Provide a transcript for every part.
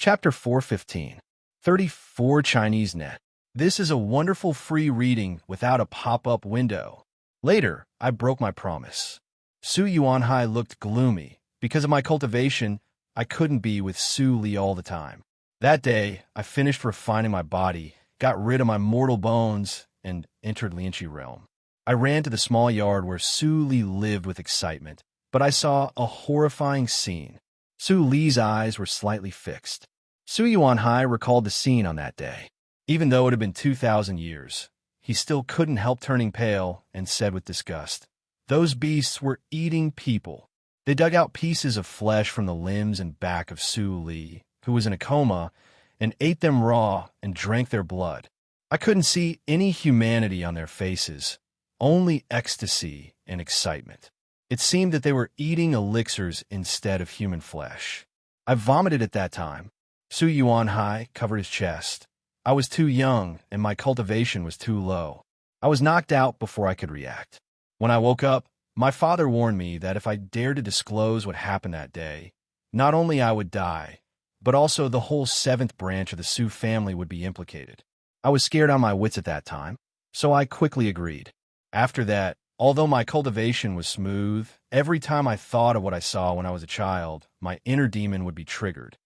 Chapter 415, 34 Chinese Net. This is a wonderful free reading without a pop-up window. Later, I broke my promise. Su Yuanhai looked gloomy. Because of my cultivation, I couldn't be with Su Li all the time. That day, I finished refining my body, got rid of my mortal bones, and entered Lianqi realm. I ran to the small yard where Su Li lived with excitement, but I saw a horrifying scene. Su Li's eyes were slightly fixed. Su Yuanhai recalled the scene on that day. Even though it had been 2,000 years, he still couldn't help turning pale and said with disgust, "Those beasts were eating people." They dug out pieces of flesh from the limbs and back of Su Li, who was in a coma, and ate them raw and drank their blood. I couldn't see any humanity on their faces, only ecstasy and excitement. It seemed that they were eating elixirs instead of human flesh. I vomited at that time. Su Yuanhai covered his chest. I was too young, and my cultivation was too low. I was knocked out before I could react. When I woke up, my father warned me that if I dared to disclose what happened that day, not only I would die, but also the whole seventh branch of the Su family would be implicated. I was scared on my wits at that time, so I quickly agreed. After that, although my cultivation was smooth, every time I thought of what I saw when I was a child, my inner demon would be triggered.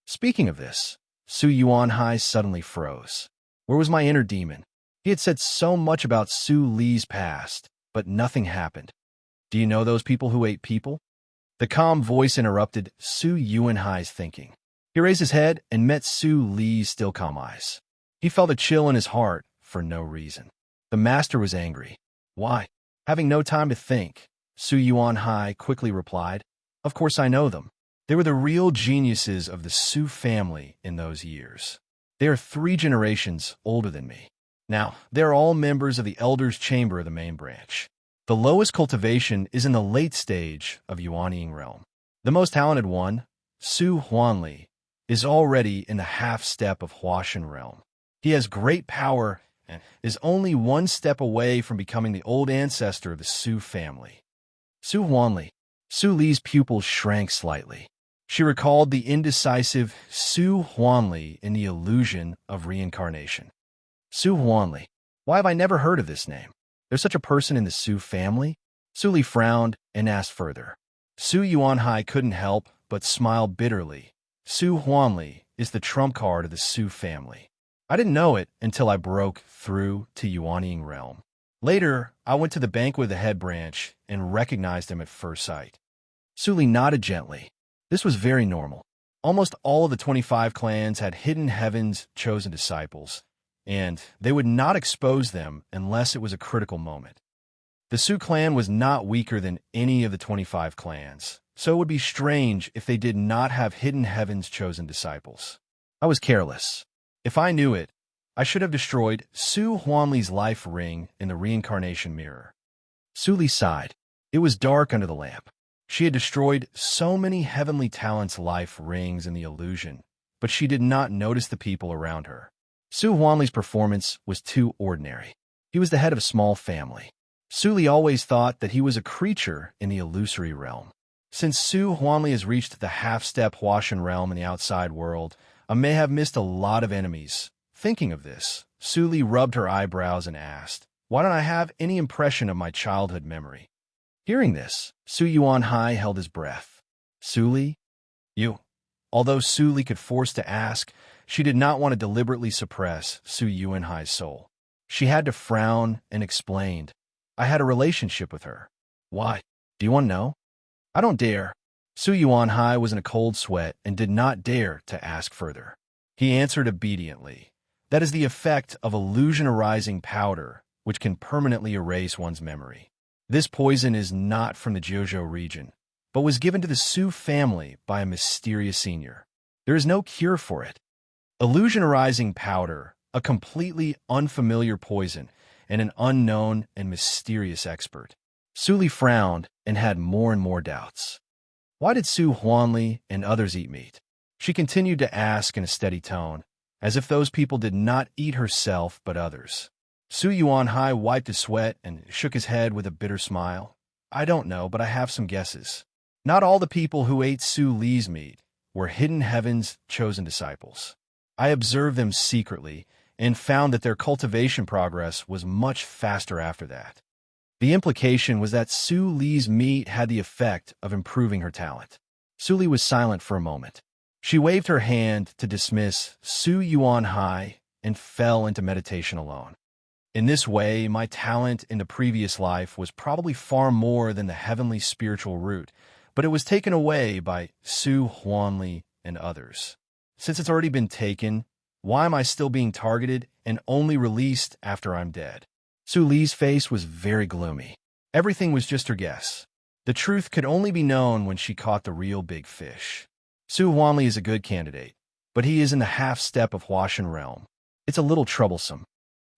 Speaking of this, Su Yuanhai suddenly froze. Where was my inner demon? He had said so much about Su Li's past, but nothing happened. Do you know those people who ate people? The calm voice interrupted Su Yuanhai's thinking. He raised his head and met Su Li's still calm eyes. He felt a chill in his heart for no reason. The master was angry. Why? Having no time to think, Su Yuanhai quickly replied, "Of course I know them. They were the real geniuses of the Su family in those years. They are 3 generations older than me. Now, they are all members of the Elders' Chamber of the main branch. The lowest cultivation is in the late stage of Yuanying realm. The most talented one, Su Huanli, is already in the half-step of Huashan realm. He has great power and is only 1 step away from becoming the old ancestor of the Su family." Su Huanli. Su Li's pupils shrank slightly. She recalled the indecisive Su Huanli in the illusion of reincarnation. Su Huanli. Why have I never heard of this name? There's such a person in the Su family? Su Li frowned and asked further. Su Yuanhai couldn't help but smile bitterly. Su Huanli is the trump card of the Su family. I didn't know it until I broke through to Yuanying realm. Later, I went to the banquet of the head branch and recognized him at first sight. Su Li nodded gently. This was very normal. Almost all of the 25 clans had hidden heaven's chosen disciples, and they would not expose them unless it was a critical moment. The Su clan was not weaker than any of the 25 clans, so it would be strange if they did not have hidden heaven's chosen disciples. I was careless. If I knew it, I should have destroyed Su Huanli's life ring in the reincarnation mirror. Su Li sighed. It was dark under the lamp. She had destroyed so many heavenly talents' life rings in the illusion, but she did not notice the people around her. Su Huanli's performance was too ordinary. He was the head of a small family. Su Li always thought that he was a creature in the illusory realm. Since Su Huanli has reached the half-step Huashan realm in the outside world, I may have missed a lot of enemies. Thinking of this, Su Li rubbed her eyebrows and asked, "Why don't I have any impression of my childhood memory?" Hearing this, Su Yuanhai held his breath. Su Li? You. Although Su Li could force to ask, she did not want to deliberately suppress Su Yuanhai's soul. She had to frown and explained, "I had a relationship with her." "Why? Do you want to know?" "I don't dare." Su Yuanhai was in a cold sweat and did not dare to ask further. He answered obediently. That is the effect of illusion-arising powder, which can permanently erase one's memory. This poison is not from the Jiuzhou region, but was given to the Su family by a mysterious senior. There is no cure for it. Illusion-arising powder, a completely unfamiliar poison, and an unknown and mysterious expert. Su Li frowned and had more and more doubts. Why did Su Huanli and others eat meat? She continued to ask in a steady tone, as if those people did not eat herself but others. Su Yuanhai wiped his sweat and shook his head with a bitter smile. "I don't know, but I have some guesses. Not all the people who ate Su Li's meat were Hidden Heaven's chosen disciples. I observed them secretly and found that their cultivation progress was much faster after that. The implication was that Su Li's meat had the effect of improving her talent. Su Li was silent for a moment. She waved her hand to dismiss Su Yuan Hai and fell into meditation alone. In this way, my talent in the previous life was probably far more than the heavenly spiritual root, but it was taken away by Su Huanli and others. Since it's already been taken, why am I still being targeted and only released after I'm dead? Su Li's face was very gloomy. Everything was just her guess. The truth could only be known when she caught the real big fish. Su Huanli is a good candidate, but he is in the half-step of Huashan realm. It's a little troublesome.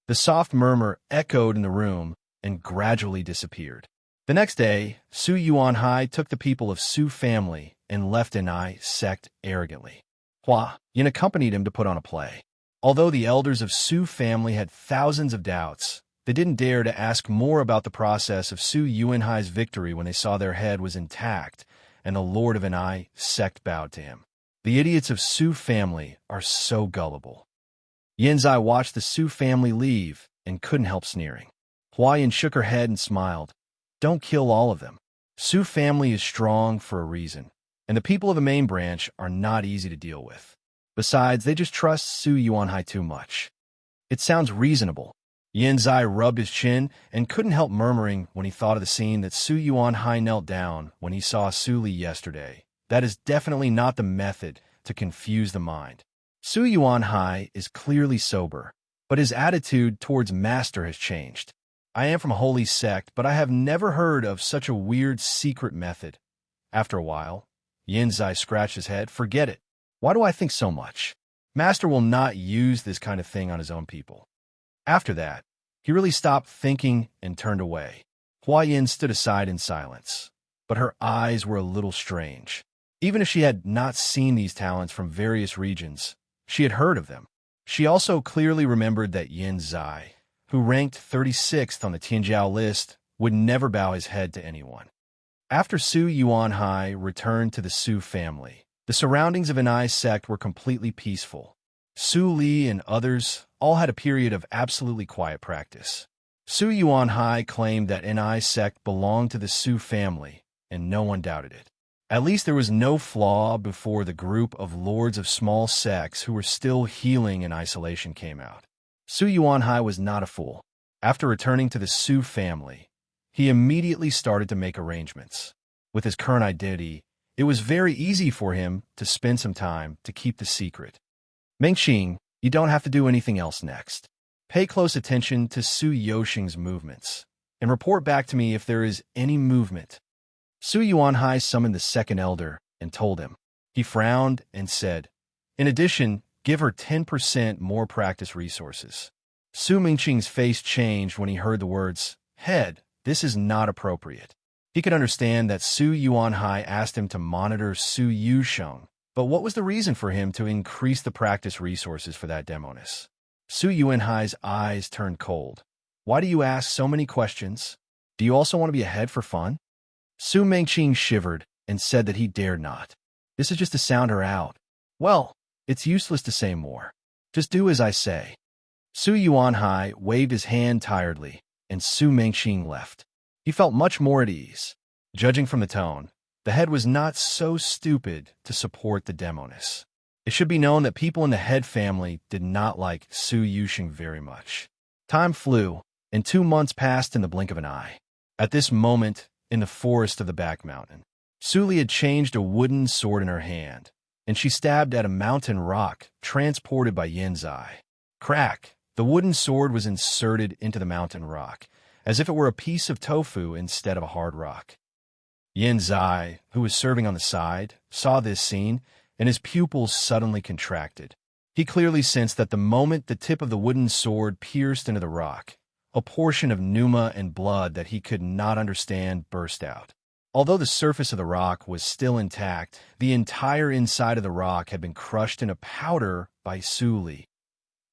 The soft murmur echoed in the room and gradually disappeared. The next day, Su Yuan Hai took the people of Su family and left Enai sect arrogantly. Hua Yin accompanied him to put on a play. Although the elders of Su family had thousands of doubts, they didn't dare to ask more about the process of Su Yuanhai's victory when they saw their head was intact and the Lord of Enai sect bowed to him. The idiots of Su family are so gullible. Yinzai watched the Su family leave and couldn't help sneering. Hua Yin shook her head and smiled. Don't kill all of them. Su family is strong for a reason, and the people of the main branch are not easy to deal with. Besides, they just trust Su Yuanhai too much. It sounds reasonable. Yinzai rubbed his chin and couldn't help murmuring when he thought of the scene that Su Yuanhai knelt down when he saw Su Li yesterday. That is definitely not the method to confuse the mind. Su Yuanhai is clearly sober, but his attitude towards Master has changed. I am from a holy sect, but I have never heard of such a weird secret method. After a while, Yinzai scratched his head. Forget it. Why do I think so much? Master will not use this kind of thing on his own people. After that, he really stopped thinking and turned away. Hua Yin stood aside in silence, but her eyes were a little strange. Even if she had not seen these talents from various regions, she had heard of them. She also clearly remembered that Yinzai, who ranked 36th on the Tianjiao list, would never bow his head to anyone. After Su Yuanhai returned to the Su family, the surroundings of Enai's sect were completely peaceful. Su Li and others all had a period of absolutely quiet practice. Su Yuanhai claimed that Enai's sect belonged to the Su family, and no one doubted it. At least there was no flaw before the group of lords of small sects who were still healing in isolation came out. Su Yuanhai was not a fool. After returning to the Su family, he immediately started to make arrangements. With his current identity, it was very easy for him to spend some time to keep the secret. Mengqing, you don't have to do anything else next. Pay close attention to Su Yoxing's movements, and report back to me if there is any movement. Su Yuanhai summoned the second elder and told him. He frowned and said, in addition, give her 10% more practice resources. Su Mingqing's face changed when he heard the words, head, this is not appropriate. He could understand that Su Yuanhai asked him to monitor Su Yusheng, but what was the reason for him to increase the practice resources for that demoness? Su Yuanhai's eyes turned cold. Why do you ask so many questions? Do you also want to be ahead for fun? Su Mingqing shivered and said that he dared not. This is just to sound her out. Well, it's useless to say more. Just do as I say. Su Yuanhai waved his hand tiredly, and Su Mingqing left. He felt much more at ease. Judging from the tone, the head was not so stupid to support the demoness. It should be known that people in the head family did not like Su Yusheng very much. Time flew, and 2 months passed in the blink of an eye. At this moment, in the forest of the back mountain, Su Li had changed a wooden sword in her hand, and she stabbed at a mountain rock transported by Yinzai. Crack! The wooden sword was inserted into the mountain rock, as if it were a piece of tofu instead of a hard rock. Yinzai, who was serving on the side, saw this scene, and his pupils suddenly contracted. He clearly sensed that the moment the tip of the wooden sword pierced into the rock, a portion of pneuma and blood that he could not understand burst out. Although the surface of the rock was still intact, the entire inside of the rock had been crushed into powder by Su Li.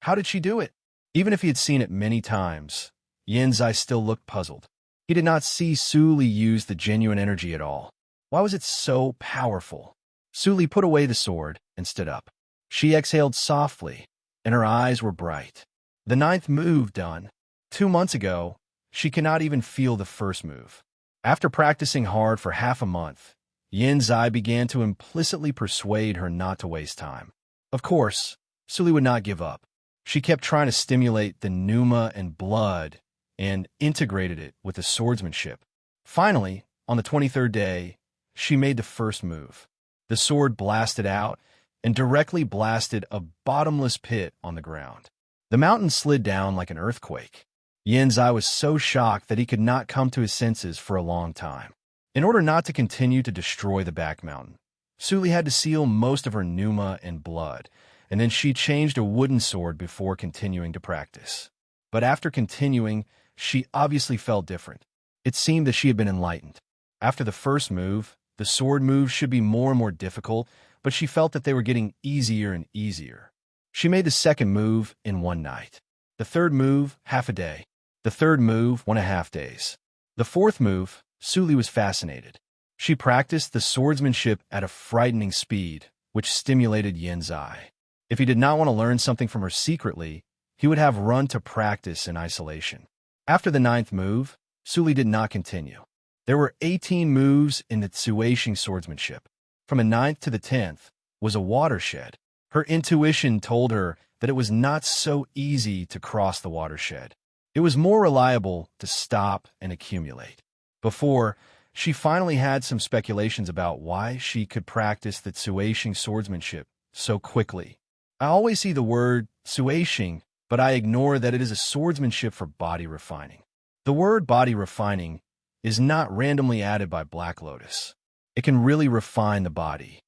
How did she do it? Even if he had seen it many times, Yinzai still looked puzzled. He did not see Su Li use the genuine energy at all. Why was it so powerful? Suli put away the sword and stood up. She exhaled softly, and her eyes were bright. The ninth move done. 2 months ago, she could not even feel the first move. After practicing hard for half a month, Yin Zai began to implicitly persuade her not to waste time. Of course, Suli would not give up. She kept trying to stimulate the pneuma and blood and integrated it with the swordsmanship. Finally, on the 23rd day, she made the first move. The sword blasted out and directly blasted a bottomless pit on the ground. The mountain slid down like an earthquake. Yin Zai was so shocked that he could not come to his senses for a long time. In order not to continue to destroy the back mountain, Suli had to seal most of her pneuma and blood, and then she changed a wooden sword before continuing to practice. But after continuing, she obviously felt different. It seemed that she had been enlightened. After the first move, the sword moves should be more and more difficult, but she felt that they were getting easier and easier. She made the second move in one night. The third move, half a day. The third move, 1.5 days. The fourth move, Suli was fascinated. She practiced the swordsmanship at a frightening speed, which stimulated Yin Zai. If he did not want to learn something from her secretly, he would have run to practice in isolation. After the ninth move, Suli did not continue. There were 18 moves in the Tsueixing swordsmanship. From the 9th to the 10th was a watershed. Her intuition told her that it was not so easy to cross the watershed. It was more reliable to stop and accumulate. Before, she finally had some speculations about why she could practice the Tsueixing swordsmanship so quickly. I always see the word Tsueixing, but I ignore that it is a swordsmanship for body refining. The word body refining is not randomly added by Black Lotus. It can really refine the body.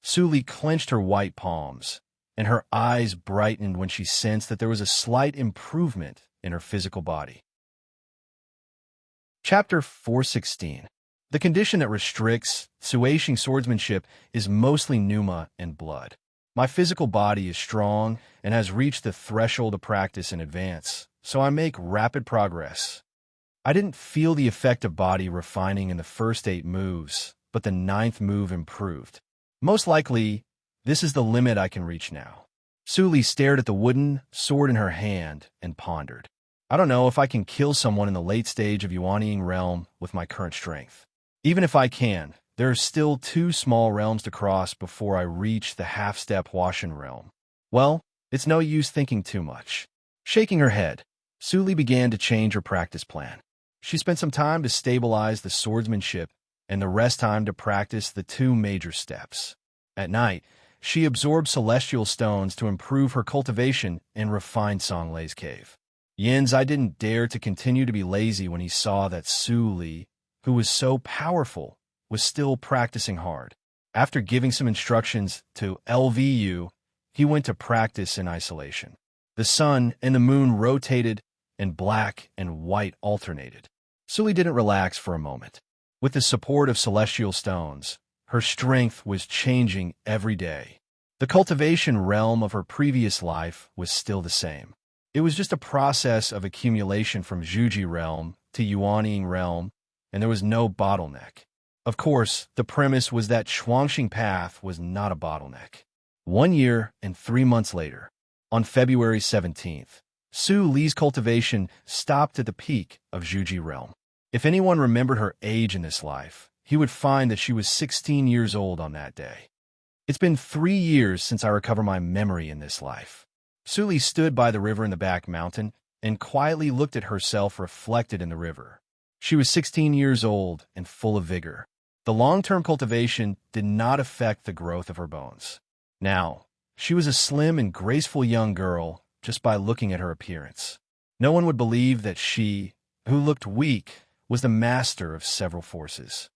Suli clenched her white palms, and her eyes brightened when she sensed that there was a slight improvement in her physical body. Chapter 416. The condition that restricts Tsueixing swordsmanship is mostly pneuma and blood. My physical body is strong and has reached the threshold of practice in advance, so I make rapid progress. I didn't feel the effect of body refining in the first 8 moves, but the 9th move improved. Most likely, this is the limit I can reach now. Suli stared at the wooden sword in her hand and pondered. I don't know if I can kill someone in the late stage of Yuanying realm with my current strength. Even if I can, there are still 2 small realms to cross before I reach the half-step Huashan realm. Well, it's no use thinking too much. Shaking her head, Suli began to change her practice plan. She spent some time to stabilize the swordsmanship and the rest time to practice the 2 major steps. At night, she absorbed celestial stones to improve her cultivation and refine Songlei's cave. Yin Zai didn't dare to continue to be lazy when he saw that Suli, who was so powerful, was still practicing hard. After giving some instructions to LVU, he went to practice in isolation. The sun and the moon rotated, and black and white alternated. Suli didn't relax for a moment. With the support of celestial stones, her strength was changing every day. The cultivation realm of her previous life was still the same. It was just a process of accumulation from Zhuji realm to Yuanying realm, and there was no bottleneck. Of course, the premise was that Shuangxing path was not a bottleneck. 1 year and 3 months later, on February 17th, Su Li's cultivation stopped at the peak of Zhuji realm. If anyone remembered her age in this life, he would find that she was 16 years old on that day. It's been 3 years since I recovered my memory in this life. Su Li stood by the river in the back mountain and quietly looked at herself reflected in the river. She was 16 years old and full of vigor. The long-term cultivation did not affect the growth of her bones. Now, she was a slim and graceful young girl just by looking at her appearance. No one would believe that she, who looked weak, was the master of several forces.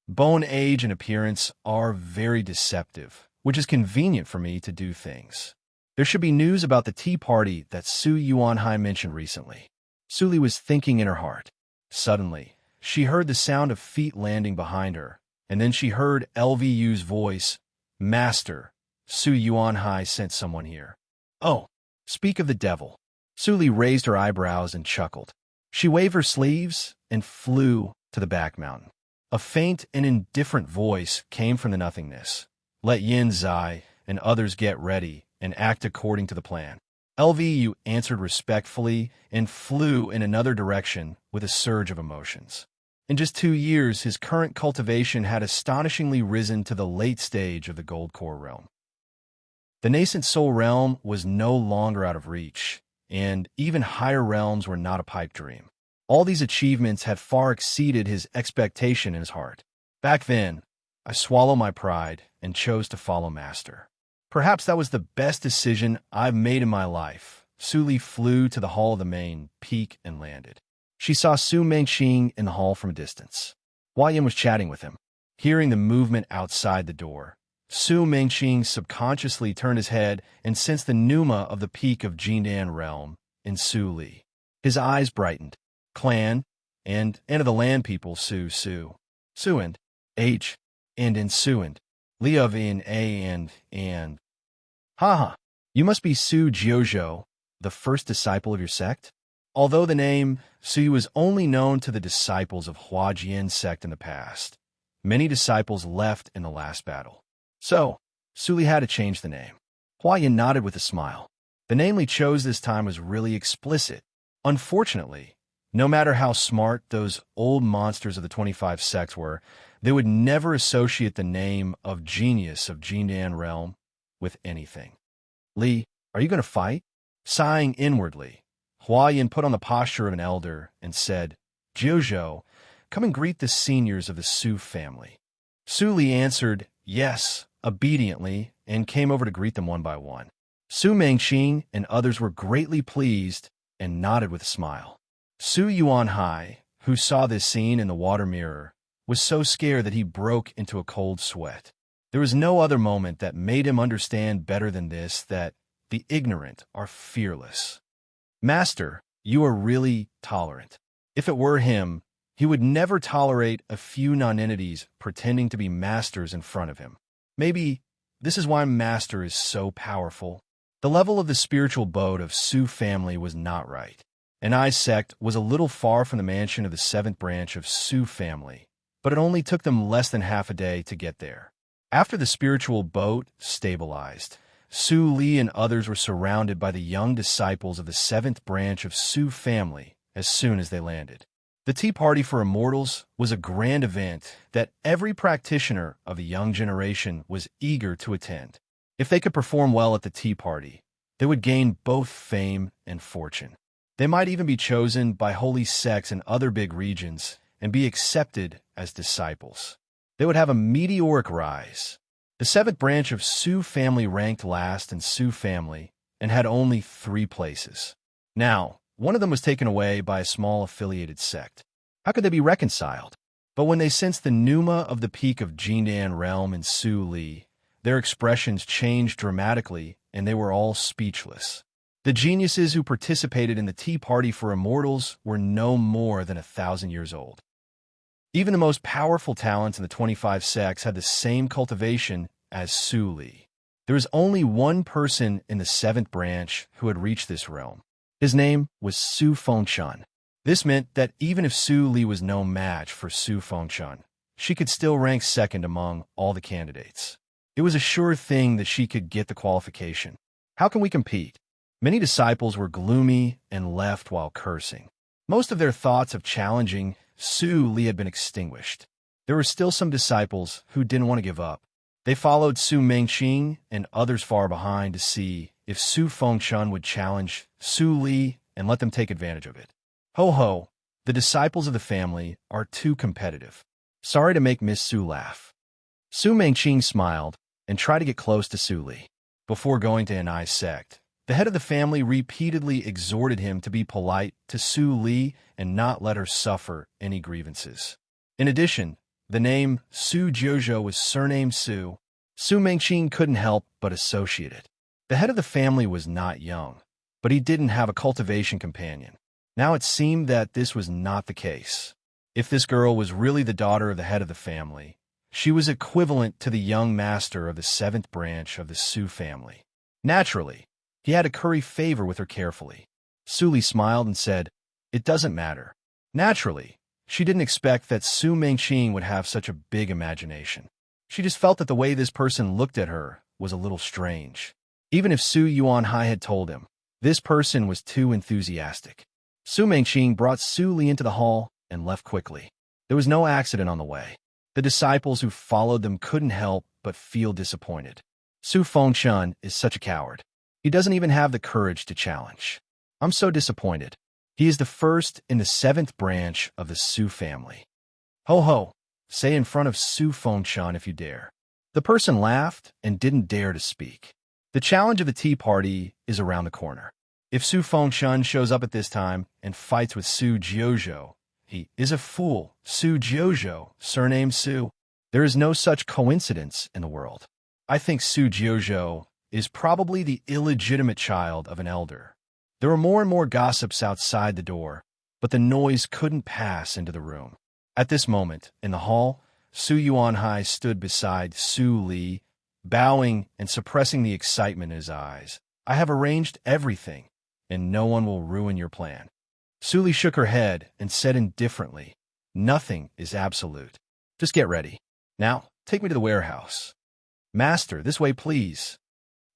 Bone age and appearance are very deceptive, which is convenient for me to do things. There should be news about the tea party that Su Yuanhai mentioned recently. Su Li was thinking in her heart. Suddenly, she heard the sound of feet landing behind her, and then she heard LVU's voice, "Master, Su Yuanhai sent someone here." "Oh, speak of the devil." Su Li raised her eyebrows and chuckled. She waved her sleeves and flew to the back mountain. A faint and indifferent voice came from the nothingness. Let Yin Zai and others get ready and act according to the plan. LVU answered respectfully and flew in another direction with a surge of emotions. In just 2 years, his current cultivation had astonishingly risen to the late stage of the Gold Core realm. The nascent Soul realm was no longer out of reach, and even higher realms were not a pipe dream. All these achievements had far exceeded his expectation in his heart. Back then, I swallowed my pride and chose to follow Master. Perhaps that was the best decision I've made in my life. Su Li flew to the hall of the main peak and landed. She saw Su Mengqing in the hall from a distance. Hua Yin was chatting with him. Hearing the movement outside the door, Su Mengqing subconsciously turned his head and sensed the pneuma of the peak of Jindan realm in Su Li. His eyes brightened. Clan, and of the land people Suand, H, and in Suand, Li of in A and. Haha, you must be Su Jiuzhou, the first disciple of your sect? Although the name Su was only known to the disciples of Huajian sect in the past, many disciples left in the last battle. So, Su Li had to change the name. Hua Yin nodded with a smile. The name Li chose this time was really explicit. Unfortunately, no matter how smart those old monsters of the 25 sects were, they would never associate the name of genius of Jindan realm with anything. Li, are you going to fight? Sighing inwardly, Hua Yin put on the posture of an elder and said, Jiuzhou, come and greet the seniors of the Su family. Su Li answered, yes, obediently, and came over to greet them one by one. Su Mengqing and others were greatly pleased and nodded with a smile. Su Yuanhai, who saw this scene in the water mirror, was so scared that he broke into a cold sweat. There was no other moment that made him understand better than this that the ignorant are fearless. Master, you are really tolerant. If it were him, he would never tolerate a few nonentities pretending to be masters in front of him. Maybe this is why Master is so powerful. The level of the spiritual boat of Su family was not right. An sect was a little far from the mansion of the 7th branch of Su family, but it only took them less than half a day to get there. After the spiritual boat stabilized, Su Li and others were surrounded by the young disciples of the 7th branch of Su family as soon as they landed. The Tea Party for Immortals was a grand event that every practitioner of the young generation was eager to attend. If they could perform well at the Tea Party, they would gain both fame and fortune. They might even be chosen by holy sects in other big regions and be accepted as disciples. They would have a meteoric rise. The 7th branch of Su family ranked last in Su family and had only 3 places. Now, one of them was taken away by a small affiliated sect. How could they be reconciled? But when they sensed the pneuma of the peak of Jindan realm in Su Li, their expressions changed dramatically and they were all speechless. The geniuses who participated in the Tea Party for Immortals were no more than 1,000 years old. Even the most powerful talents in the 25 sects had the same cultivation as Su Li. There was only one person in the 7th branch who had reached this realm. His name was Su Fengshan. This meant that even if Su Li was no match for Su Fengshan, she could still rank second among all the candidates. It was a sure thing that she could get the qualification. How can we compete? Many disciples were gloomy and left while cursing. Most of their thoughts of challenging Su Li had been extinguished. There were still some disciples who didn't want to give up. They followed Su Mengqing and others far behind to see if Su Fengshan would challenge Su Li and let them take advantage of it. Ho ho, the disciples of the family are too competitive. Sorry to make Miss Su laugh. Su Mengqing smiled and tried to get close to Su Li. Before going to an sect, the head of the family repeatedly exhorted him to be polite to Su Li and not let her suffer any grievances. In addition, the name Su Jiuzhou was surnamed Su. Su Mengqing couldn't help but associate it. The head of the family was not young, but he didn't have a cultivation companion. Now it seemed that this was not the case. If this girl was really the daughter of the head of the family, she was equivalent to the young master of the 7th branch of the Su family. Naturally, he had to curry favor with her carefully. Su Li smiled and said, it doesn't matter. Naturally, she didn't expect that Su Mengqing would have such a big imagination. She just felt that the way this person looked at her was a little strange. Even if Su Yuanhai had told him, this person was too enthusiastic. Su Mengqing brought Su Li into the hall and left quickly. There was no accident on the way. The disciples who followed them couldn't help but feel disappointed. Su Fengchun is such a coward. He doesn't even have the courage to challenge. I'm so disappointed. He is the first in the 7th branch of the Su family. Ho ho, say in front of Su Fengchun if you dare. The person laughed and didn't dare to speak. The challenge of the tea party is around the corner. If Su Fengchun shows up at this time and fights with Su Jiuzhou, he is a fool. Su Jiuzhou, surnamed Su. There is no such coincidence in the world. I think Su Jiuzhou is probably the illegitimate child of an elder. There were more and more gossips outside the door, but the noise couldn't pass into the room. At this moment, in the hall, Su Yuanhai stood beside Su Li, bowing and suppressing the excitement in his eyes. I have arranged everything, and no one will ruin your plan. Su Li shook her head and said indifferently, nothing is absolute. Just get ready. Now, take me to the warehouse. Master, this way, please.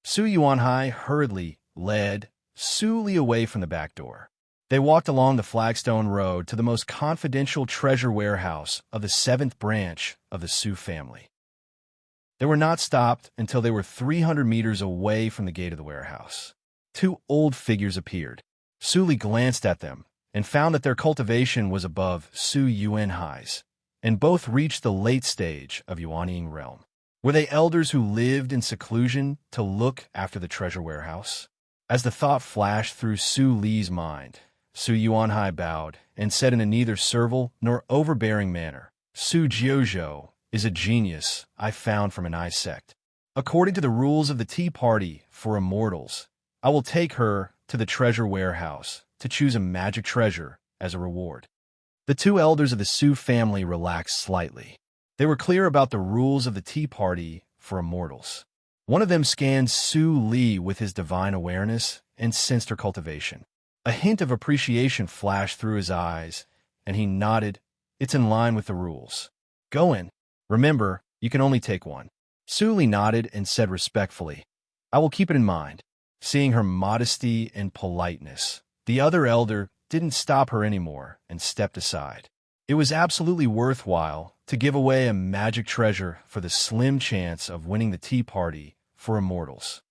Su Yuanhai hurriedly led Su Li away from the back door. They walked along the flagstone road to the most confidential treasure warehouse of the 7th branch of the Su family. They were not stopped until they were 300 meters away from the gate of the warehouse. 2 old figures appeared. Su Li glanced at them and found that their cultivation was above Su Yuanhai's, and both reached the late stage of Yuanying realm. Were they elders who lived in seclusion to look after the treasure warehouse? As the thought flashed through Su Li's mind, Su Yuanhai bowed and said in a neither servile nor overbearing manner, Su Jiuzhou is a genius I found from an eye sect. According to the rules of the tea party for immortals, I will take her to the treasure warehouse to choose a magic treasure as a reward. The 2 elders of the Su family relaxed slightly. They were clear about the rules of the tea party for immortals. One of them scanned Su Li with his divine awareness and sensed her cultivation. A hint of appreciation flashed through his eyes, and he nodded. It's in line with the rules. Go in. Remember, you can only take one. Su Li nodded and said respectfully, I will keep it in mind. Seeing her modesty and politeness, the other elder didn't stop her anymore and stepped aside. It was absolutely worthwhile to give away a magic treasure for the slim chance of winning the tea party for immortals.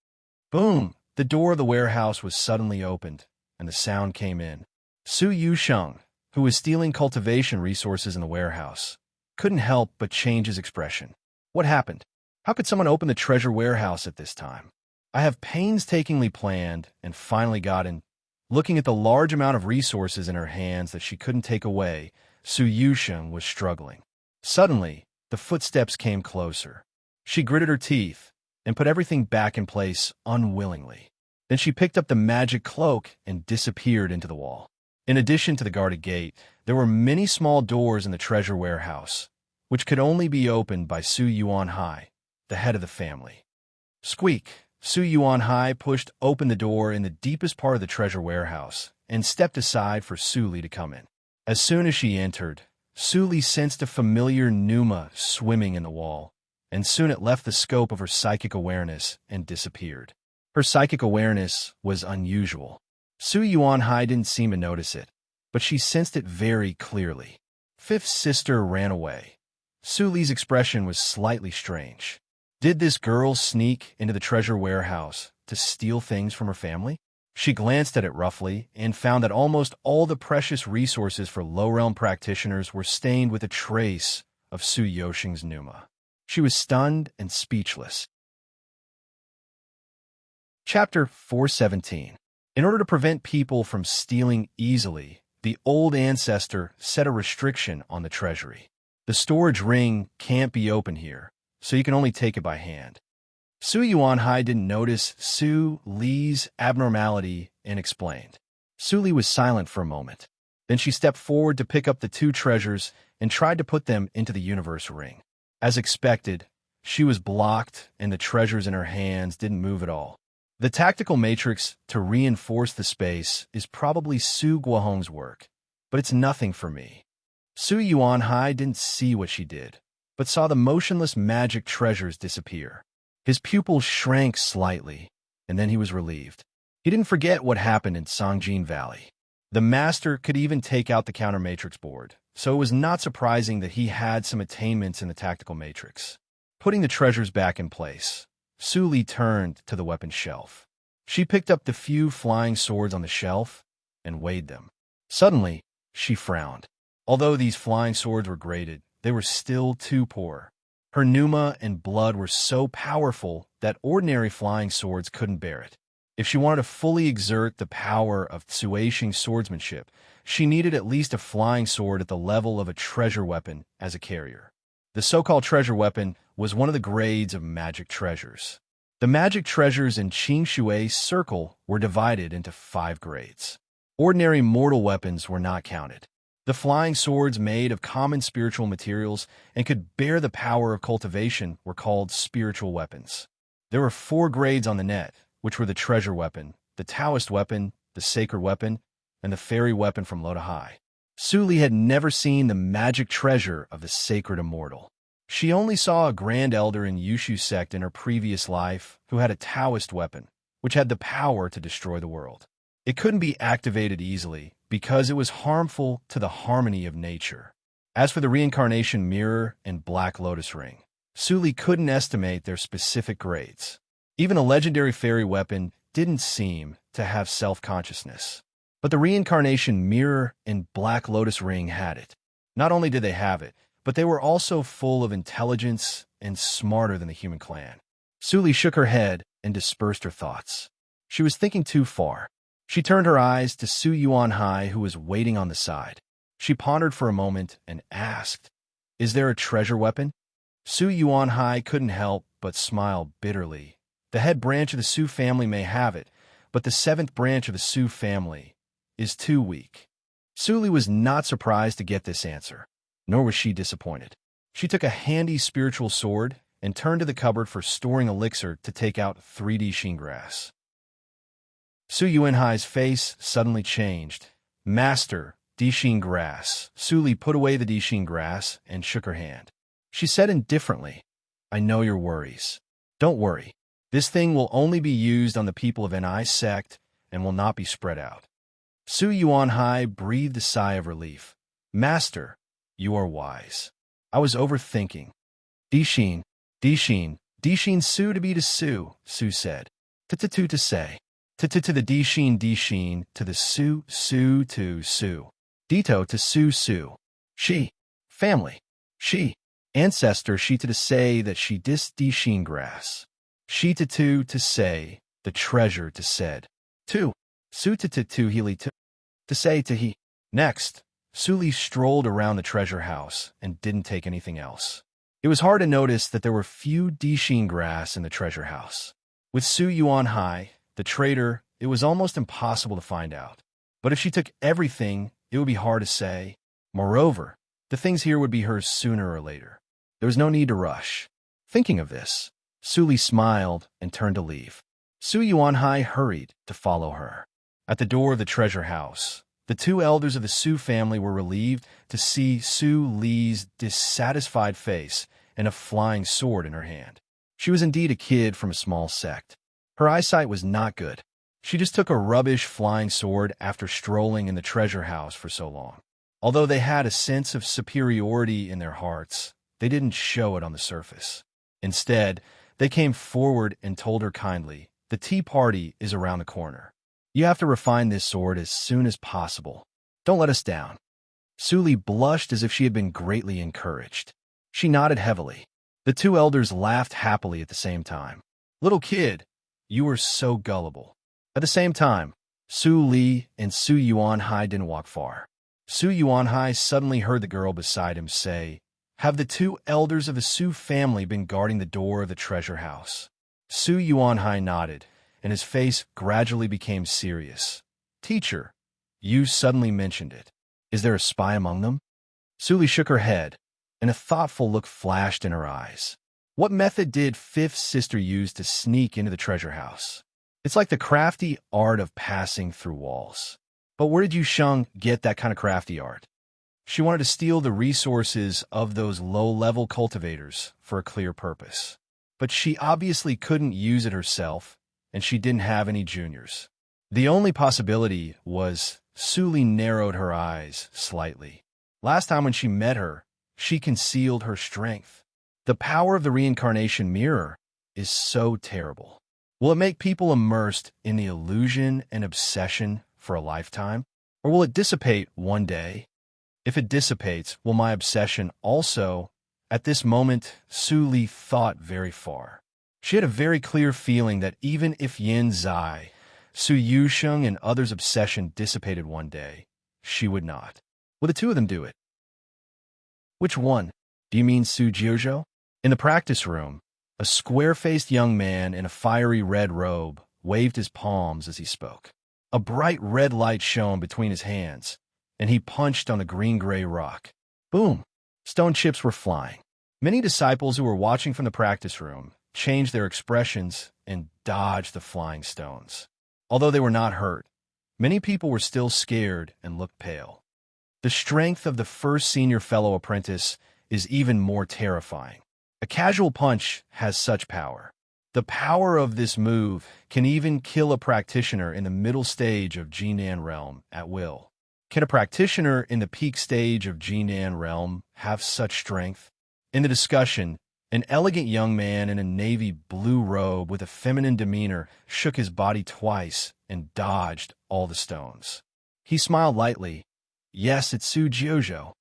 Boom! The door of the warehouse was suddenly opened, and the sound came in. Su Yusheng, who was stealing cultivation resources in the warehouse, couldn't help but change his expression. What happened? How could someone open the treasure warehouse at this time? I have painstakingly planned and finally got in. Looking at the large amount of resources in her hands that she couldn't take away, Su Yusheng was struggling. Suddenly, the footsteps came closer. She gritted her teeth and put everything back in place unwillingly. Then she picked up the magic cloak and disappeared into the wall. In addition to the guarded gate, there were many small doors in the treasure warehouse, which could only be opened by Su Yuanhai, the head of the family. Squeak! Su Yuanhai pushed open the door in the deepest part of the treasure warehouse and stepped aside for Su Li to come in. As soon as she entered, Su Li sensed a familiar pneuma swimming in the wall, and soon it left the scope of her psychic awareness and disappeared. Her psychic awareness was unusual. Su Yuanhai didn't seem to notice it, but she sensed it very clearly. Fifth sister ran away. Su Li's expression was slightly strange. Did this girl sneak into the treasure warehouse to steal things from her family? She glanced at it roughly and found that almost all the precious resources for low-realm practitioners were stained with a trace of Su Yusheng's pneuma. She was stunned and speechless. Chapter 417. In order to prevent people from stealing easily, the old ancestor set a restriction on the treasury. The storage ring can't be open here, so you can only take it by hand. Su Yuanhai didn't notice Su Li's abnormality and explained. Su Li was silent for a moment. Then she stepped forward to pick up the 2 treasures and tried to put them into the universe ring. As expected, she was blocked and the treasures in her hands didn't move at all. The tactical matrix to reinforce the space is probably Su Guohong's work, but it's nothing for me. Su Yuanhai didn't see what she did, but saw the motionless magic treasures disappear. His pupils shrank slightly, and then he was relieved. He didn't forget what happened in Songjin Valley. The master could even take out the counter matrix board, so it was not surprising that he had some attainments in the tactical matrix. Putting the treasures back in place, Su Li turned to the weapon shelf. She picked up the few flying swords on the shelf and weighed them. Suddenly, she frowned. Although these flying swords were graded, they were still too poor. Her pneuma and blood were so powerful that ordinary flying swords couldn't bear it. If she wanted to fully exert the power of Tsueixing swordsmanship, she needed at least a flying sword at the level of a treasure weapon as a carrier. The so-called treasure weapon was one of the grades of magic treasures. The magic treasures in Qingshui's circle were divided into 5 grades. Ordinary mortal weapons were not counted. The flying swords made of common spiritual materials and could bear the power of cultivation were called spiritual weapons. There were 4 grades on the net, which were the treasure weapon, the Taoist weapon, the sacred weapon, and the fairy weapon from low to high. Su Li had never seen the magic treasure of the sacred immortal. She only saw a grand elder in Yushu sect in her previous life who had a Taoist weapon, which had the power to destroy the world. It couldn't be activated easily because it was harmful to the harmony of nature. As for the reincarnation mirror and black lotus ring, Su Li couldn't estimate their specific grades. Even a legendary fairy weapon didn't seem to have self-consciousness. But the reincarnation mirror and black lotus ring had it. Not only did they have it, but they were also full of intelligence and smarter than the human clan. Su Li shook her head and dispersed her thoughts. She was thinking too far. She turned her eyes to Su Yuanhai, who was waiting on the side. She pondered for a moment and asked, "Is there a treasure weapon?" Su Yuanhai couldn't help but smile bitterly. The head branch of the Su family may have it, but the 7th branch of the Su family is too weak. Su Li was not surprised to get this answer, nor was she disappointed. She took a handy spiritual sword and turned to the cupboard for storing elixir to take out 3D sheen grass. Su Yuanhai's face suddenly changed. "Master, Dixin grass." Su Li put away the Dixin grass and shook her hand. She said indifferently, "I know your worries. Don't worry. This thing will only be used on the people of Ni sect and will not be spread out." Su Yuanhai breathed a sigh of relief. "Master, you are wise. I was overthinking." Dixin, Dixin Su to be to Su," Su said. "Tu to say. To the Dixin, to the Su to Su. Dito to Su. She, family. She, ancestor, she to say that she Dixin grass. She to say, the treasure to said. Tu, Su to healy to say to he. Next, Su Li strolled around the treasure house and didn't take anything else. It was hard to notice that there were few Dixin grass in the treasure house. With Su Yuanhai, the trader, it was almost impossible to find out. But if she took everything, it would be hard to say. Moreover, the things here would be hers sooner or later. There was no need to rush. Thinking of this, Su Li smiled and turned to leave. Su Yuanhai hurried to follow her. At the door of the treasure house, the 2 elders of the Su family were relieved to see Su Li's dissatisfied face and a flying sword in her hand. She was indeed a kid from a small sect. Her eyesight was not good. She just took a rubbish flying sword after strolling in the treasure house for so long. Although they had a sense of superiority in their hearts, they didn't show it on the surface. Instead, they came forward and told her kindly, "The tea party is around the corner. You have to refine this sword as soon as possible. Don't let us down." Su Li blushed as if she had been greatly encouraged. She nodded heavily. The 2 elders laughed happily at the same time. "Little kid, you were so gullible." At the same time, Su Li and Su Yuanhai didn't walk far. Su Yuanhai suddenly heard the girl beside him say, "Have the 2 elders of the Su family been guarding the door of the treasure house?" Su Yuanhai nodded, and his face gradually became serious. "Teacher, you suddenly mentioned it. Is there a spy among them?" Su Li shook her head, and a thoughtful look flashed in her eyes. "What method did 5th sister use to sneak into the treasure house? It's like the crafty art of passing through walls. But where did Yu Sheng get that kind of crafty art?" She wanted to steal the resources of those low-level cultivators for a clear purpose. But she obviously couldn't use it herself, and she didn't have any juniors. The only possibility was Suli narrowed her eyes slightly. Last time when she met her, she concealed her strength. The power of the reincarnation mirror is so terrible. Will it make people immersed in the illusion and obsession for a lifetime? Or will it dissipate one day? If it dissipates, will my obsession also? At this moment, Suli thought very far. She had a very clear feeling that even if Yin Zai, Su Yusheng, and others' obsession dissipated one day, she would not. Will the two of them do it? Which one? Do you mean Su Jiuzhou? In the practice room, a square-faced young man in a fiery red robe waved his palms as he spoke. A bright red light shone between his hands, and he punched on a green-gray rock. Boom! Stone chips were flying. Many disciples who were watching from the practice room changed their expressions and dodged the flying stones. Although they were not hurt, many people were still scared and looked pale. The strength of the first senior fellow apprentice is even more terrifying. A casual punch has such power. The power of this move can even kill a practitioner in the middle stage of Jinan realm at will. Can a practitioner in the peak stage of Jinan realm have such strength? In the discussion, an elegant young man in a navy blue robe with a feminine demeanor shook his body twice and dodged all the stones. He smiled lightly. Yes, it's Su Jiuzhou.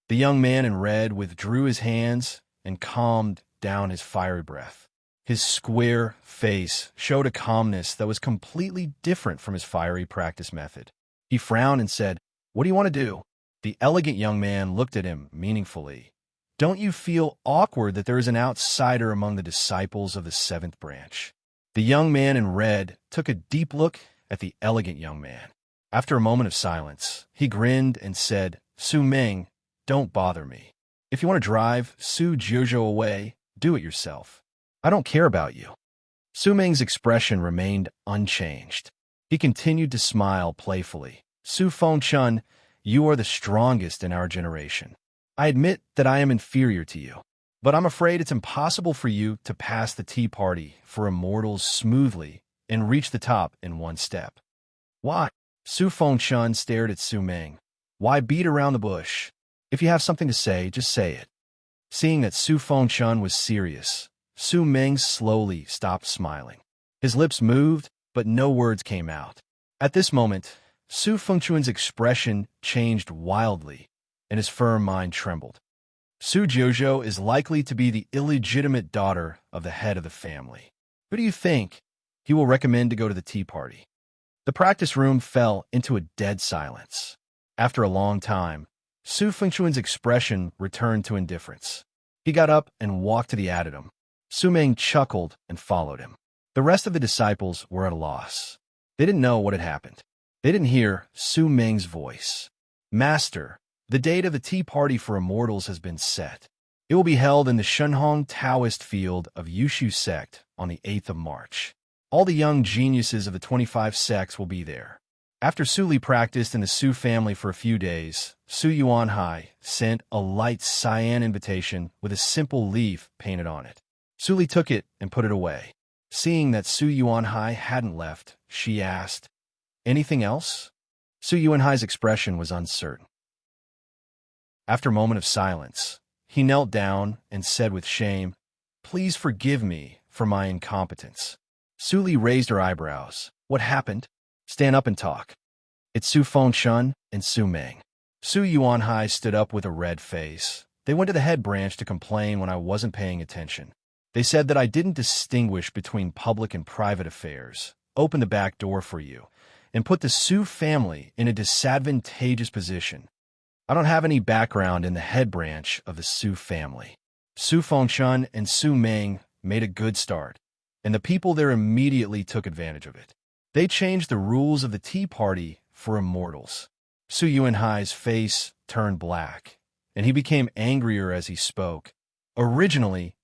The young man in red withdrew his hands and calmed down his fiery breath. His square face showed a calmness that was completely different from his fiery practice method. He frowned and said, "What do you want to do?" The elegant young man looked at him meaningfully. "Don't you feel awkward that there is an outsider among the disciples of the seventh branch?" The young man in red took a deep look at the elegant young man. After a moment of silence, he grinned and said, "Su Ming, don't bother me. If you want to drive Su Jiuzhou away, do it yourself. I don't care about you." Su Ming's expression remained unchanged. He continued to smile playfully. "Su Fengchun, you are the strongest in our generation. I admit that I am inferior to you, but I'm afraid it's impossible for you to pass the tea party for immortals smoothly and reach the top in one step." "Why?" Su Fengchun stared at Su Ming. "Why beat around the bush? If you have something to say, just say it." Seeing that Su Fengchun was serious, Su Ming slowly stopped smiling. His lips moved, but no words came out. At this moment, Su Fengchun's expression changed wildly, and his firm mind trembled. Su Jiuzhou is likely to be the illegitimate daughter of the head of the family. Who do you think he will recommend to go to the tea party? The practice room fell into a dead silence. After a long time, Su Fengchun's expression returned to indifference. He got up and walked to the adytum. Su Ming chuckled and followed him. The rest of the disciples were at a loss. They didn't know what had happened. They didn't hear Su Ming's voice. "Master, the date of the tea party for immortals has been set. It will be held in the Shunhong Taoist field of Yushu sect on the 8th of March. All the young geniuses of the 25 sects will be there." After Su Li practiced in the Su family for a few days, Su Yuanhai sent a light cyan invitation with a simple leaf painted on it. Su Li took it and put it away. Seeing that Su Yuanhai hadn't left, she asked, "Anything else?" Su Yuanhai's expression was uncertain. After a moment of silence, he knelt down and said with shame, "Please forgive me for my incompetence." Su Li raised her eyebrows. "What happened? Stand up and talk." "It's Su Fengchun and Su Ming." Su Yuanhai stood up with a red face. "They went to the head branch to complain when I wasn't paying attention. They said that I didn't distinguish between public and private affairs, open the back door for you, and put the Su family in a disadvantageous position. I don't have any background in the head branch of the Su family." Su Fengchun and Su Ming made a good start, and the people there immediately took advantage of it. They changed the rules of the tea party for immortals. Su Yuanhai's face turned black, and he became angrier as he spoke. Originally,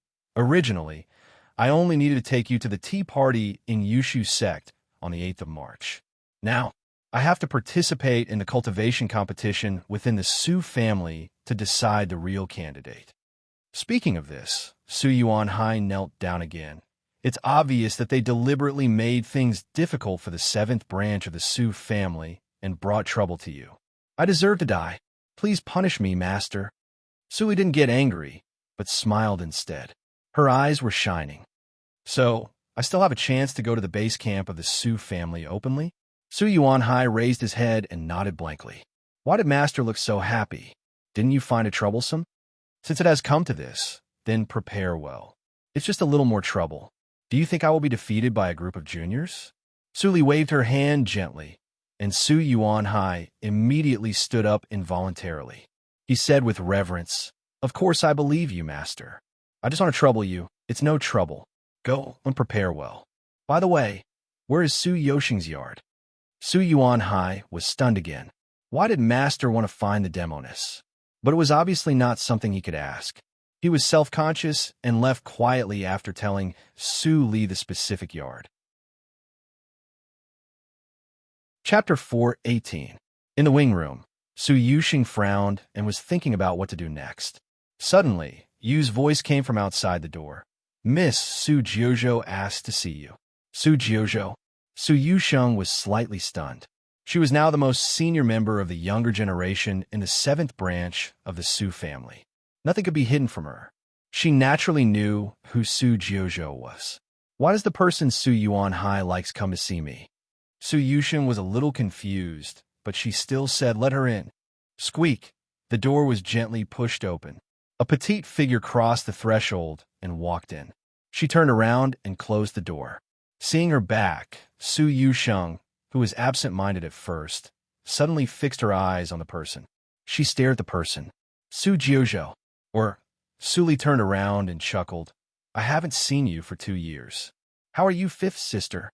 I only needed to take you to the tea party in Yushu sect on the 8th of March. Now, I have to participate in the cultivation competition within the Su family to decide the real candidate. Speaking of this, Su Yuanhai knelt down again. It's obvious that they deliberately made things difficult for the seventh branch of the Su family and brought trouble to you. I deserve to die. Please punish me, master. Sui didn't get angry, but smiled instead. Her eyes were shining. So, I still have a chance to go to the base camp of the Su family openly? Su Yuanhai raised his head and nodded blankly. Why did Master look so happy? Didn't you find it troublesome? Since it has come to this, then prepare well. It's just a little more trouble. Do you think I will be defeated by a group of juniors? Suli waved her hand gently, and Su Yuanhai immediately stood up involuntarily. He said with reverence, Of course I believe you, Master. I just want to trouble you. It's no trouble. Go and prepare well. By the way, where is Su Yoshing's yard? Su Yuanhai was stunned again. Why did Master want to find the demoness? But it was obviously not something he could ask. He was self-conscious and left quietly after telling Su Li the specific yard. Chapter 4:18. In the wing room, Su Yuxing frowned and was thinking about what to do next. Suddenly, Yu's voice came from outside the door. Miss Su Jiuzhou asked to see you. Su Jiuzhou. Su Yusheng was slightly stunned. She was now the most senior member of the younger generation in the seventh branch of the Su family. Nothing could be hidden from her. She naturally knew who Su Jiuzhou was. Why does the person Su Yuanhai likes come to see me? Su Yusheng was a little confused, but she still said, Let her in. Squeak. The door was gently pushed open. A petite figure crossed the threshold and walked in. She turned around and closed the door. Seeing her back, Su Yusheng, who was absent-minded at first, suddenly fixed her eyes on the person. She stared at the person. Su Jiuzhou. Suli turned around and chuckled. I haven't seen you for 2 years. How are you, fifth sister?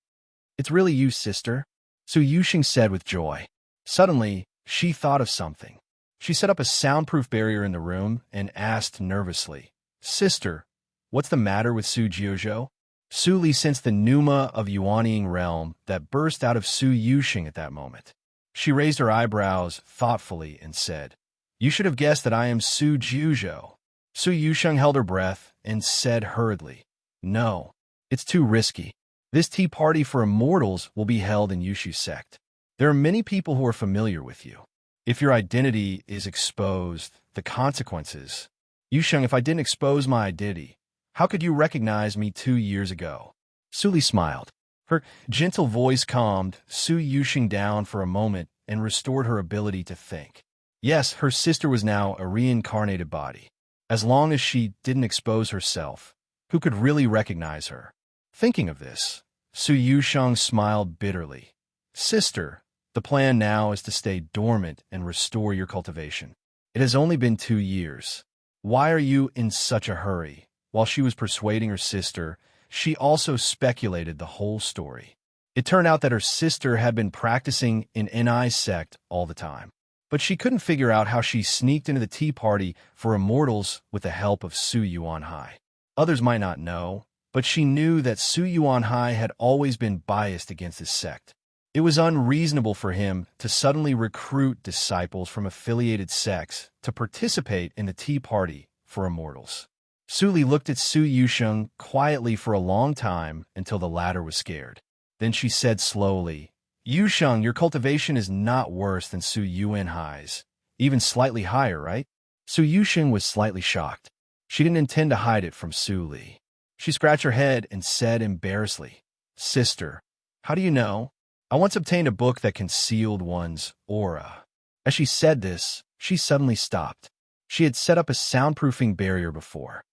It's really you, sister, Su Yusheng said with joy. Suddenly, she thought of something. She set up a soundproof barrier in the room and asked nervously, Sister, what's the matter with Su Jiuzhou? Su Li sensed the pneuma of Yuanying realm that burst out of Su Yusheng at that moment. She raised her eyebrows thoughtfully and said, You should have guessed that I am Su Jiuzhou. Su Yusheng held her breath and said hurriedly, No, it's too risky. This tea party for immortals will be held in Yushu sect. There are many people who are familiar with you. If your identity is exposed, the consequences. Yusheng, if I didn't expose my identity, how could you recognize me 2 years ago? Su Li smiled. Her gentle voice calmed Su Yusheng down for a moment and restored her ability to think. Yes, her sister was now a reincarnated body. As long as she didn't expose herself, who could really recognize her? Thinking of this, Su Yusheng smiled bitterly. Sister, the plan now is to stay dormant and restore your cultivation. It has only been 2 years. Why are you in such a hurry? While she was persuading her sister, she also speculated the whole story. It turned out that her sister had been practicing in Ni sect all the time. But she couldn't figure out how she sneaked into the tea party for immortals with the help of Su Yuanhai. Others might not know, but she knew that Su Yuanhai had always been biased against his sect. It was unreasonable for him to suddenly recruit disciples from affiliated sects to participate in the tea party for immortals. Su Li looked at Su Yusheng quietly for a long time until the latter was scared. Then she said slowly, Yusheng, your cultivation is not worse than Su Yuanhai's, even slightly higher, right? Su Yusheng was slightly shocked. She didn't intend to hide it from Su Li. She scratched her head and said embarrassedly, Sister, how do you know? I once obtained a book that concealed one's aura. As she said this, she suddenly stopped. She had set up a soundproofing barrier before.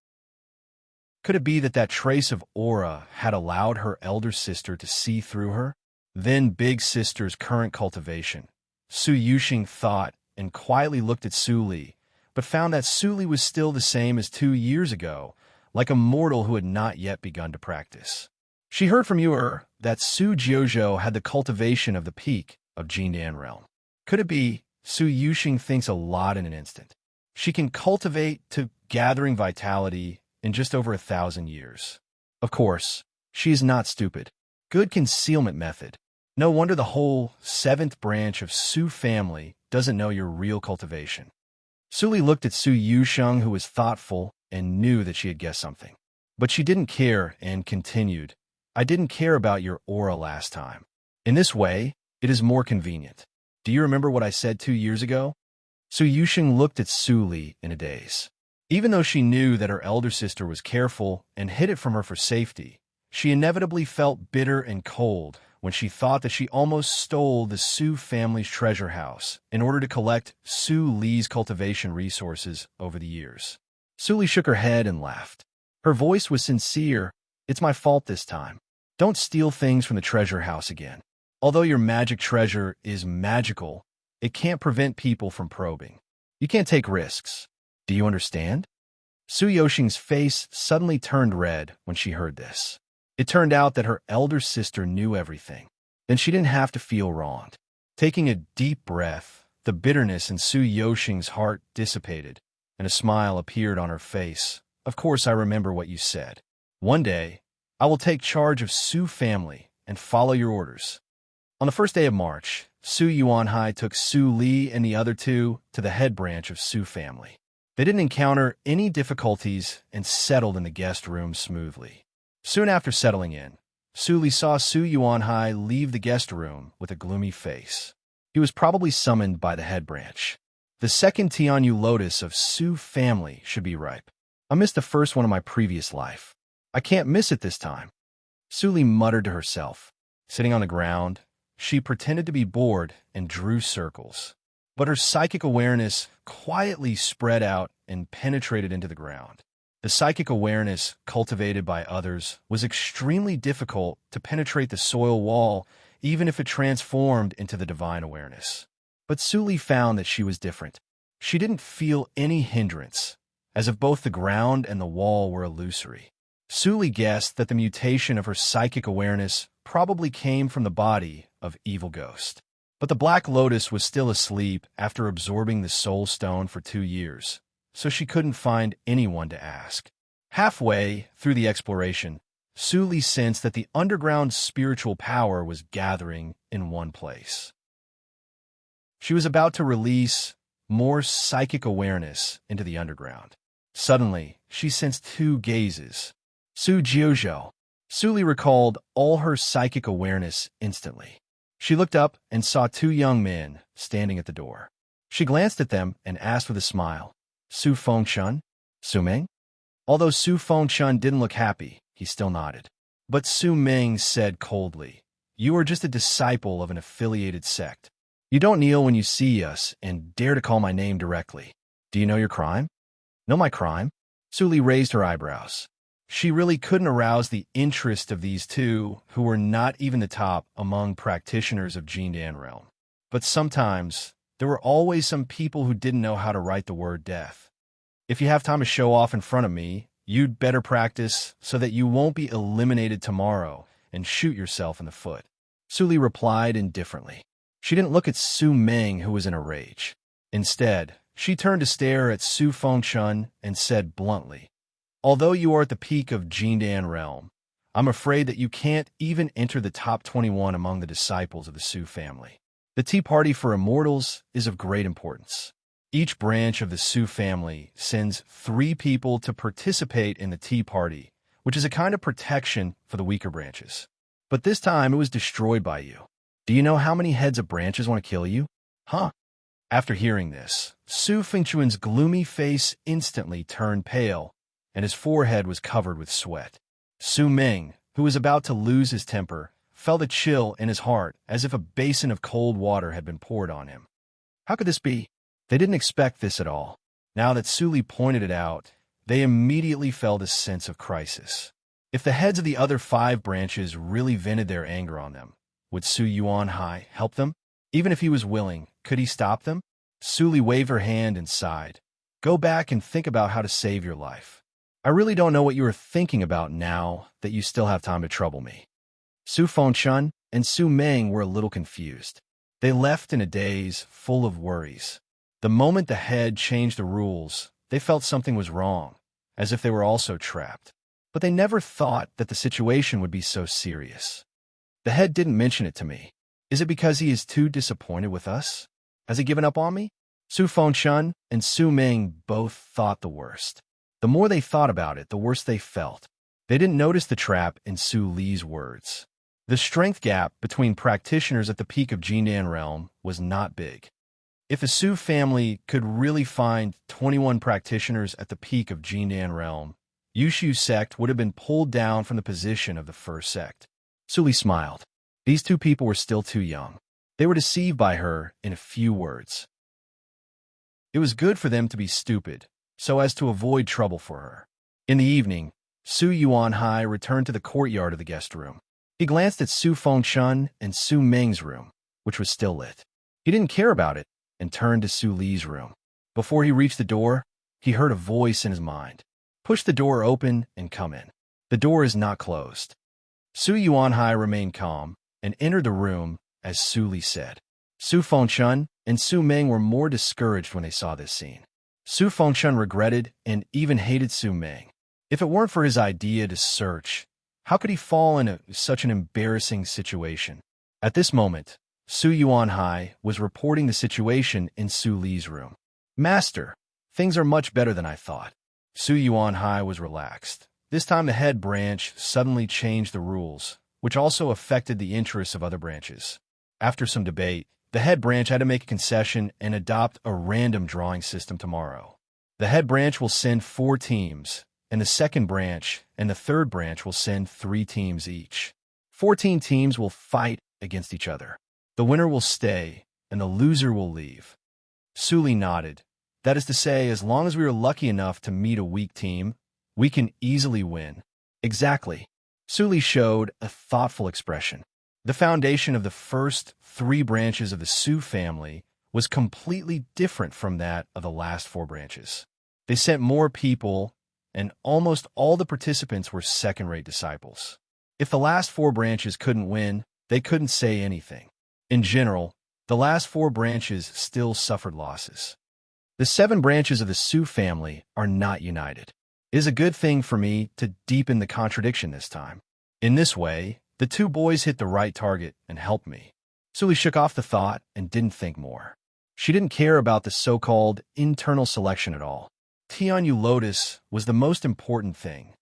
Could it be that that trace of aura had allowed her elder sister to see through her? Then big sister's current cultivation. Su Yusheng thought and quietly looked at Su Li, but found that Su Li was still the same as 2 years ago, like a mortal who had not yet begun to practice. She heard from Yuer that Su Jiuzhou had the cultivation of the peak of Jindan realm. Could it be Su Yusheng thinks a lot in an instant? She can cultivate to gathering vitality in just over 1,000 years. Of course, she is not stupid. Good concealment method. No wonder the whole seventh branch of Su family doesn't know your real cultivation. Su Li looked at Su Yusheng, who was thoughtful and knew that she had guessed something. But she didn't care and continued, I didn't care about your aura last time. In this way, it is more convenient. Do you remember what I said 2 years ago? Su Yusheng looked at Su Li in a daze. Even though she knew that her elder sister was careful and hid it from her for safety, she inevitably felt bitter and cold when she thought that she almost stole the Su family's treasure house in order to collect Su Li's cultivation resources over the years. Su Li shook her head and laughed. Her voice was sincere. It's my fault this time. Don't steal things from the treasure house again. Although your magic treasure is magical, it can't prevent people from probing. You can't take risks. Do you understand? Su Yoshing's face suddenly turned red when she heard this. It turned out that her elder sister knew everything. Then she didn't have to feel wronged. Taking a deep breath, the bitterness in Su Yoshing's heart dissipated, and a smile appeared on her face. Of course I remember what you said. One day, I will take charge of Su family and follow your orders. On the first day of March, Su Yuanhai took Su Li and the other two to the head branch of Su family. They didn't encounter any difficulties and settled in the guest room smoothly. Soon after settling in, Su Li saw Su Yuanhai leave the guest room with a gloomy face. He was probably summoned by the head branch. The second Tianyu lotus of Su family should be ripe. I missed the first one in my previous life. I can't miss it this time. Su Li muttered to herself. Sitting on the ground, she pretended to be bored and drew circles. But her psychic awareness quietly spread out and penetrated into the ground. The psychic awareness cultivated by others was extremely difficult to penetrate the soil wall, even if it transformed into the divine awareness. But Su Li found that she was different. She didn't feel any hindrance, as if both the ground and the wall were illusory. Su Li guessed that the mutation of her psychic awareness probably came from the body of Evil Ghost. But the Black Lotus was still asleep after absorbing the Soul Stone for 2 years, so she couldn't find anyone to ask. Halfway through the exploration, Su Li sensed that the underground spiritual power was gathering in one place. She was about to release more psychic awareness into the underground. Suddenly, she sensed 2 gazes. Su Jiuzhou. Su Li recalled all her psychic awareness instantly. She looked up and saw 2 young men standing at the door. She glanced at them and asked with a smile, Su Fengshun? Su Ming? Although Su Fengshun didn't look happy, he still nodded. But Su Ming said coldly, You are just a disciple of an affiliated sect. You don't kneel when you see us and dare to call my name directly. Do you know your crime? Know my crime? Su Li raised her eyebrows. She really couldn't arouse the interest of these 2 who were not even the top among practitioners of Jindan realm. But sometimes, there were always some people who didn't know how to write the word death. If you have time to show off in front of me, you'd better practice so that you won't be eliminated tomorrow and shoot yourself in the foot. Su Li replied indifferently. She didn't look at Su Ming, who was in a rage. Instead, she turned to stare at Su Fengshun and said bluntly, Although you are at the peak of Jindan realm, I'm afraid that you can't even enter the top 21 among the disciples of the Su family. The Tea Party for Immortals is of great importance. Each branch of the Su family sends 3 people to participate in the Tea Party, which is a kind of protection for the weaker branches. But this time it was destroyed by you. Do you know how many heads of branches want to kill you? Huh? After hearing this, Su Fengchuan's gloomy face instantly turned pale, and his forehead was covered with sweat. Su Ming, who was about to lose his temper, felt a chill in his heart as if a basin of cold water had been poured on him. How could this be? They didn't expect this at all. Now that Su Li pointed it out, they immediately felt a sense of crisis. If the heads of the other 5 branches really vented their anger on them, would Su Yuanhai help them? Even if he was willing, could he stop them? Su Li waved her hand and sighed. Go back and think about how to save your life. I really don't know what you are thinking about now that you still have time to trouble me. Su Fengshun and Su Ming were a little confused. They left in a daze, full of worries. The moment the head changed the rules, they felt something was wrong, as if they were also trapped. But they never thought that the situation would be so serious. The head didn't mention it to me. Is it because he is too disappointed with us? Has he given up on me? Su Fengchun and Su Ming both thought the worst. The more they thought about it, the worse they felt. They didn't notice the trap in Su Li's words. The strength gap between practitioners at the peak of Jindan realm was not big. If the Su family could really find 21 practitioners at the peak of Jindan realm, Yushu sect would have been pulled down from the position of the first sect. Su Li smiled. These two people were still too young. They were deceived by her in a few words. It was good for them to be stupid, so as to avoid trouble for her. In the evening, Su Yuanhai returned to the courtyard of the guest room. He glanced at Su Fengchun and Su Ming's room, which was still lit. He didn't care about it and turned to Su Li's room. Before he reached the door, he heard a voice in his mind. Push the door open and come in. The door is not closed. Su Yuanhai remained calm and entered the room as Su Li said. Su Fengchun and Su Ming were more discouraged when they saw this scene. Su Fengchun regretted and even hated Su Ming. If it weren't for his idea to search, how could he fall in such an embarrassing situation? At this moment, Su Yuanhai was reporting the situation in Su Li's room. Master, things are much better than I thought. Su Yuanhai was relaxed. This time the head branch suddenly changed the rules, which also affected the interests of other branches. After some debate, the head branch had to make a concession and adopt a random drawing system tomorrow. The head branch will send 4 teams, and the second branch and the third branch will send 3 teams each. 14 teams will fight against each other. The winner will stay, and the loser will leave. Su Li nodded. That is to say, as long as we are lucky enough to meet a weak team, we can easily win. Exactly. Su Li showed a thoughtful expression. The foundation of the first 3 branches of the Su family was completely different from that of the last 4 branches. They sent more people, and almost all the participants were second-rate disciples. If the last 4 branches couldn't win, they couldn't say anything. In general, the last 4 branches still suffered losses. The 7 branches of the Su family are not united. It is a good thing for me to deepen the contradiction this time. In this way, the 2 boys hit the right target and helped me. Su Li shook off the thought and didn't think more. She didn't care about the so-called internal selection at all. Tianyu Lotus was the most important thing.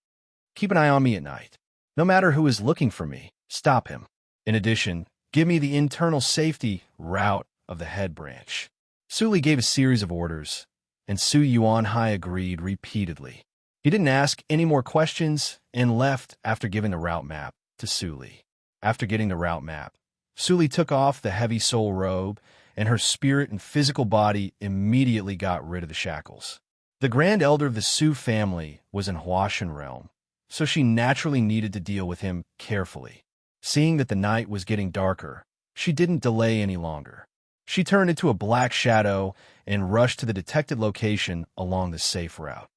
Keep an eye on me at night. No matter who is looking for me, stop him. In addition, give me the internal safety route of the head branch. Su Li gave a series of orders, and Su Yuanhai agreed repeatedly. He didn't ask any more questions and left after giving the route map to Su Li. After getting the route map, Su Li took off the heavy soul robe, and her spirit and physical body immediately got rid of the shackles. The Grand Elder of the Su family was in Huashan realm, so she naturally needed to deal with him carefully. Seeing that the night was getting darker, she didn't delay any longer. She turned into a black shadow and rushed to the detected location along the safe route.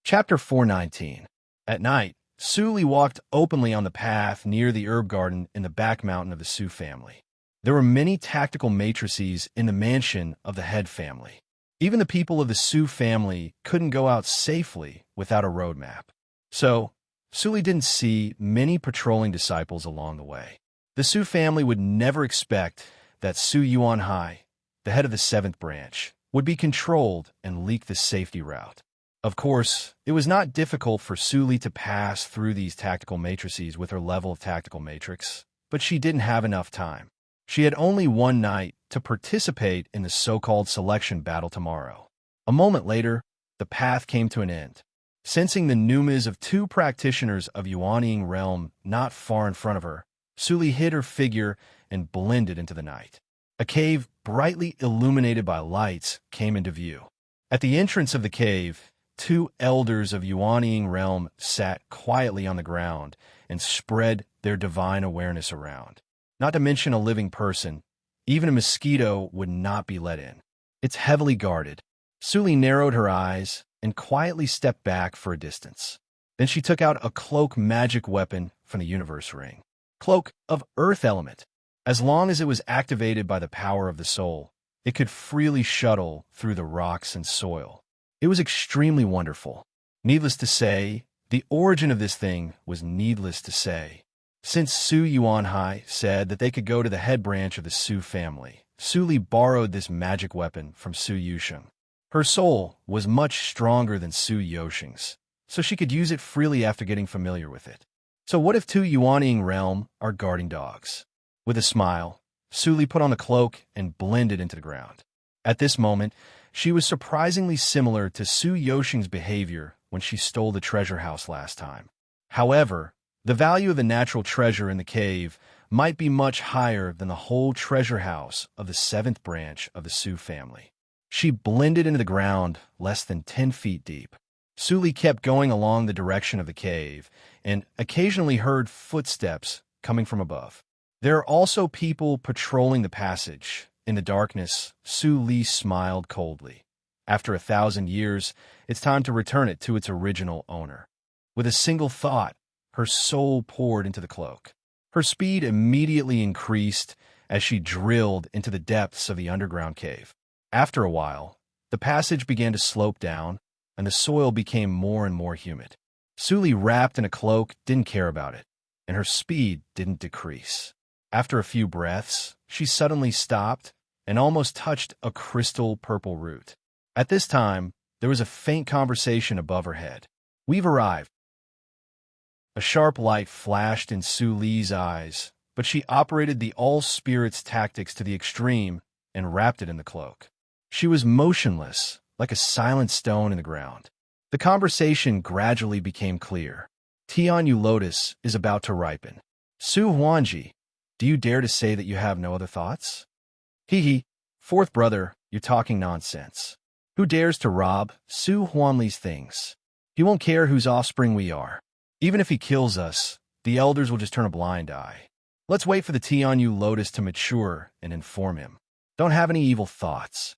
Chapter 419. At night, Su Li walked openly on the path near the herb garden in the back mountain of the Su family. There were many tactical matrices in the mansion of the head family. Even the people of the Su family couldn't go out safely without a roadmap. So, Su Li didn't see many patrolling disciples along the way. The Su family would never expect that Su Yuanhai, the head of the 7th branch, would be controlled and leak the safety route. Of course, it was not difficult for Su Li to pass through these tactical matrices with her level of tactical matrix, but she didn't have enough time. She had only 1 night to participate in the so-called selection battle tomorrow. A moment later, the path came to an end. Sensing the numas of 2 practitioners of Yuanying realm not far in front of her, Su Li hid her figure and blended into the night. A cave brightly illuminated by lights came into view. At the entrance of the cave, 2 elders of Yuanying realm sat quietly on the ground and spread their divine awareness around. Not to mention a living person, even a mosquito would not be let in. It's heavily guarded. Su Li narrowed her eyes and quietly stepped back for a distance. Then she took out a cloak magic weapon from the universe ring. Cloak of earth element. As long as it was activated by the power of the soul, it could freely shuttle through the rocks and soil. It was extremely wonderful. Needless to say, the origin of this thing was needless to say. Since Su Yuanhai said that they could go to the head branch of the Su family, Su Li borrowed this magic weapon from Su Yusheng. Her soul was much stronger than Su Yosheng's, so she could use it freely after getting familiar with it. So what if two Yuanying realm are guarding dogs? With a smile, Su Li put on the cloak and blended into the ground. At this moment, she was surprisingly similar to Su Yosheng's behavior when she stole the treasure house last time. However, the value of the natural treasure in the cave might be much higher than the whole treasure house of the seventh branch of the Su family. She blended into the ground less than 10 feet deep. Su Li kept going along the direction of the cave and occasionally heard footsteps coming from above. There are also people patrolling the passage. In the darkness, Su Li smiled coldly. After 1,000 years, it's time to return it to its original owner. With a single thought, her soul poured into the cloak. Her speed immediately increased as she drilled into the depths of the underground cave. After a while, the passage began to slope down, and the soil became more and more humid. Su Li, wrapped in a cloak, didn't care about it, and her speed didn't decrease. After a few breaths, she suddenly stopped and almost touched a crystal purple root. At this time, there was a faint conversation above her head. "We've arrived." A sharp light flashed in Su Li's eyes, but she operated the all-spirits tactics to the extreme and wrapped it in the cloak. She was motionless, like a silent stone in the ground. The conversation gradually became clear. "Tianyu Lotus is about to ripen. Su Huanji, do you dare to say that you have no other thoughts?" "Hee, fourth brother, you're talking nonsense. Who dares to rob Su Huanli's things? He won't care whose offspring we are. Even if he kills us, the elders will just turn a blind eye. Let's wait for the Tianyu Lotus to mature and inform him. Don't have any evil thoughts."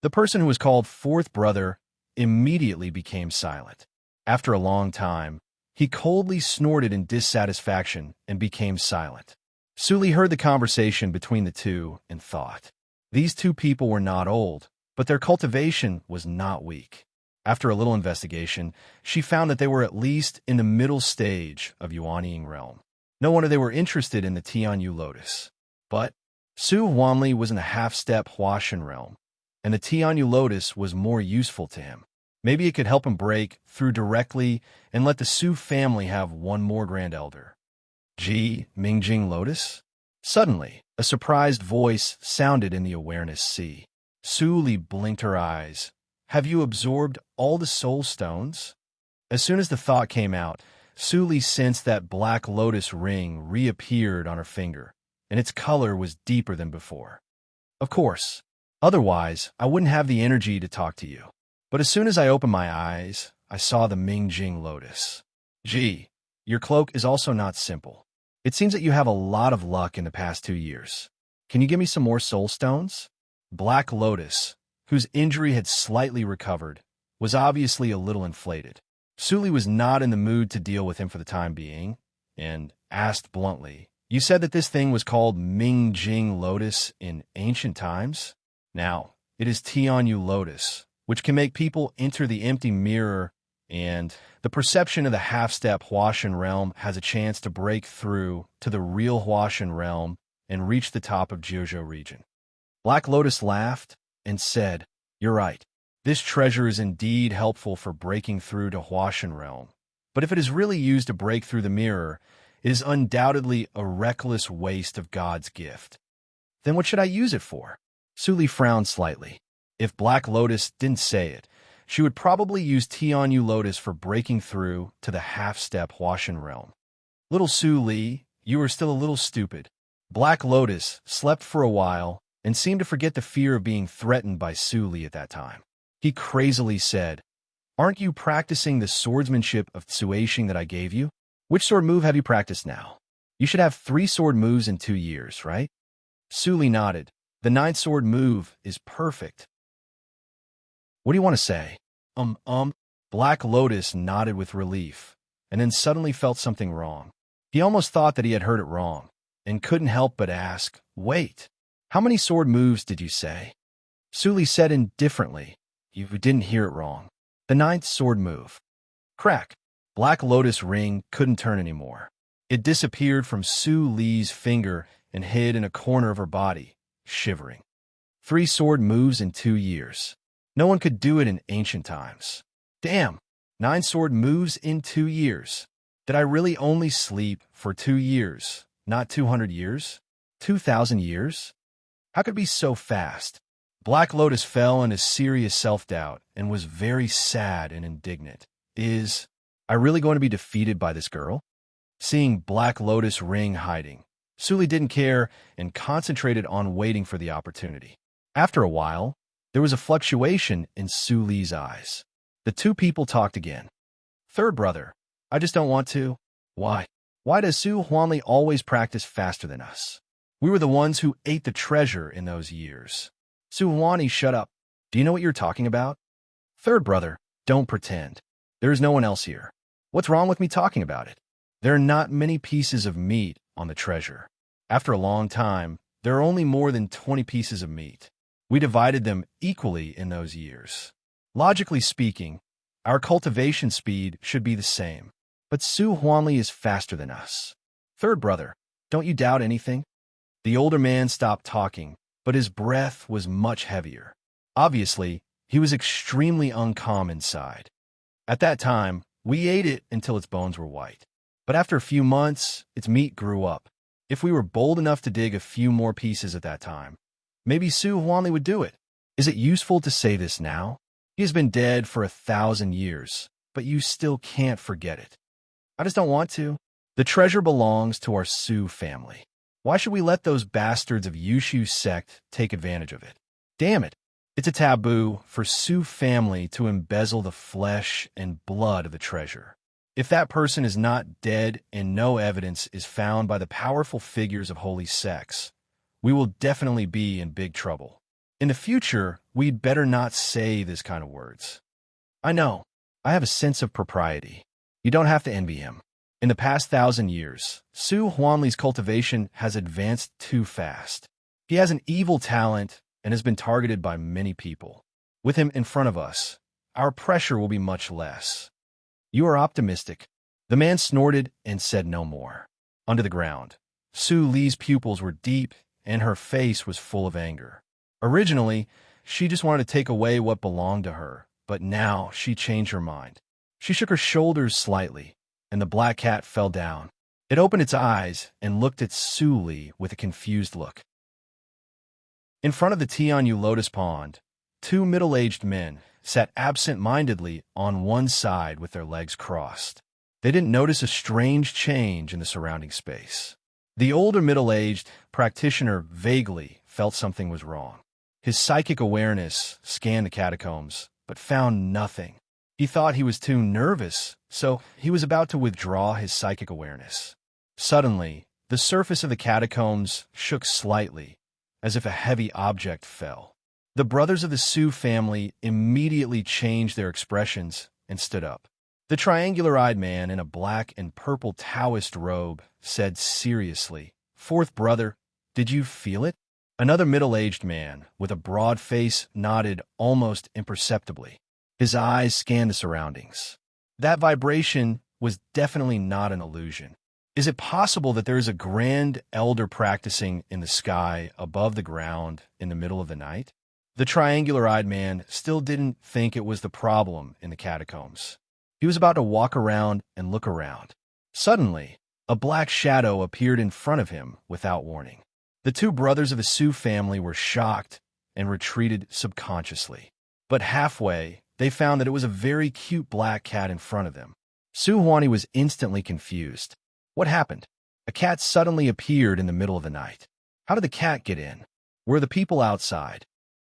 The person who was called fourth brother immediately became silent. After a long time, he coldly snorted in dissatisfaction and became silent. Su Li heard the conversation between the two and thought. These two people were not old, but their cultivation was not weak. After a little investigation, she found that they were at least in the middle stage of Yuanying realm. No wonder they were interested in the Tianyu Lotus. But Su Huanli was in the half-step Huashan realm, and the Tianyu Lotus was more useful to him. Maybe it could help him break through directly and let the Su family have one more grand elder. "Ji Mingjing Lotus?" Suddenly, a surprised voice sounded in the awareness sea. Su Li blinked her eyes. "Have you absorbed all the soul stones?" As soon as the thought came out, Su Li sensed that black lotus ring reappeared on her finger, and its color was deeper than before. "Of course. Otherwise, I wouldn't have the energy to talk to you. But as soon as I opened my eyes, I saw the Mingjing Lotus. Gee, your cloak is also not simple. It seems that you have a lot of luck in the past 2 years. Can you give me some more soul stones?" Black Lotus, whose injury had slightly recovered, was obviously a little inflated. Su Li was not in the mood to deal with him for the time being, and asked bluntly, "You said that this thing was called Mingjing Lotus in ancient times? Now, it is Tianyu Lotus, which can make people enter the empty mirror, and the perception of the half-step Huashan realm has a chance to break through to the real Huashan realm and reach the top of Jiuzhou region." Black Lotus laughed and said, "You're right. This treasure is indeed helpful for breaking through to Huashan realm. But if it is really used to break through the mirror, it is undoubtedly a reckless waste of God's gift. Then what should I use it for?" Su Li frowned slightly. If Black Lotus didn't say it, she would probably use Tianyu Lotus for breaking through to the half-step Huashan realm. "Little Su Li, you are still a little stupid." Black Lotus slept for a while and seemed to forget the fear of being threatened by Su Li at that time. He crazily said, "Aren't you practicing the swordsmanship of Tsueixing that I gave you? Which sword move have you practiced now? You should have 3 sword moves in 2 years, right?" Su Li nodded. "The 9th sword move is perfect." "What do you want to say?" Black Lotus nodded with relief, and then suddenly felt something wrong. He almost thought that he had heard it wrong, and couldn't help but ask, "Wait, how many sword moves did you say?" Su Li said indifferently, "You didn't hear it wrong. The 9th sword move." Crack! Black Lotus ring couldn't turn anymore. It disappeared from Su Li's finger and hid in a corner of her body, shivering. 3 sword moves in 2 years. No one could do it in ancient times. Damn, 9 sword moves in 2 years. Did I really only sleep for 2 years, not 200 years? 2,000 years? How could it be so fast? Black Lotus fell into serious self-doubt and was very sad and indignant. Is I really going to be defeated by this girl? Seeing Black Lotus ring hiding, Su Li didn't care and concentrated on waiting for the opportunity. After a while, there was a fluctuation in Su Li's eyes. The two people talked again. Third brother, I just don't want to. Why? Why does Su Huanli always practice faster than us? We were the ones who ate the treasure in those years. Su Huanli, shut up. Do you know what you're talking about? Third brother, don't pretend. There is no one else here. What's wrong with me talking about it? There are not many pieces of meat on the treasure. After a long time, there are only more than 20 pieces of meat. We divided them equally in those years. Logically speaking, our cultivation speed should be the same, but Su Huanli is faster than us. Third brother, don't you doubt anything? The older man stopped talking, but his breath was much heavier. Obviously, he was extremely uncalm inside. At that time, we ate it until its bones were white. But after a few months, its meat grew up. If we were bold enough to dig a few more pieces at that time, maybe Su Huanli would do it. Is it useful to say this now? He has been dead for 1,000 years, but you still can't forget it. I just don't want to. The treasure belongs to our Su family. Why should we let those bastards of Yushu sect take advantage of it? Damn it. It's a taboo for Su family to embezzle the flesh and blood of the treasure. If that person is not dead and no evidence is found by the powerful figures of holy sects, we will definitely be in big trouble. In the future, we'd better not say this kind of words. I know. I have a sense of propriety. You don't have to envy him. In the past 1,000 years, Su Huanli's cultivation has advanced too fast. He has an evil talent and has been targeted by many people. With him in front of us, our pressure will be much less. You are optimistic. The man snorted and said no more. Under the ground, Su Li's pupils were deep and her face was full of anger. Originally, she just wanted to take away what belonged to her, but now she changed her mind. She shook her shoulders slightly, and the black cat fell down. It opened its eyes and looked at Su Li with a confused look. In front of the Tianyu lotus pond, 2 middle-aged men sat absent-mindedly on one side with their legs crossed. They didn't notice a strange change in the surrounding space. The older middle-aged practitioner vaguely felt something was wrong. His psychic awareness scanned the catacombs, but found nothing. He thought he was too nervous, so he was about to withdraw his psychic awareness. Suddenly, the surface of the catacombs shook slightly, as if a heavy object fell. The brothers of the Su family immediately changed their expressions and stood up. The triangular-eyed man in a black and purple Taoist robe said seriously, "Fourth brother, did you feel it?" Another middle-aged man with a broad face nodded almost imperceptibly. His eyes scanned the surroundings. That vibration was definitely not an illusion. Is it possible that there is a grand elder practicing in the sky above the ground in the middle of the night? The triangular-eyed man still didn't think it was the problem in the catacombs. He was about to walk around and look around. Suddenly, a black shadow appeared in front of him without warning. The 2 brothers of the Su family were shocked and retreated subconsciously. But halfway, they found that it was a very cute black cat in front of them. Su Huanli was instantly confused. What happened? A cat suddenly appeared in the middle of the night. How did the cat get in? Were the people outside?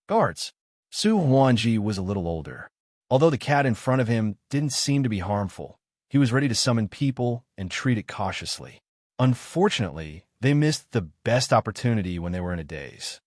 Guards. Su Huanji was a little older. Although the cat in front of him didn't seem to be harmful, he was ready to summon people and treat it cautiously. Unfortunately, they missed the best opportunity when they were in a daze.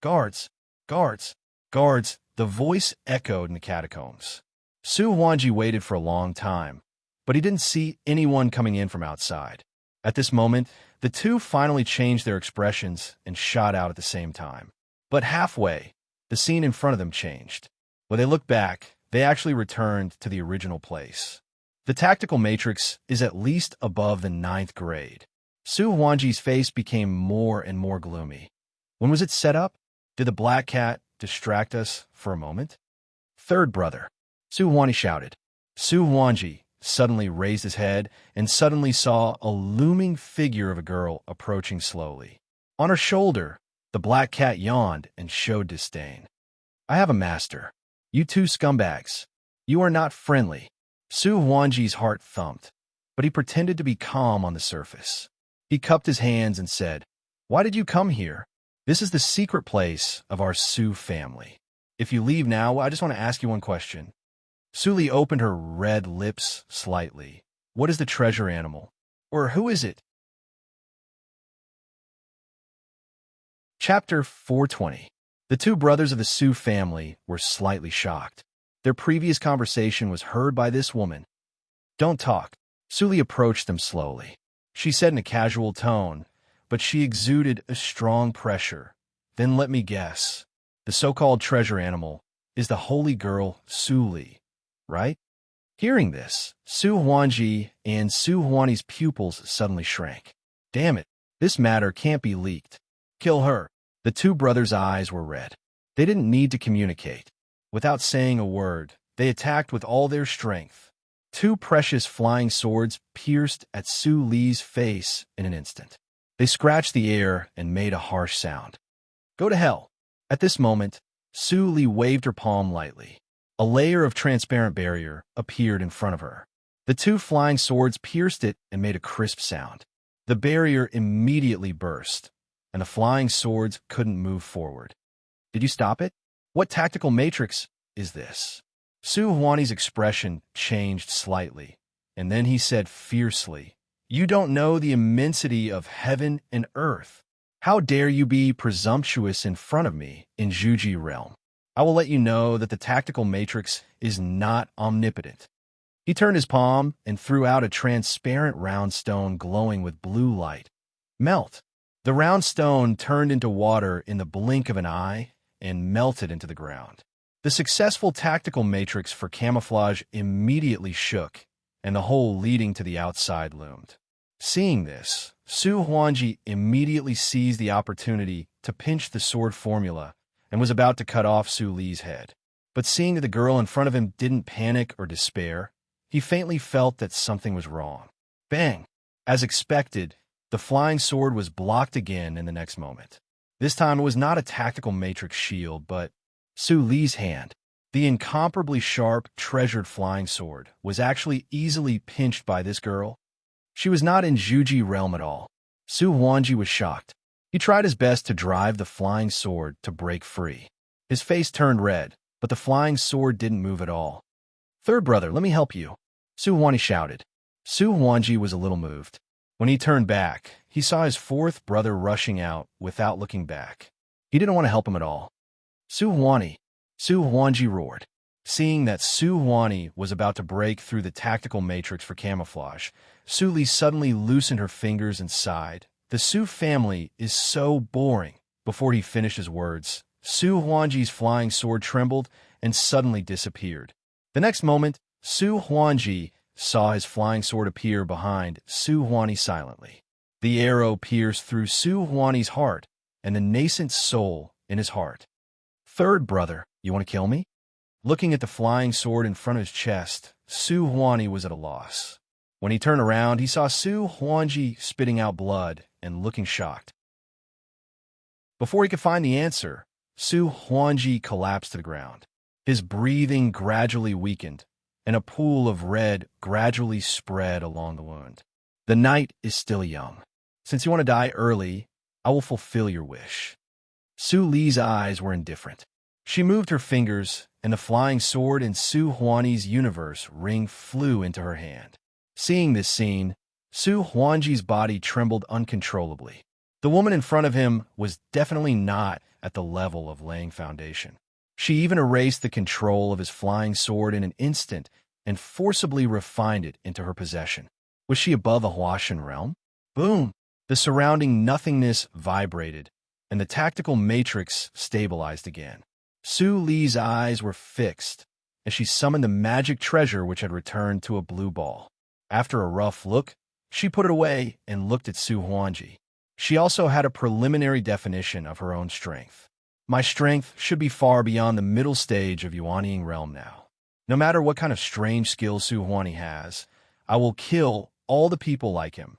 Guards! Guards! Guards! The voice echoed in the catacombs. Su Huanji waited for a long time, but he didn't see anyone coming in from outside. At this moment, the 2 finally changed their expressions and shot out at the same time. But halfway, the scene in front of them changed. When they looked back, they actually returned to the original place. The tactical matrix is at least above the ninth grade. Su Huangji's face became more and more gloomy. When was it set up? Did the black cat distract us for a moment? Third brother, Su Huangji shouted. Su Huangji suddenly raised his head and suddenly saw a looming figure of a girl approaching slowly. On her shoulder, the black cat yawned and showed disdain. I have a master. You two scumbags. You are not friendly. Su Huangji's heart thumped, but he pretended to be calm on the surface. He cupped his hands and said, Why did you come here? This is the secret place of our Su family. If you leave now, I just want to ask you one question. Su Li opened her red lips slightly. What is the treasure animal? Or who is it? Chapter 420. The two brothers of the Su family were slightly shocked. Their previous conversation was heard by this woman. Don't talk. Su Li approached them slowly. She said in a casual tone, but she exuded a strong pressure. Then let me guess. The so-called treasure animal is the holy girl Su Li, right? Hearing this, Su Huangji and Su Huangji's pupils suddenly shrank. Damn it, this matter can't be leaked. Kill her. The two brothers' eyes were red. They didn't need to communicate. Without saying a word, they attacked with all their strength. Two precious flying swords pierced at Su Li's face in an instant. They scratched the air and made a harsh sound. Go to hell. At this moment, Su Li waved her palm lightly. A layer of transparent barrier appeared in front of her. The two flying swords pierced it and made a crisp sound. The barrier immediately burst, and the flying swords couldn't move forward. Did you stop it? What tactical matrix is this? Su Huangji's expression changed slightly, and then he said fiercely, You don't know the immensity of heaven and earth. How dare you be presumptuous in front of me in Zhuji realm? I will let you know that the tactical matrix is not omnipotent. He turned his palm and threw out a transparent round stone glowing with blue light. Melt. The round stone turned into water in the blink of an eye and melted into the ground. The successful tactical matrix for camouflage immediately shook, and the hole leading to the outside loomed. Seeing this, Su Huangji immediately seized the opportunity to pinch the sword formula and was about to cut off Su Li's head. But seeing that the girl in front of him didn't panic or despair, he faintly felt that something was wrong. Bang! As expected, the flying sword was blocked again in the next moment. This time it was not a tactical matrix shield, but Su Li's hand. The incomparably sharp, treasured flying sword was actually easily pinched by this girl. She was not in Zhuji realm at all. Su Huangji was shocked. He tried his best to drive the flying sword to break free. His face turned red, but the flying sword didn't move at all. Third brother, let me help you. Su Huangji shouted. Su Huangji was a little moved. When he turned back, he saw his fourth brother rushing out without looking back. He didn't want to help him at all. Su Huangji roared. Seeing that Su Huangji was about to break through the tactical matrix for camouflage, Su Li suddenly loosened her fingers and sighed. The Su family is so boring. Before he finished his words, Su Huangji's flying sword trembled and suddenly disappeared. The next moment, Su Huangji saw his flying sword appear behind Su Huangji silently. The arrow pierced through Su Huangji's heart and the nascent soul in his heart. Third brother, you want to kill me? Looking at the flying sword in front of his chest, Su Huangji was at a loss. When he turned around, he saw Su Huangji spitting out blood and looking shocked. Before he could find the answer, Su Huangji collapsed to the ground. His breathing gradually weakened, and a pool of red gradually spread along the wound. The night is still young. Since you want to die early, I will fulfill your wish. Su Li's eyes were indifferent. She moved her fingers, and the flying sword in Su Huangji's universe ring flew into her hand. Seeing this scene, Su Huangji's body trembled uncontrollably. The woman in front of him was definitely not at the level of laying foundation. She even erased the control of his flying sword in an instant and forcibly refined it into her possession. Was she above a Huashan realm? Boom! The surrounding nothingness vibrated, and the tactical matrix stabilized again. Su Li's eyes were fixed, and she summoned the magic treasure which had returned to a blue ball. After a rough look, she put it away and looked at Su Huangji. She also had a preliminary definition of her own strength. My strength should be far beyond the middle stage of Yuanying realm now. No matter what kind of strange skills Su Huani has, I will kill all the people like him.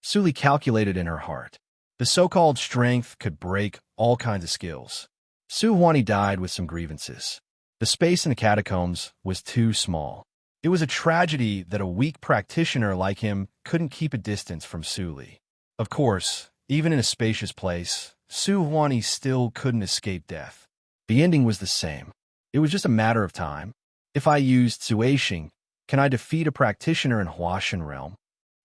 Su Li calculated in her heart. The so-called strength could break all kinds of skills. Su Huani died with some grievances. The space in the catacombs was too small. It was a tragedy that a weak practitioner like him couldn't keep a distance from Su Li. Of course, even in a spacious place, Su Huani still couldn't escape death. The ending was the same. It was just a matter of time. If I used Suashing, can I defeat a practitioner in Huashan realm?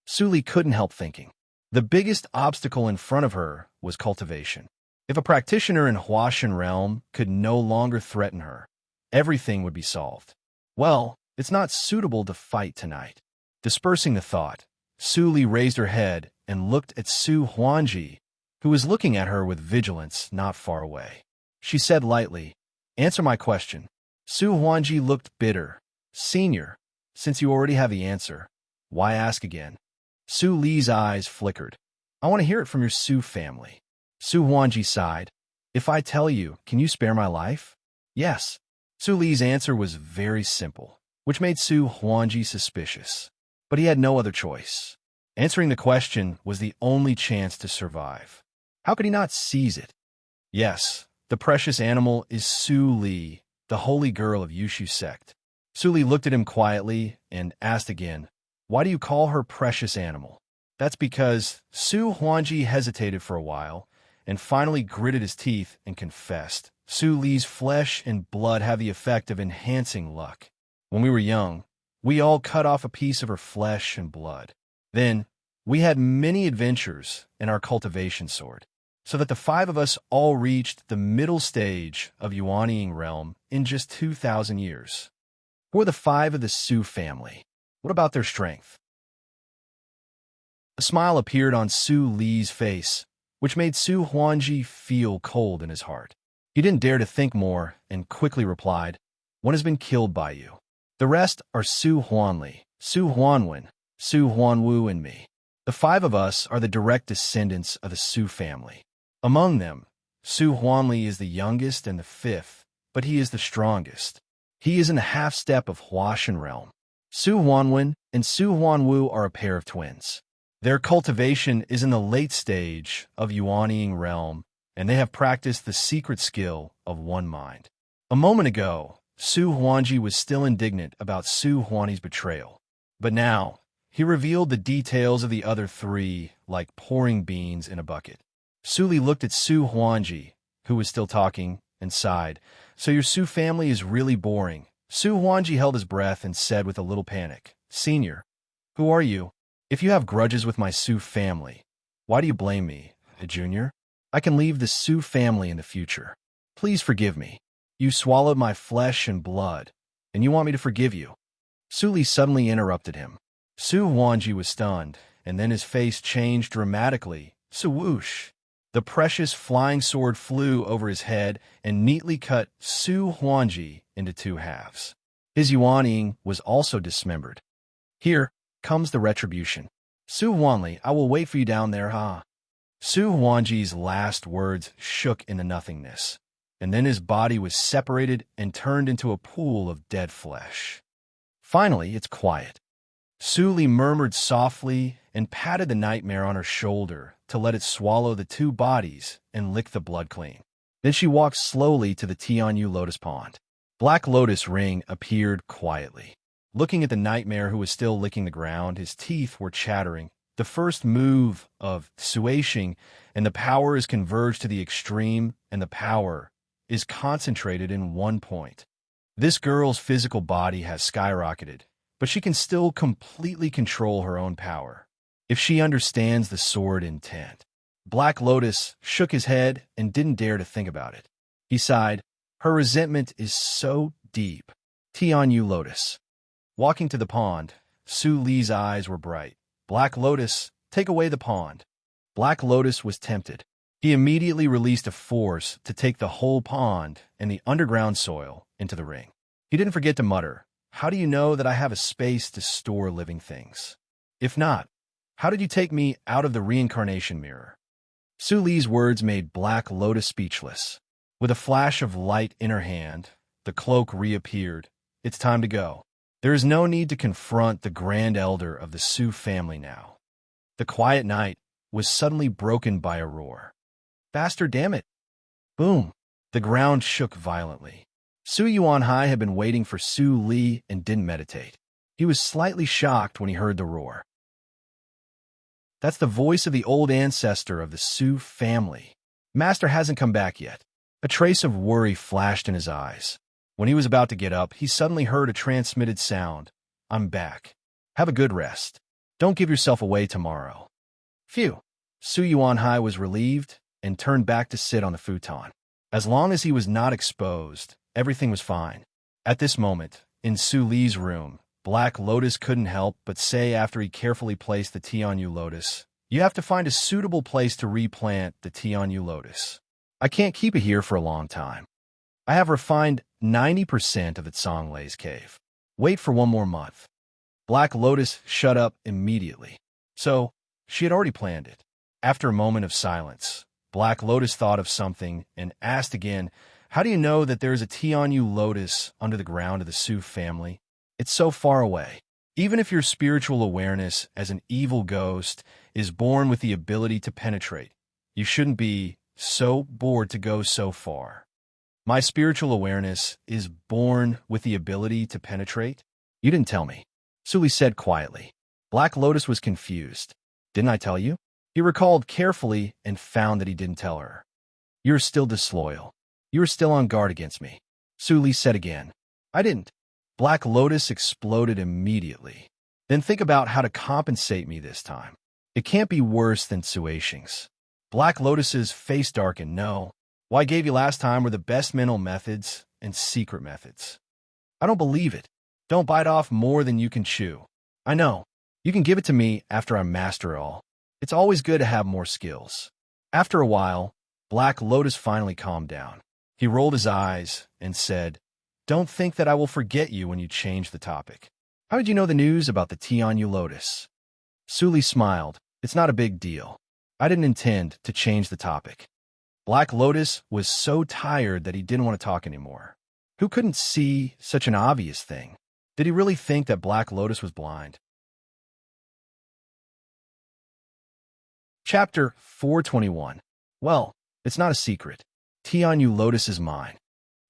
Su Li couldn't help thinking. The biggest obstacle in front of her was cultivation. If a practitioner in Huashan realm could no longer threaten her, everything would be solved. Well, it's not suitable to fight tonight. Dispersing the thought, Su Li raised her head and looked at Su Huangji, who was looking at her with vigilance not far away. She said lightly, "Answer my question." Su Huangji looked bitter. "Senior, since you already have the answer, why ask again?" Su Li's eyes flickered. "I want to hear it from your Su family." Su Huangji sighed. "If I tell you, can you spare my life?" "Yes." Su Li's answer was very simple, which made Su Huangji suspicious. But he had no other choice. Answering the question was the only chance to survive. How could he not seize it? Yes, the precious animal is Su Li, the holy girl of Yushu sect. Su Li looked at him quietly and asked again, "Why do you call her precious animal?" "That's because..." Su Huangji hesitated for a while and finally gritted his teeth and confessed. Su Li's flesh and blood have the effect of enhancing luck. When we were young, we all cut off a piece of her flesh and blood. Then, we had many adventures in our cultivation sword, so that the 5 of us all reached the middle stage of Yuanying realm in just 2,000 years. Who are the 5 of the Su family? What about their strength? A smile appeared on Su Li's face, which made Su Huangji feel cold in his heart. He didn't dare to think more and quickly replied, "One has been killed by you. The rest are Su Huanli, Su Huanwen, Su Huanwu, and me. The 5 of us are the direct descendants of the Su family. Among them, Su Huanli is the youngest and the 5th, but he is the strongest. He is in the half-step of Huashan realm. Su Huanwen and Su Huanwu are a pair of twins. Their cultivation is in the late stage of Yuanying realm, and they have practiced the secret skill of one mind." A moment ago, Su Huangji was still indignant about Su Huani's betrayal, but now he revealed the details of the other 3 like pouring beans in a bucket. Su Li looked at Su Huangji, who was still talking, and sighed. "So your Su family is really boring." Su Huangji held his breath and said with a little panic, "Senior, who are you? If you have grudges with my Su family, why do you blame me, a junior? I can leave the Su family in the future. Please forgive me. You swallowed my flesh and blood, and you want me to forgive you." Su Li suddenly interrupted him. Su Huangji was stunned, and then his face changed dramatically. Swoosh! The precious flying sword flew over his head and neatly cut Su Huangji into 2 halves. His Yuanying was also dismembered. "Here comes the retribution. Su Huanli, I will wait for you down there, ha." Su Huangji's last words shook in the nothingness, and then his body was separated and turned into a pool of dead flesh. Finally, it's quiet. Su Li murmured softly and patted the nightmare on her shoulder to let it swallow the 2 bodies and lick the blood clean. Then she walked slowly to the Tianyu lotus pond. Black Lotus Ring appeared quietly. Looking at the nightmare who was still licking the ground, his teeth were chattering. The first move of Suashing, and the power is converged to the extreme, and the power is concentrated in one point. This girl's physical body has skyrocketed, but she can still completely control her own power, if she understands the sword intent. Black Lotus shook his head and didn't dare to think about it. He sighed. Her resentment is so deep. Tianyu Lotus. Walking to the pond, Su Li's eyes were bright. "Black Lotus, take away the pond." Black Lotus was tempted. He immediately released a force to take the whole pond and the underground soil into the ring. He didn't forget to mutter, "How do you know that I have a space to store living things? If not, how did you take me out of the reincarnation mirror?" Su Li's words made Black Lotus speechless. With a flash of light in her hand, the cloak reappeared. "It's time to go. There is no need to confront the grand elder of the Su family now." The quiet night was suddenly broken by a roar. "Faster, damn it!" Boom! The ground shook violently. Su Yuanhai had been waiting for Su Li and didn't meditate. He was slightly shocked when he heard the roar. That's the voice of the old ancestor of the Su family. Master hasn't come back yet. A trace of worry flashed in his eyes. When he was about to get up, he suddenly heard a transmitted sound. "I'm back. Have a good rest. Don't give yourself away tomorrow." Phew! Su Yuanhai was relieved and turned back to sit on the futon. As long as he was not exposed, everything was fine. At this moment, in Su Li's room, Black Lotus couldn't help but say after he carefully placed the Tianyu lotus, "You have to find a suitable place to replant the Tianyu lotus. I can't keep it here for a long time. I have refined 90% of its Songlei's cave. Wait for 1 more month." Black Lotus shut up immediately. So, she had already planned it. After a moment of silence, Black Lotus thought of something and asked again, "How do you know that there is a Tianyu lotus under the ground of the Su family? It's so far away. Even if your spiritual awareness as an evil ghost is born with the ability to penetrate, you shouldn't be so bored to go so far." "My spiritual awareness is born with the ability to penetrate? You didn't tell me," Su Li said quietly. Black Lotus was confused. "Didn't I tell you?" He recalled carefully and found that he didn't tell her. "You're still disloyal. You're still on guard against me," Su Li said again. "I didn't." Black Lotus exploded immediately. "Then think about how to compensate me this time. It can't be worse than Suashing's." Black Lotus's face darkened. "No. What I gave you last time were the best mental methods and secret methods." "I don't believe it. Don't bite off more than you can chew." "I know. You can give it to me after I master it all. It's always good to have more skills." After a while, Black Lotus finally calmed down. He rolled his eyes and said, "Don't think that I will forget you when you change the topic. How did you know the news about the Tianyu lotus?" Su Li smiled. "It's not a big deal. I didn't intend to change the topic." Black Lotus was so tired that he didn't want to talk anymore. Who couldn't see such an obvious thing? Did he really think that Black Lotus was blind? Chapter 421. Well, it's not a secret. Tianyu lotus is mine.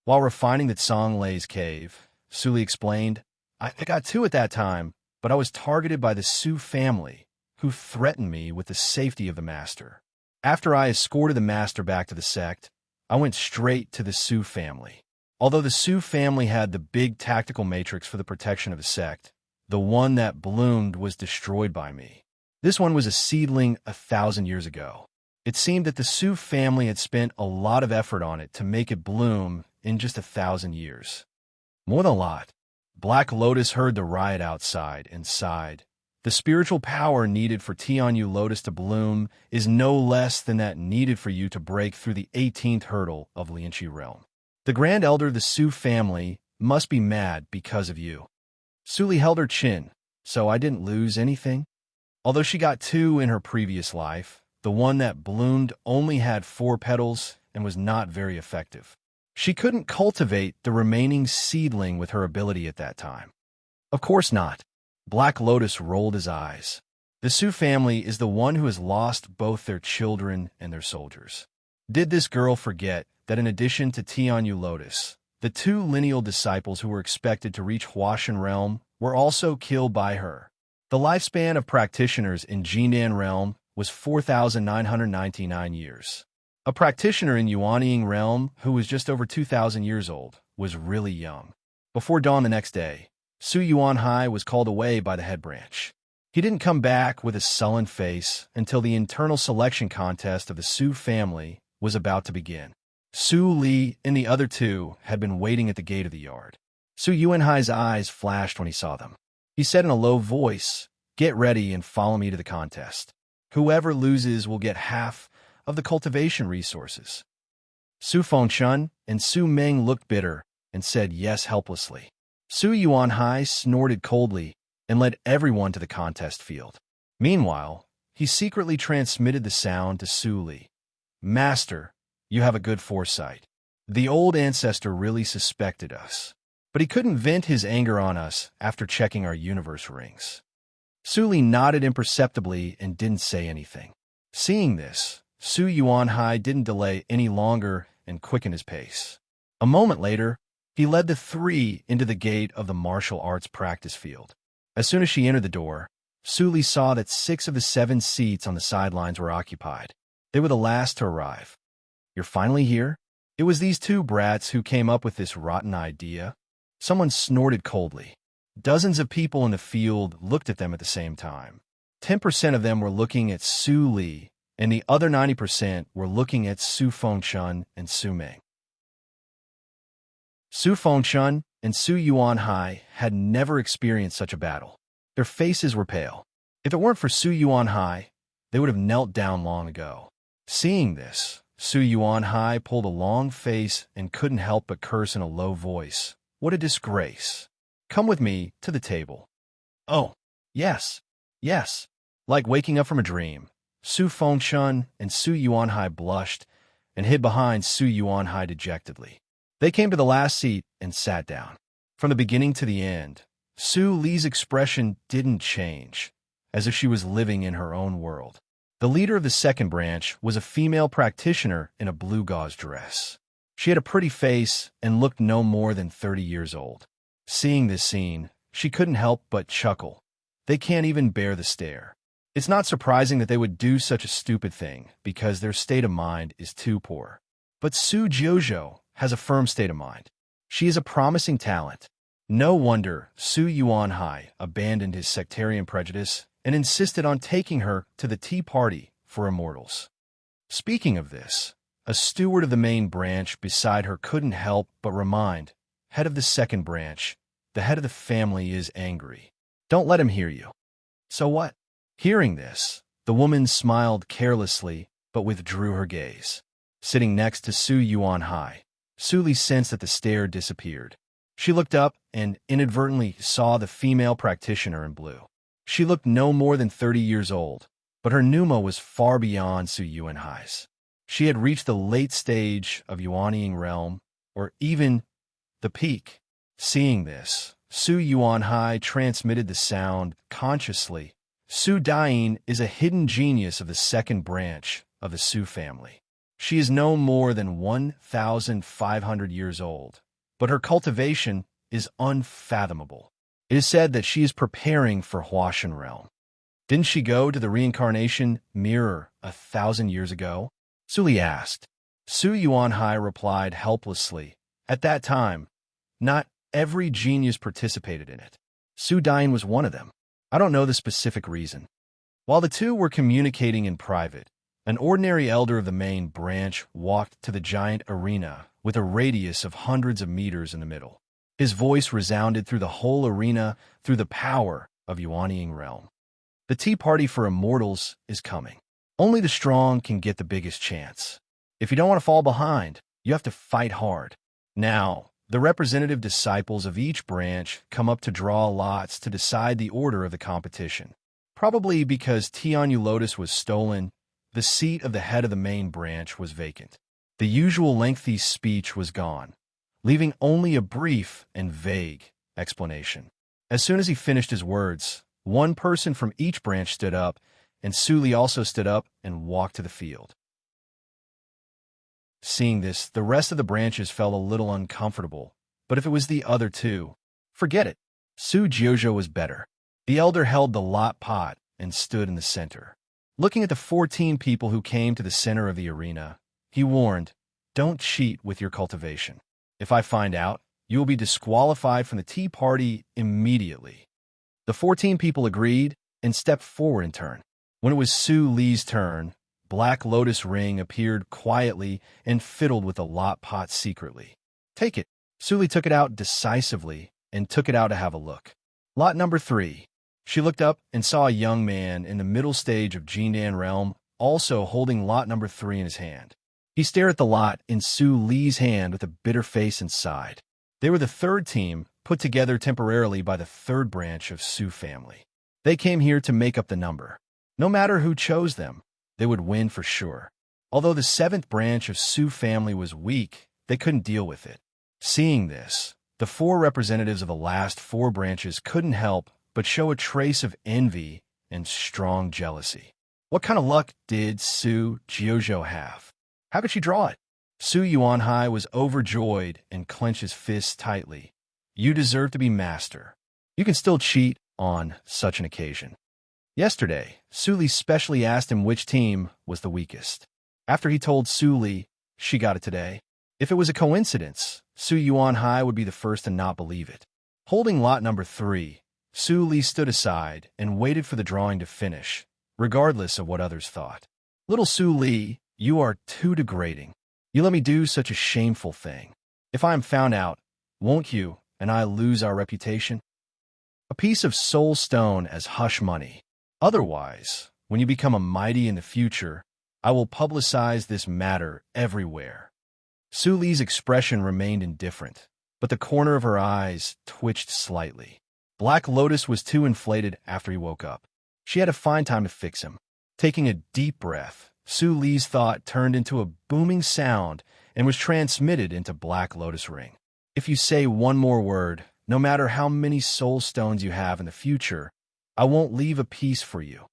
While refining the Songlei's cave, Su Li explained, I got two at that time, but I was targeted by the Su family, who threatened me with the safety of the master. After I escorted the master back to the sect, I went straight to the Su family. Although the Su family had the big tactical matrix for the protection of the sect, the one that bloomed was destroyed by me. This one was a seedling 1,000 years ago. It seemed that the Su family had spent a lot of effort on it to make it bloom in just 1,000 years. More than a lot. Black Lotus heard the riot outside and sighed. The spiritual power needed for Tianyu lotus to bloom is no less than that needed for you to break through the 18th hurdle of Lianqi realm. The Grand Elder of the Su family must be mad because of you. Su Li held her chin, so I didn't lose anything. Although she got 2 in her previous life, the one that bloomed only had 4 petals and was not very effective. She couldn't cultivate the remaining seedling with her ability at that time. Of course not. Black Lotus rolled his eyes. The Su family is the one who has lost both their children and their soldiers. Did this girl forget that in addition to Tianyu lotus, the 2 lineal disciples who were expected to reach Huashan realm were also killed by her? The lifespan of practitioners in Jinan realm was 4,999 years. A practitioner in Yuanying realm, who was just over 2,000 years old, was really young. Before dawn the next day, Su Yuanhai was called away by the head branch. He didn't come back with a sullen face until the internal selection contest of the Su family was about to begin. Su Li and the other 2 had been waiting at the gate of the yard. Su Yuanhai's eyes flashed when he saw them. He said in a low voice, "Get ready and follow me to the contest. Whoever loses will get half of the cultivation resources." Su Fengshan and Su Meng looked bitter and said yes helplessly. Su Yuanhai snorted coldly and led everyone to the contest field. Meanwhile, he secretly transmitted the sound to Su Li. Master, you have a good foresight. The old ancestor really suspected us, but he couldn't vent his anger on us after checking our universe rings. Su Li nodded imperceptibly and didn't say anything. Seeing this, Su Yuanhai didn't delay any longer and quickened his pace. A moment later, he led the three into the gate of the martial arts practice field. As soon as she entered the door, Su Li saw that 6 of the 7 seats on the sidelines were occupied. They were the last to arrive. You're finally here? It was these 2 brats who came up with this rotten idea. Someone snorted coldly. Dozens of people in the field looked at them at the same time. 10% of them were looking at Su Li, and the other 90% were looking at Su Fengchun and Su Meng. Su Fengchun and Su Yuanhai had never experienced such a battle. Their faces were pale. If it weren't for Su Yuanhai, they would have knelt down long ago. Seeing this, Su Yuanhai pulled a long face and couldn't help but curse in a low voice. What a disgrace. Come with me to the table. Oh, yes, yes. Like waking up from a dream, Su Fengchun and Su Yuanhai blushed and hid behind Su Yuanhai dejectedly. They came to the last seat and sat down. From the beginning to the end, Su Li's expression didn't change, as if she was living in her own world. The leader of the second branch was a female practitioner in a blue gauze dress. She had a pretty face and looked no more than 30 years old. Seeing this scene, she couldn't help but chuckle. They can't even bear the stare. It's not surprising that they would do such a stupid thing, because their state of mind is too poor. But Su Jojo has a firm state of mind. She is a promising talent. No wonder Su Yuanhai abandoned his sectarian prejudice and insisted on taking her to the tea party for immortals. Speaking of this, a steward of the main branch beside her couldn't help but remind, head of the second branch, the head of the family is angry. Don't let him hear you. So what? Hearing this, the woman smiled carelessly but withdrew her gaze. Sitting next to Su Yuanhai, Su Li sensed that the stare disappeared. She looked up and inadvertently saw the female practitioner in blue. She looked no more than 30 years old, but her pneuma was far beyond Su Yuanhai's. She had reached the late stage of Yuanying realm, or even the peak. Seeing this, Su Yuanhai transmitted the sound consciously. Su Dain is a hidden genius of the second branch of the Su family. She is no more than 1,500 years old, but her cultivation is unfathomable. It is said that she is preparing for Huashan realm. Didn't she go to the reincarnation mirror 1,000 years ago? Su Li asked. Su Yuanhai replied helplessly. At that time, not every genius participated in it. Su Dain was one of them. I don't know the specific reason. While the two were communicating in private, an ordinary elder of the main branch walked to the giant arena with a radius of hundreds of meters in the middle. His voice resounded through the whole arena through the power of Yuanying realm. The tea party for immortals is coming. Only the strong can get the biggest chance. If you don't want to fall behind, you have to fight hard. Now, the representative disciples of each branch come up to draw lots to decide the order of the competition. Probably because Tianyu Lotus was stolen, the seat of the head of the main branch was vacant. The usual lengthy speech was gone, leaving only a brief and vague explanation. As soon as he finished his words, one person from each branch stood up, and Su Li also stood up and walked to the field. Seeing this, the rest of the branches felt a little uncomfortable, but if it was the other two, forget it. Su Jojo was better. The elder held the lot pot and stood in the center. Looking at the 14 people who came to the center of the arena, he warned, "Don't cheat with your cultivation. If I find out, you will be disqualified from the tea party immediately." The 14 people agreed and stepped forward in turn. When it was Su Li's turn, Black Lotus Ring appeared quietly and fiddled with the lot pot secretly. "Take it." Su Li took it out decisively and took it out to have a look. Lot number 3. She looked up and saw a young man in the middle stage of Jindan realm also holding lot number 3 in his hand. He stared at the lot in Su Li's hand with a bitter face and sighed. They were the third team, put together temporarily by the third branch of Su family. They came here to make up the number. No matter who chose them, they would win for sure. Although the seventh branch of Su family was weak, they couldn't deal with it. Seeing this, the four representatives of the last four branches couldn't help but show a trace of envy and strong jealousy. What kind of luck did Su Jiuzhou have? How could she draw it? Su Yuanhai was overjoyed and clenched his fists tightly. You deserve to be master. You can still cheat on such an occasion. Yesterday, Su Li specially asked him which team was the weakest. After he told Su Li, she got it today. If it was a coincidence, Su Yuanhai would be the first to not believe it. Holding lot number 3, Su Li stood aside and waited for the drawing to finish, regardless of what others thought. Little Su Li, you are too degrading. You let me do such a shameful thing. If I am found out, won't you and I lose our reputation? A piece of soul stone as hush money. Otherwise, when you become a mighty in the future, I will publicize this matter everywhere. Su Li's expression remained indifferent, but the corner of her eyes twitched slightly. Black Lotus was too inflated after he woke up. She had to find time to fix him. Taking a deep breath, Su Li's thought turned into a booming sound and was transmitted into Black Lotus Ring. If you say one more word, no matter how many soul stones you have in the future, I won't leave a piece for you.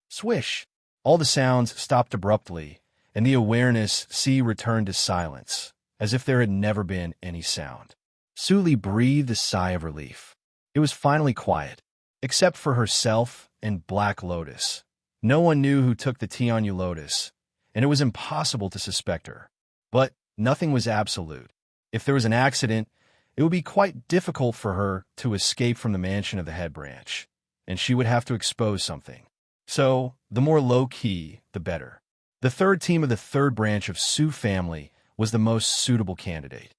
Swish! All the sounds stopped abruptly, and the awareness sea returned to silence, as if there had never been any sound. Su Li breathed a sigh of relief. It was finally quiet, except for herself and Black Lotus. No one knew who took the Tianyu Lotus, and it was impossible to suspect her. But nothing was absolute. If there was an accident, it would be quite difficult for her to escape from the mansion of the head branch, and she would have to expose something. So, the more low-key, the better. The third team of the third branch of Su family was the most suitable candidate.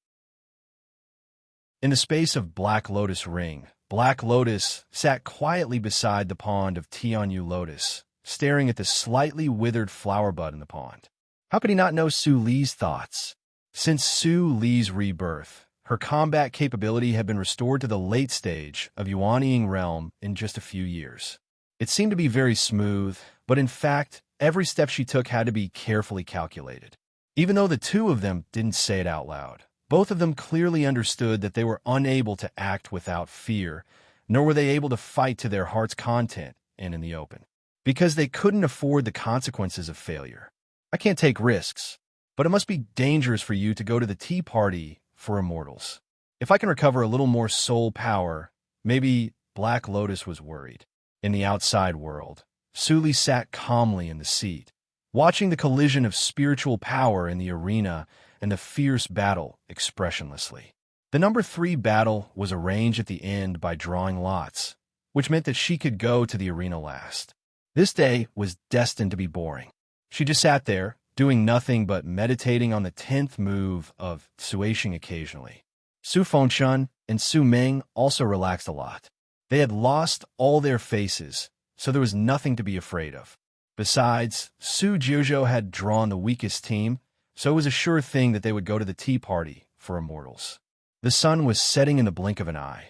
In the space of Black Lotus Ring, Black Lotus sat quietly beside the pond of Tianyu Lotus, staring at the slightly withered flower bud in the pond. How could he not know Su Li's thoughts? Since Su Li's rebirth, her combat capability had been restored to the late stage of Yuanying realm in just a few years. It seemed to be very smooth, but in fact, every step she took had to be carefully calculated. Even though the two of them didn't say it out loud, both of them clearly understood that they were unable to act without fear, nor were they able to fight to their heart's content and in the open, because they couldn't afford the consequences of failure. I can't take risks, but it must be dangerous for you to go to the tea party for immortals. If I can recover a little more soul power, maybe. Black Lotus was worried. In the outside world, Su Li sat calmly in the seat, watching the collision of spiritual power in the arena and the fierce battle expressionlessly. The number 3 battle was arranged at the end by drawing lots, which meant that she could go to the arena last. This day was destined to be boring. She just sat there, doing nothing but meditating on the 10th move of Suishing occasionally. Su Fengshun and Su Ming also relaxed a lot. They had lost all their faces, so there was nothing to be afraid of. Besides, Su Jiuzhou had drawn the weakest team, so it was a sure thing that they would go to the tea party for immortals. The sun was setting in the blink of an eye.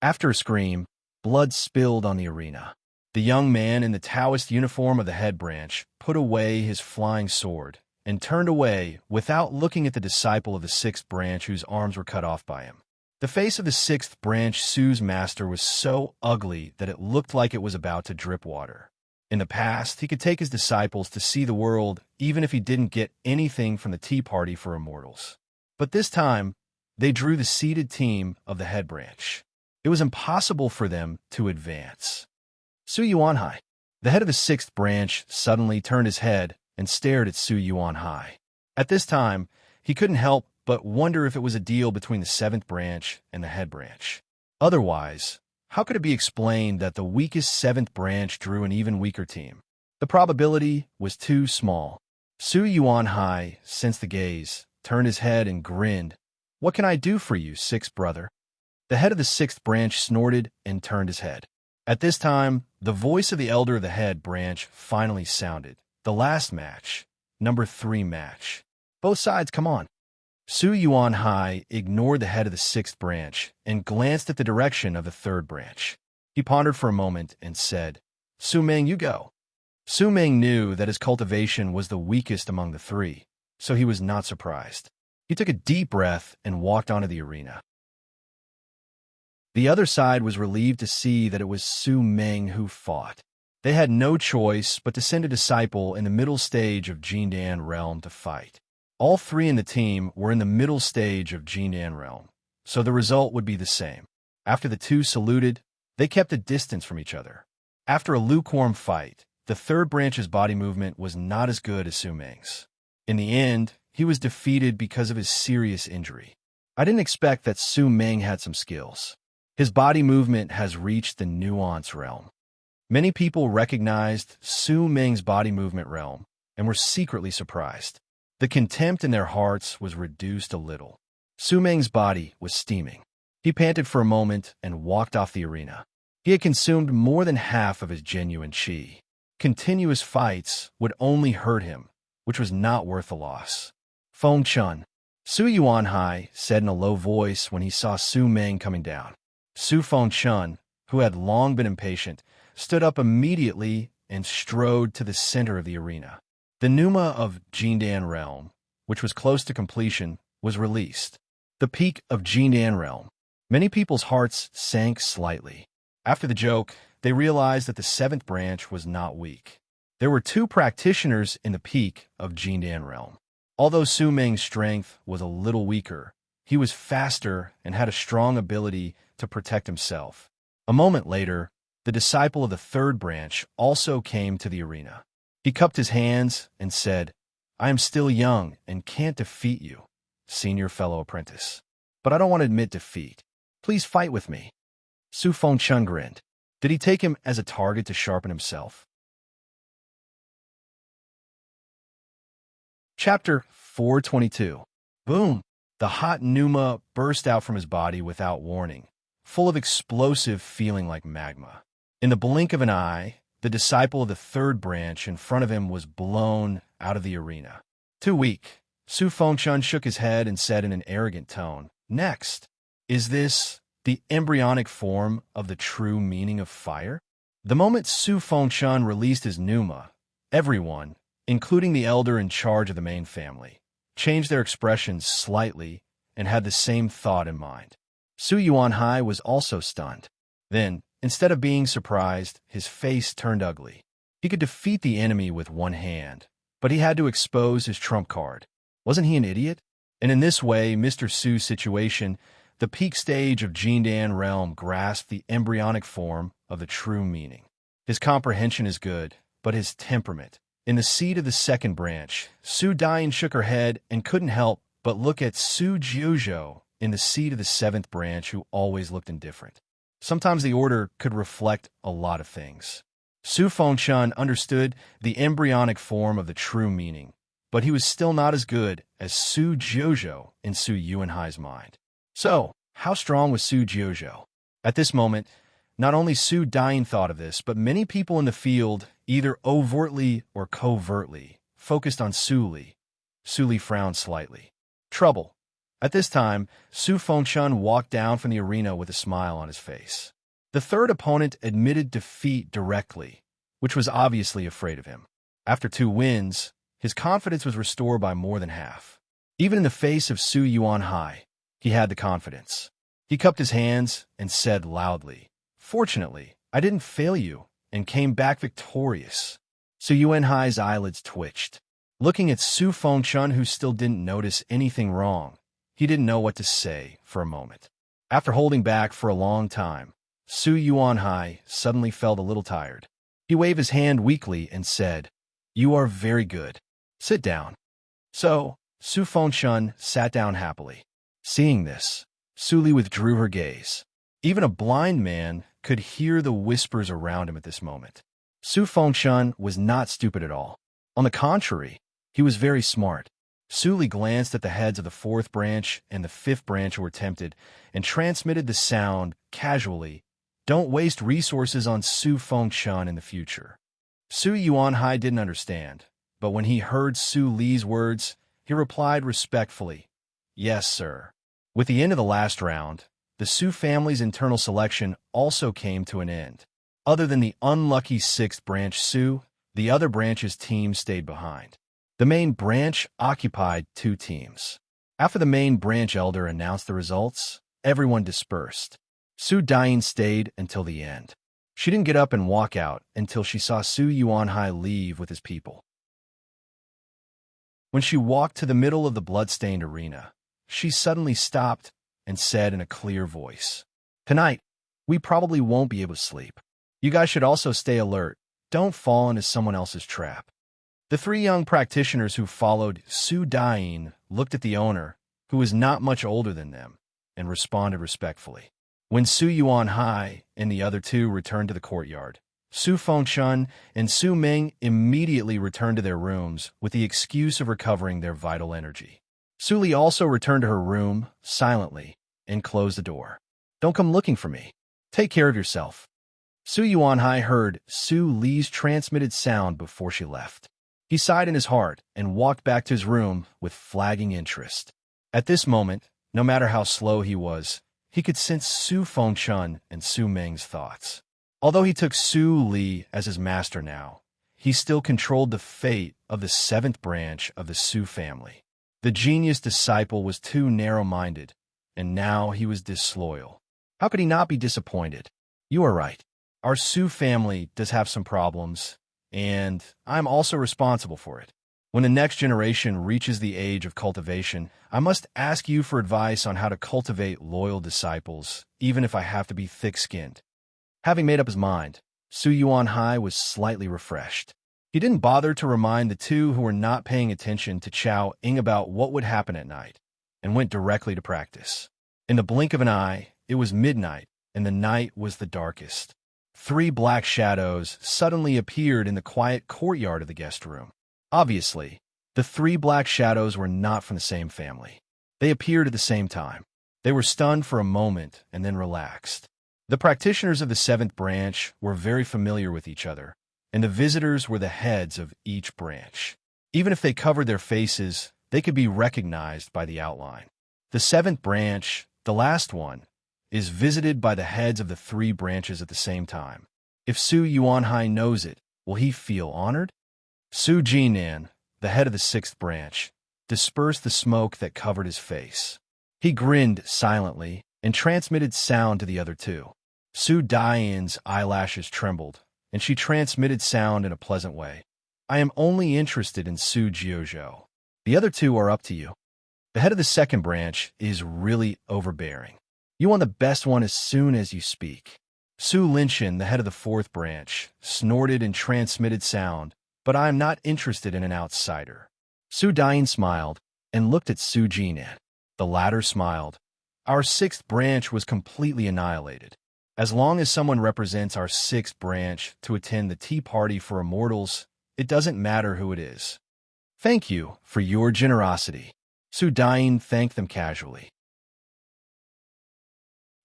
After a scream, blood spilled on the arena. The young man in the Taoist uniform of the head branch put away his flying sword and turned away without looking at the disciple of the 6th branch whose arms were cut off by him. The face of the 6th branch Su's master was so ugly that it looked like it was about to drip water. In the past, he could take his disciples to see the world even if he didn't get anything from the tea party for immortals. But this time, they drew the seeded team of the head branch. It was impossible for them to advance. Su Yuanhai, the head of the 6th branch, suddenly turned his head and stared at Su Yuanhai. At this time, he couldn't help but wonder if it was a deal between the 7th branch and the head branch. Otherwise, how could it be explained that the weakest 7th branch drew an even weaker team? The probability was too small. Su Yuanhai sensed the gaze, turned his head and grinned. What can I do for you, 6th brother? The head of the 6th branch snorted and turned his head. At this time, the voice of the elder of the head branch finally sounded. The last match, number 3 match. Both sides, come on. Su Yuanhai ignored the head of the sixth branch and glanced at the direction of the third branch. He pondered for a moment and said, Su Meng, you go. Su Meng knew that his cultivation was the weakest among the three, so he was not surprised. He took a deep breath and walked onto the arena. The other side was relieved to see that it was Su Meng who fought. They had no choice but to send a disciple in the middle stage of Jindan realm to fight. All three in the team were in the middle stage of Jindan realm, so the result would be the same. After the two saluted, they kept a distance from each other. After a lukewarm fight, the third branch's body movement was not as good as Su Meng's. In the end, he was defeated because of his serious injury. I didn't expect that Su Meng had some skills. His body movement has reached the nuance realm. Many people recognized Su Meng's body movement realm and were secretly surprised. The contempt in their hearts was reduced a little. Su Meng's body was steaming. He panted for a moment and walked off the arena. He had consumed more than half of his genuine qi. Continuous fights would only hurt him, which was not worth the loss. Feng Chun. Su Yuanhai said in a low voice when he saw Su Meng coming down. Su Feng Chun, who had long been impatient, stood up immediately and strode to the center of the arena. The Pneuma of Jindan Realm, which was close to completion, was released. The peak of Jindan Realm. Many people's hearts sank slightly. After the joke, they realized that the seventh branch was not weak. There were two practitioners in the peak of Jindan Realm. Although Su Meng's strength was a little weaker, he was faster and had a strong ability to protect himself. A moment later, the disciple of the third branch also came to the arena. He cupped his hands and said, I am still young and can't defeat you, senior fellow apprentice. But I don't want to admit defeat. Please fight with me. Su Fengchun grinned. Did he take him as a target to sharpen himself? Chapter 422. Boom! The hot pneuma burst out from his body without warning, full of explosive feeling like magma. In the blink of an eye, the disciple of the third branch in front of him was blown out of the arena. Too weak. Su Fengchun shook his head and said in an arrogant tone, Next. Is this the embryonic form of the true meaning of fire? The moment Su Fengchun released his pneuma, everyone, including the elder in charge of the main family, changed their expressions slightly and had the same thought in mind. Su Yuanhai was also stunned. Then, instead of being surprised, his face turned ugly. He could defeat the enemy with one hand, but he had to expose his trump card. Wasn't he an idiot? And in this way, Mr. Su's situation, the peak stage of Jindan realm, grasped the embryonic form of the true meaning. His comprehension is good, but his temperament. In the seat of the second branch, Su Dain shook her head and couldn't help but look at Su Jiuzhou in the seat of the seventh branch, who always looked indifferent. Sometimes the order could reflect a lot of things. Su Fengchun understood the embryonic form of the true meaning, but he was still not as good as Su Jiuzhou in Su Yuanhai's mind. So, how strong was Su Jiuzhou? At this moment, not only Su Dain thought of this, but many people in the field, either overtly or covertly, focused on Su Li. Su Li frowned slightly. Trouble. At this time, Su Fengchun walked down from the arena with a smile on his face. The third opponent admitted defeat directly, which was obviously afraid of him. After 2 wins, his confidence was restored by more than half. Even in the face of Su Yuanhai, he had the confidence. He cupped his hands and said loudly, Fortunately, I didn't fail you and came back victorious. Su Yuanhai's eyelids twitched. Looking at Su Fengchun, who still didn't notice anything wrong, he didn't know what to say for a moment. After holding back for a long time, Su Yuanhai suddenly felt a little tired. He waved his hand weakly and said, You are very good. Sit down. So, Su Fengchun sat down happily. Seeing this, Su Li withdrew her gaze. Even a blind man could hear the whispers around him at this moment. Su Fengchun was not stupid at all. On the contrary, he was very smart. Su Li glanced at the heads of the fourth branch and the fifth branch who were tempted and transmitted the sound casually, Don't waste resources on Su Fengchun in the future. Su Yuanhai didn't understand, but when he heard Su Li's words, he replied respectfully, Yes, sir. With the end of the last round, the Su family's internal selection also came to an end. Other than the unlucky 6th branch Su, the other branch's teams stayed behind. The main branch occupied 2 teams. After the main branch elder announced the results, everyone dispersed. Su Dain stayed until the end. She didn't get up and walk out until she saw Su Yuanhai leave with his people. When she walked to the middle of the blood-stained arena, she suddenly stopped and said in a clear voice, "Tonight, we probably won't be able to sleep. You guys should also stay alert. Don't fall into someone else's trap." The 3 young practitioners who followed Su Dain looked at the owner, who was not much older than them, and responded respectfully. When Su Yuanhai and the other 2 returned to the courtyard, Su Fengshun and Su Ming immediately returned to their rooms with the excuse of recovering their vital energy. Su Li also returned to her room silently and closed the door. "Don't come looking for me. Take care of yourself." Su Yuanhai heard Su Li's transmitted sound before she left. He sighed in his heart and walked back to his room with flagging interest. At this moment, no matter how slow he was, he could sense Su Fengshun and Su Ming's thoughts. Although he took Su Li as his master now, he still controlled the fate of the 7th branch of the Su family. The genius disciple was too narrow-minded, and now he was disloyal. How could he not be disappointed? You are right. Our Su family does have some problems, and I'm also responsible for it. When the next generation reaches the age of cultivation, I must ask you for advice on how to cultivate loyal disciples, even if I have to be thick-skinned. Having made up his mind, Su Yuanhai was slightly refreshed. He didn't bother to remind the 2 who were not paying attention to Chao Ying about what would happen at night, and went directly to practice. In the blink of an eye, it was midnight, and the night was the darkest. 3 black shadows suddenly appeared in the quiet courtyard of the guest room. Obviously, the 3 black shadows were not from the same family. They appeared at the same time. They were stunned for a moment and then relaxed. The practitioners of the 7th branch were very familiar with each other, and the visitors were the heads of each branch. Even if they covered their faces, they could be recognized by the outline. The 7th branch, the last one, is visited by the heads of the 3 branches at the same time. If Su Yuanhai knows it, will he feel honored? Su Jinan, the head of the 6th branch, dispersed the smoke that covered his face. He grinned silently and transmitted sound to the other 2. Su Dain's eyelashes trembled, and she transmitted sound in a pleasant way. "I am only interested in Su Jiuzhou. The other 2 are up to you." The head of the 2nd branch is really overbearing. "You want the best one as soon as you speak." Su Linshin, the head of the 4th branch, snorted and transmitted sound, "But I am not interested in an outsider." Su Dain smiled and looked at Su Jinan. The latter smiled. "Our 6th branch was completely annihilated. As long as someone represents our 6th branch to attend the tea party for immortals, it doesn't matter who it is." "Thank you for your generosity." Su Dain thanked them casually.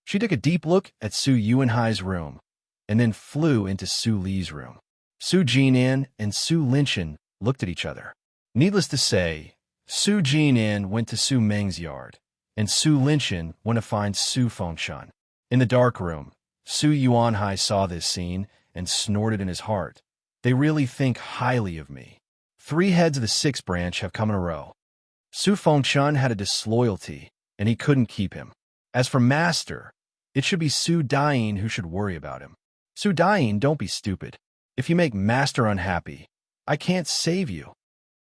She took a deep look at Su Yuanhai's room, and then flew into Su Li's room. Su Jinan and Su Linshin looked at each other. Needless to say, Su Jinan went to Su Ming's yard, and Su Linshin went to find Su Fengshun. In the dark room, Su Yuanhai saw this scene and snorted in his heart. "They really think highly of me. 3 heads of the 6th branch have come in a row." Su Fengshun had a disloyalty, and he couldn't keep him. As for Master, it should be Su Dain who should worry about him. "Su Dain, don't be stupid. If you make Master unhappy, I can't save you."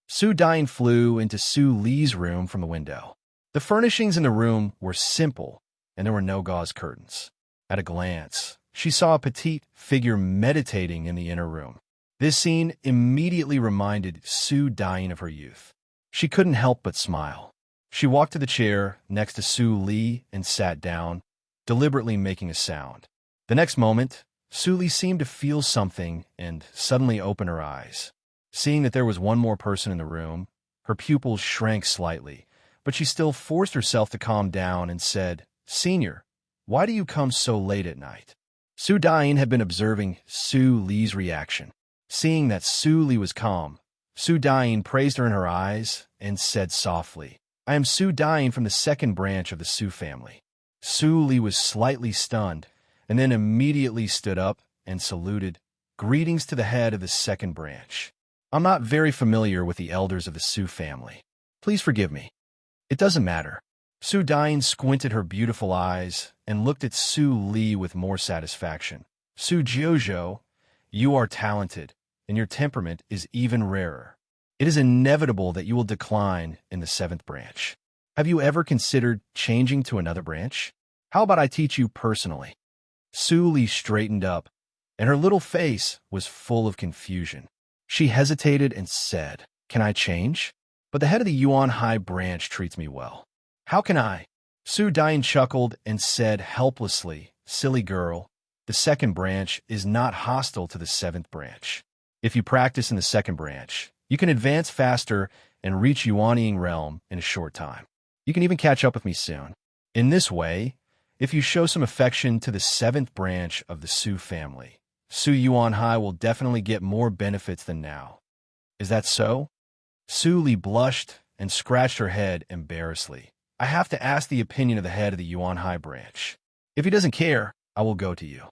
Su Dain flew into Su Li's room from the window. The furnishings in the room were simple, and there were no gauze curtains. At a glance, she saw a petite figure meditating in the inner room. This scene immediately reminded Su Dain of her youth. She couldn't help but smile. She walked to the chair next to Su Li and sat down, deliberately making a sound. The next moment, Su Li seemed to feel something and suddenly opened her eyes. Seeing that there was one more person in the room, her pupils shrank slightly, but she still forced herself to calm down and said, "Senior, why do you come so late at night?" Su Dain had been observing Su Li's reaction. Seeing that Su Li was calm, Su Dain praised her in her eyes and said softly, I am Su Dying from the second branch of the Su family. Su Li was slightly stunned, and then immediately stood up and saluted. Greetings to the head of the second branch. I'm not very familiar with the elders of the Su family. Please forgive me. It doesn't matter. Su Dying squinted her beautiful eyes and looked at Su Li with more satisfaction. Su Jiuzhou, you are talented, and your temperament is even rarer. It is inevitable that you will decline in the seventh branch. Have you ever considered changing to another branch? How about I teach you personally? Su Li straightened up, and her little face was full of confusion. She hesitated and said, Can I change? But the head of the Yuan Hai branch treats me well. How can I? Su Dying chuckled and said helplessly, Silly girl, the second branch is not hostile to the seventh branch. If you practice in the second branch, you can advance faster and reach Yuanying realm in a short time. You can even catch up with me soon. In this way, if you show some affection to the seventh branch of the Su family, Su Yuan Hai will definitely get more benefits than now. Is that so? Su Li blushed and scratched her head embarrassedly. I have to ask the opinion of the head of the Yuan Hai branch. If he doesn't care, I will go to you.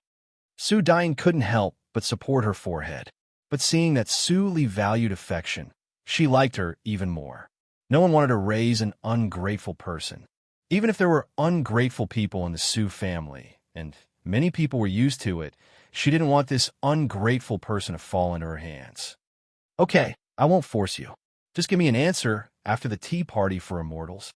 Su Dying couldn't help but support her forehead. But seeing that Su Li valued affection, she liked her even more. No one wanted to raise an ungrateful person. Even if there were ungrateful people in the Su family, and many people were used to it, she didn't want this ungrateful person to fall into her hands. Okay, I won't force you. Just give me an answer after the tea party for immortals.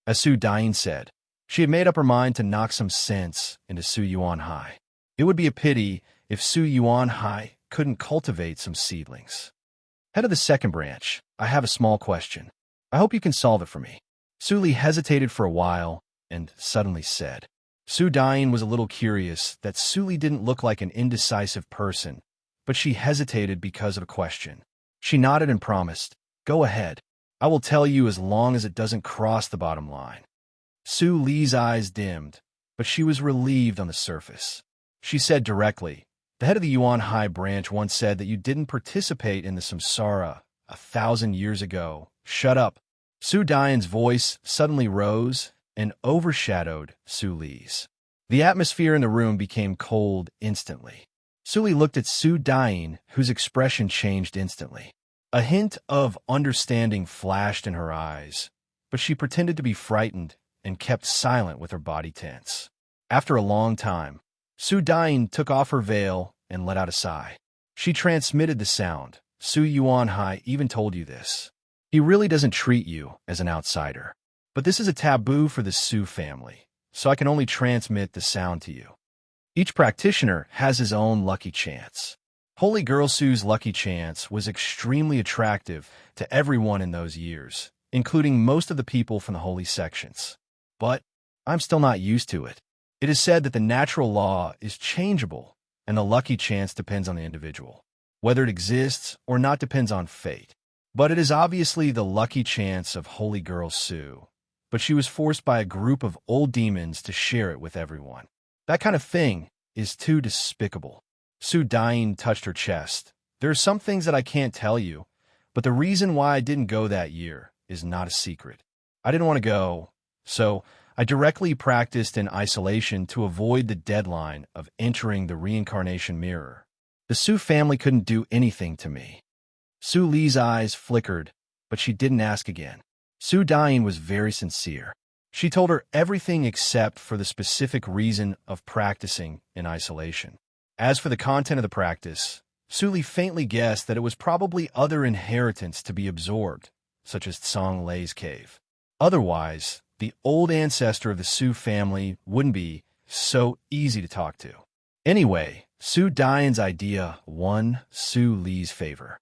As Su Dying said, she had made up her mind to knock some sense into Su Yuan Hai. It would be a pity if Su Yuan Hai couldn't cultivate some seedlings. Head of the second branch, I have a small question. I hope you can solve it for me. Su Li hesitated for a while and suddenly said. Su Dying was a little curious that Su Li didn't look like an indecisive person, but she hesitated because of a question. She nodded and promised, Go ahead. I will tell you as long as it doesn't cross the bottom line. Su Li's eyes dimmed, but she was relieved on the surface. She said directly, The head of the Yuan Hai branch once said that you didn't participate in the samsara 1,000 years ago. Shut up. Su Dying's voice suddenly rose and overshadowed Su Li's. The atmosphere in the room became cold instantly. Su Li looked at Su Dying, whose expression changed instantly. A hint of understanding flashed in her eyes, but she pretended to be frightened and kept silent with her body tense. After a long time, Su Dying took off her veil and let out a sigh. She transmitted the sound. Su Yuan Hai even told you this. He really doesn't treat you as an outsider. But this is a taboo for the Su family, so I can only transmit the sound to you. Each practitioner has his own lucky chance. Holy Girl Su's lucky chance was extremely attractive to everyone in those years, including most of the people from the holy sections. But I'm still not used to it. It is said that the natural law is changeable, and the lucky chance depends on the individual. Whether it exists or not depends on fate. But it is obviously the lucky chance of Holy Girl Su. But she was forced by a group of old demons to share it with everyone. That kind of thing is too despicable. Su Dying touched her chest. There are some things that I can't tell you, but the reason why I didn't go that year is not a secret. I didn't want to go, so I directly practiced in isolation to avoid the deadline of entering the reincarnation mirror. The Su family couldn't do anything to me. Su Li's eyes flickered, but she didn't ask again. Su Dying was very sincere. She told her everything except for the specific reason of practicing in isolation. As for the content of the practice, Su Li faintly guessed that it was probably other inheritance to be absorbed, such as Tsang Lei's cave. Otherwise, the old ancestor of the Su family wouldn't be so easy to talk to. Anyway, Su Dying's idea won Su Li's favor.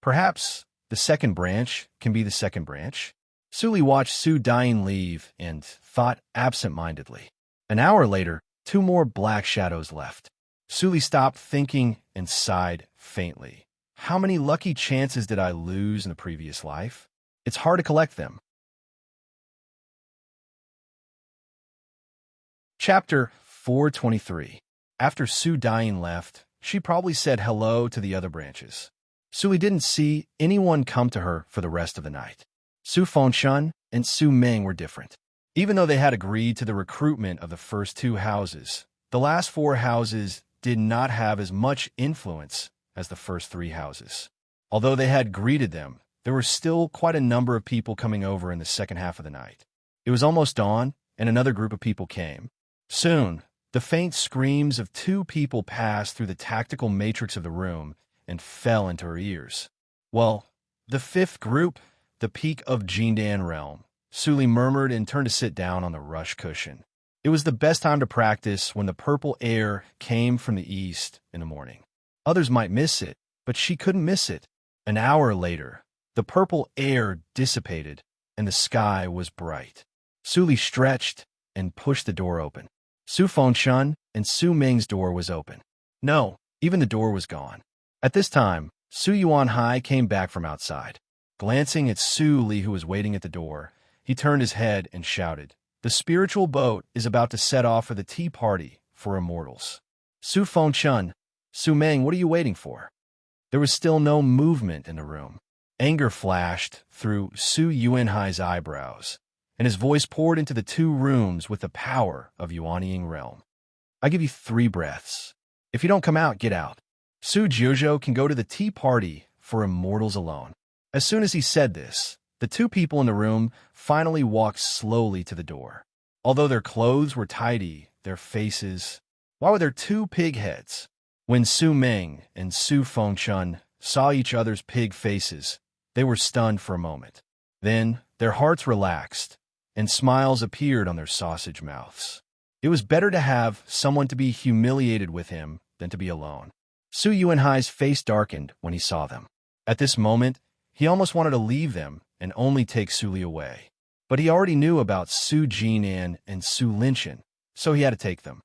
Perhaps the second branch can be the second branch. Su Li watched Su Dying leave and thought absent-mindedly. An hour later, 2 more black shadows left. Su Li stopped thinking and sighed faintly. How many lucky chances did I lose in the previous life? It's hard to collect them. Chapter 423. After Su Dying left, she probably said hello to the other branches. Su Li didn't see anyone come to her for the rest of the night. Su Fengshun and Su Meng were different. Even though they had agreed to the recruitment of the first two houses, the last four houses did not have as much influence as the first three houses. Although they had greeted them, there were still quite a number of people coming over in the second half of the night. It was almost dawn, and another group of people came. Soon, the faint screams of two people passed through the tactical matrix of the room and fell into her ears. Well, the fifth group, the peak of Jindan realm, Suli murmured and turned to sit down on the rush cushion. It was the best time to practice when the purple air came from the east in the morning. Others might miss it, but she couldn't miss it. An hour later, the purple air dissipated and the sky was bright. Suli stretched and pushed the door open. Su Fengshun and Su Ming's door was open. No, even the door was gone. At this time, Su Yuanhai came back from outside. Glancing at Su Li, who was waiting at the door, he turned his head and shouted, "The spiritual boat is about to set off for the tea party for immortals. Su Fengshun, Su Meng, what are you waiting for?" There was still no movement in the room. Anger flashed through Su Yuanhai's eyebrows, and his voice poured into the two rooms with the power of Yuanying realm. "I give you 3 breaths. If you don't come out, get out. Su Jiuzhou can go to the tea party for immortals alone." As soon as he said this, the two people in the room finally walked slowly to the door. Although their clothes were tidy, their faces... Why were there 2 pig heads? When Su Meng and Su Fengshun saw each other's pig faces, they were stunned for a moment. Then their hearts relaxed, and smiles appeared on their sausage mouths. It was better to have someone to be humiliated with him than to be alone. Su Yuanhai's face darkened when he saw them. At this moment, he almost wanted to leave them and only take Su Li away. But he already knew about Su Jinan and Su Linshan, so he had to take them.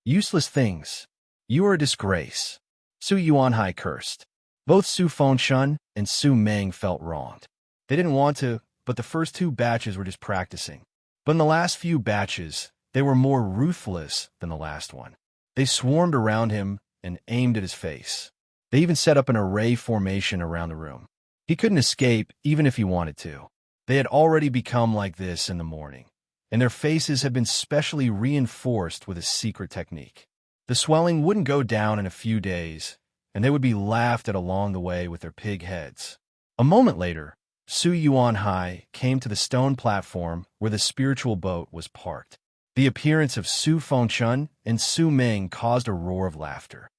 "Useless things. You are a disgrace," Su Yuanhai cursed. Both Su Fengshun and Su Meng felt wronged. They didn't want to, but the first 2 batches were just practicing. But in the last few batches, they were more ruthless than the last one. They swarmed around him and aimed at his face. They even set up an array formation around the room. He couldn't escape even if he wanted to. They had already become like this in the morning, and their faces had been specially reinforced with a secret technique. The swelling wouldn't go down in a few days, and they would be laughed at along the way with their pig heads. A moment later, Su Yuanhai came to the stone platform where the spiritual boat was parked. The appearance of Su Fengshun and Su Meng caused a roar of laughter.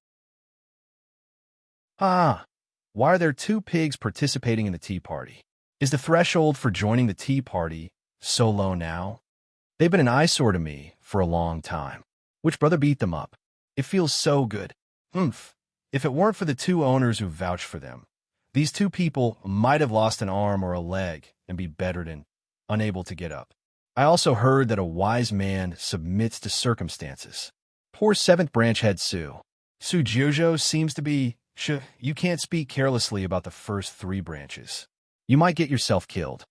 "Ah, why are there 2 pigs participating in the tea party? Is the threshold for joining the tea party so low now? They've been an eyesore to me for a long time. Which brother beat them up? It feels so good. Oomph. If it weren't for the 2 owners who vouched for them, these 2 people might have lost an arm or a leg and be bedridden, unable to get up. I also heard that a wise man submits to circumstances. Poor 7th branch head Su. Su Jiuzhou seems to be... You can't speak carelessly about the first 3 branches. You might get yourself killed."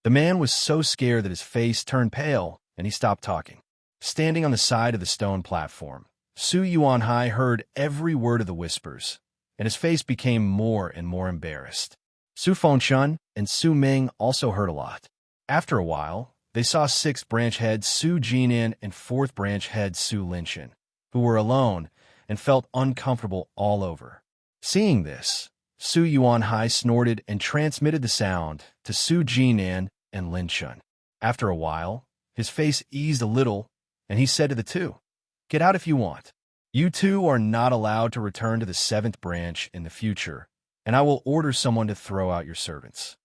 The man was so scared that his face turned pale, and he stopped talking. Standing on the side of the stone platform, Su Yuanhai heard every word of the whispers, and his face became more and more embarrassed. Su Fengshun and Su Ming also heard a lot. After a while, they saw 6th branch head Su Jinan and 4th branch head Su Linshan, who were alone and felt uncomfortable all over. Seeing this, Su Yuanhai snorted and transmitted the sound to Su Jinan and Linshan. After a while, his face eased a little, and he said to the 2, "Get out if you want. You 2 are not allowed to return to the 7th branch in the future, and I will order someone to throw out your servants."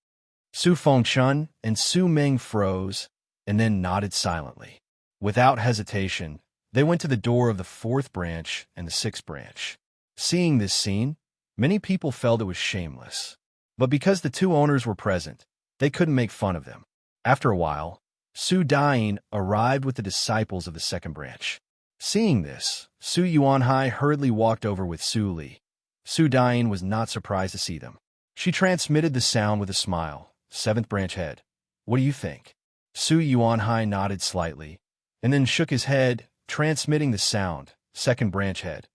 Su Fengshun and Su Ming froze and then nodded silently. Without hesitation, they went to the door of the 4th branch and the 6th branch. Seeing this scene, many people felt it was shameless. But because the 2 owners were present, they couldn't make fun of them. After a while, Su Dain arrived with the disciples of the 2nd branch. Seeing this, Su Yuanhai hurriedly walked over with Su Li. Su Dain was not surprised to see them. She transmitted the sound with a smile. "7th branch head, what do you think?" Su Yuanhai nodded slightly, and then shook his head, transmitting the sound. "2nd branch head,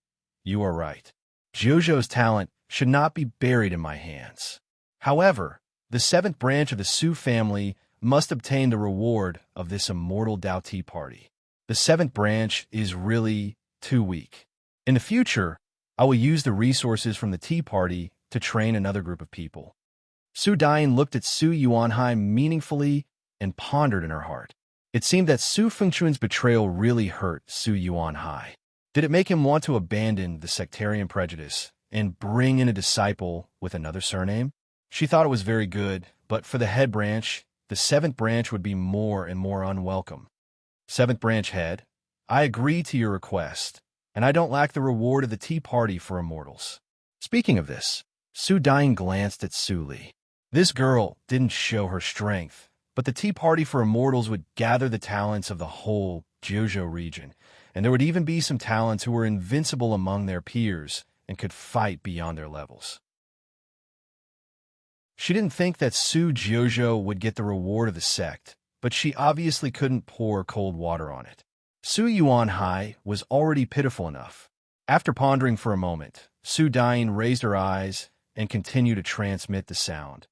you are right. Jiuzhou's talent should not be buried in my hands. However, The seventh branch of the Su family must obtain the reward of this immortal Dao tea party. The seventh branch is really too weak. In the future, I will use the resources from the tea party to train another group of people. Su Dain looked at Su Yuanhai meaningfully and pondered in her heart. It seemed that Su Fengchuan's betrayal really hurt Su Yuanhai. Did it make him want to abandon the sectarian prejudice and bring in a disciple with another surname? She thought it was very good, but for the head branch, the seventh branch would be more and more unwelcome. Seventh branch head, I agree to your request, and I don't lack the reward of the tea party for immortals. Speaking of this, Su Dain glanced at Su Li. This girl didn't show her strength, but the tea party for immortals would gather the talents of the whole Jiuzhou region, and there would even be some talents who were invincible among their peers and could fight beyond their levels. She didn't think that Su Jiuzhou would get the reward of the sect, but she obviously couldn't pour cold water on it. Su Yuanhai was already pitiful enough. After pondering for a moment, Su Dain raised her eyes and continued to transmit the sound.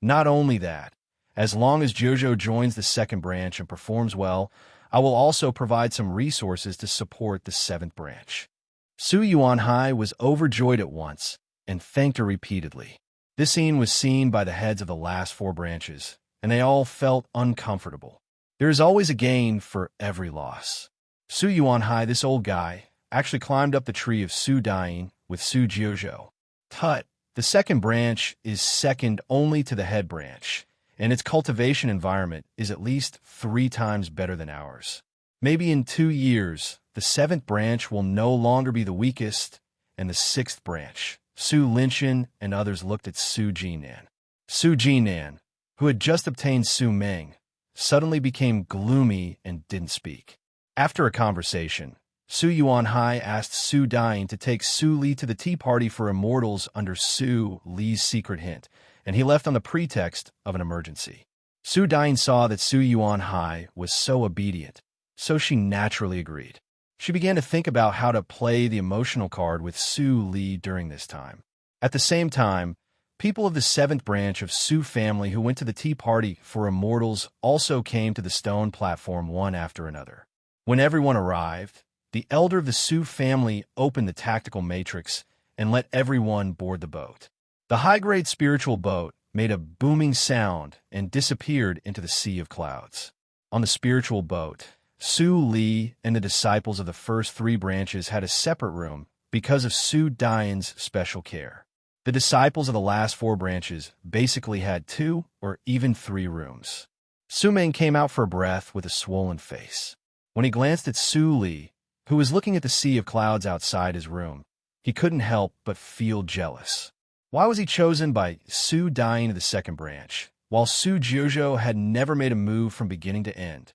Not only that, as long as Jiuzhou joins the second branch and performs well, I will also provide some resources to support the seventh branch. Su Yuanhai was overjoyed at once and thanked her repeatedly. This scene was seen by the heads of the last four branches, and they all felt uncomfortable. There is always a gain for every loss. Su Yuanhai, this old guy, actually climbed up the tree of Su Dain with Su Jiuzhou. Tut, the second branch is second only to the head branch, and its cultivation environment is at least 3 times better than ours. Maybe in 2 years, the seventh branch will no longer be the weakest, and the sixth branch, Su Linshan and others looked at Su Jinan. Su Jinan, who had just obtained Su Meng, suddenly became gloomy and didn't speak. After a conversation, Su Yuanhai asked Su Dain to take Su Li to the tea party for immortals under Su Li's secret hint, and he left on the pretext of an emergency. Su Dain saw that Su Yuanhai was so obedient, so she naturally agreed. She began to think about how to play the emotional card with Su Li during this time. At the same time, people of the seventh branch of Su family who went to the tea party for immortals also came to the stone platform one after another. When everyone arrived, the elder of the Su family opened the tactical matrix and let everyone board the boat. The high-grade spiritual boat made a booming sound and disappeared into the sea of clouds. On the spiritual boat, Su Li and the disciples of the first 3 branches had a separate room because of Su Dain's special care. The disciples of the last 4 branches basically had 2 or even 3 rooms. Su Meng came out for a breath with a swollen face. When he glanced at Su Li, who was looking at the sea of clouds outside his room, he couldn't help but feel jealous. Why was he chosen by Su Dain of the second branch, while Su Jiuzhou had never made a move from beginning to end?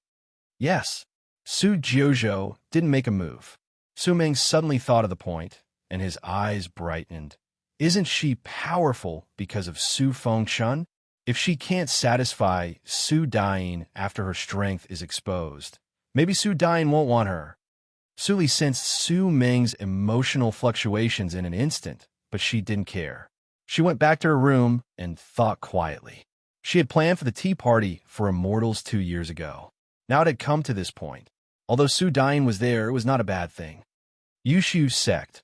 Yes, Su Jiuzhou didn't make a move. Su Meng suddenly thought of the point, and his eyes brightened. Isn't she powerful because of Su Fengchuan? If she can't satisfy Su Dain after her strength is exposed, maybe Su Dain won't want her. Su Li sensed Su Meng's emotional fluctuations in an instant, but she didn't care. She went back to her room and thought quietly. She had planned for the tea party for immortals 2 years ago. Now it had come to this point. Although Su Dain was there, it was not a bad thing. Yushu sect.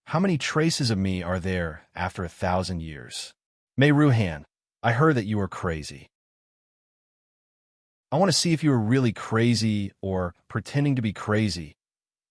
How many traces of me are there after 1,000 years? Mei Ruhan, I heard that you were crazy. I want to see if you were really crazy or pretending to be crazy.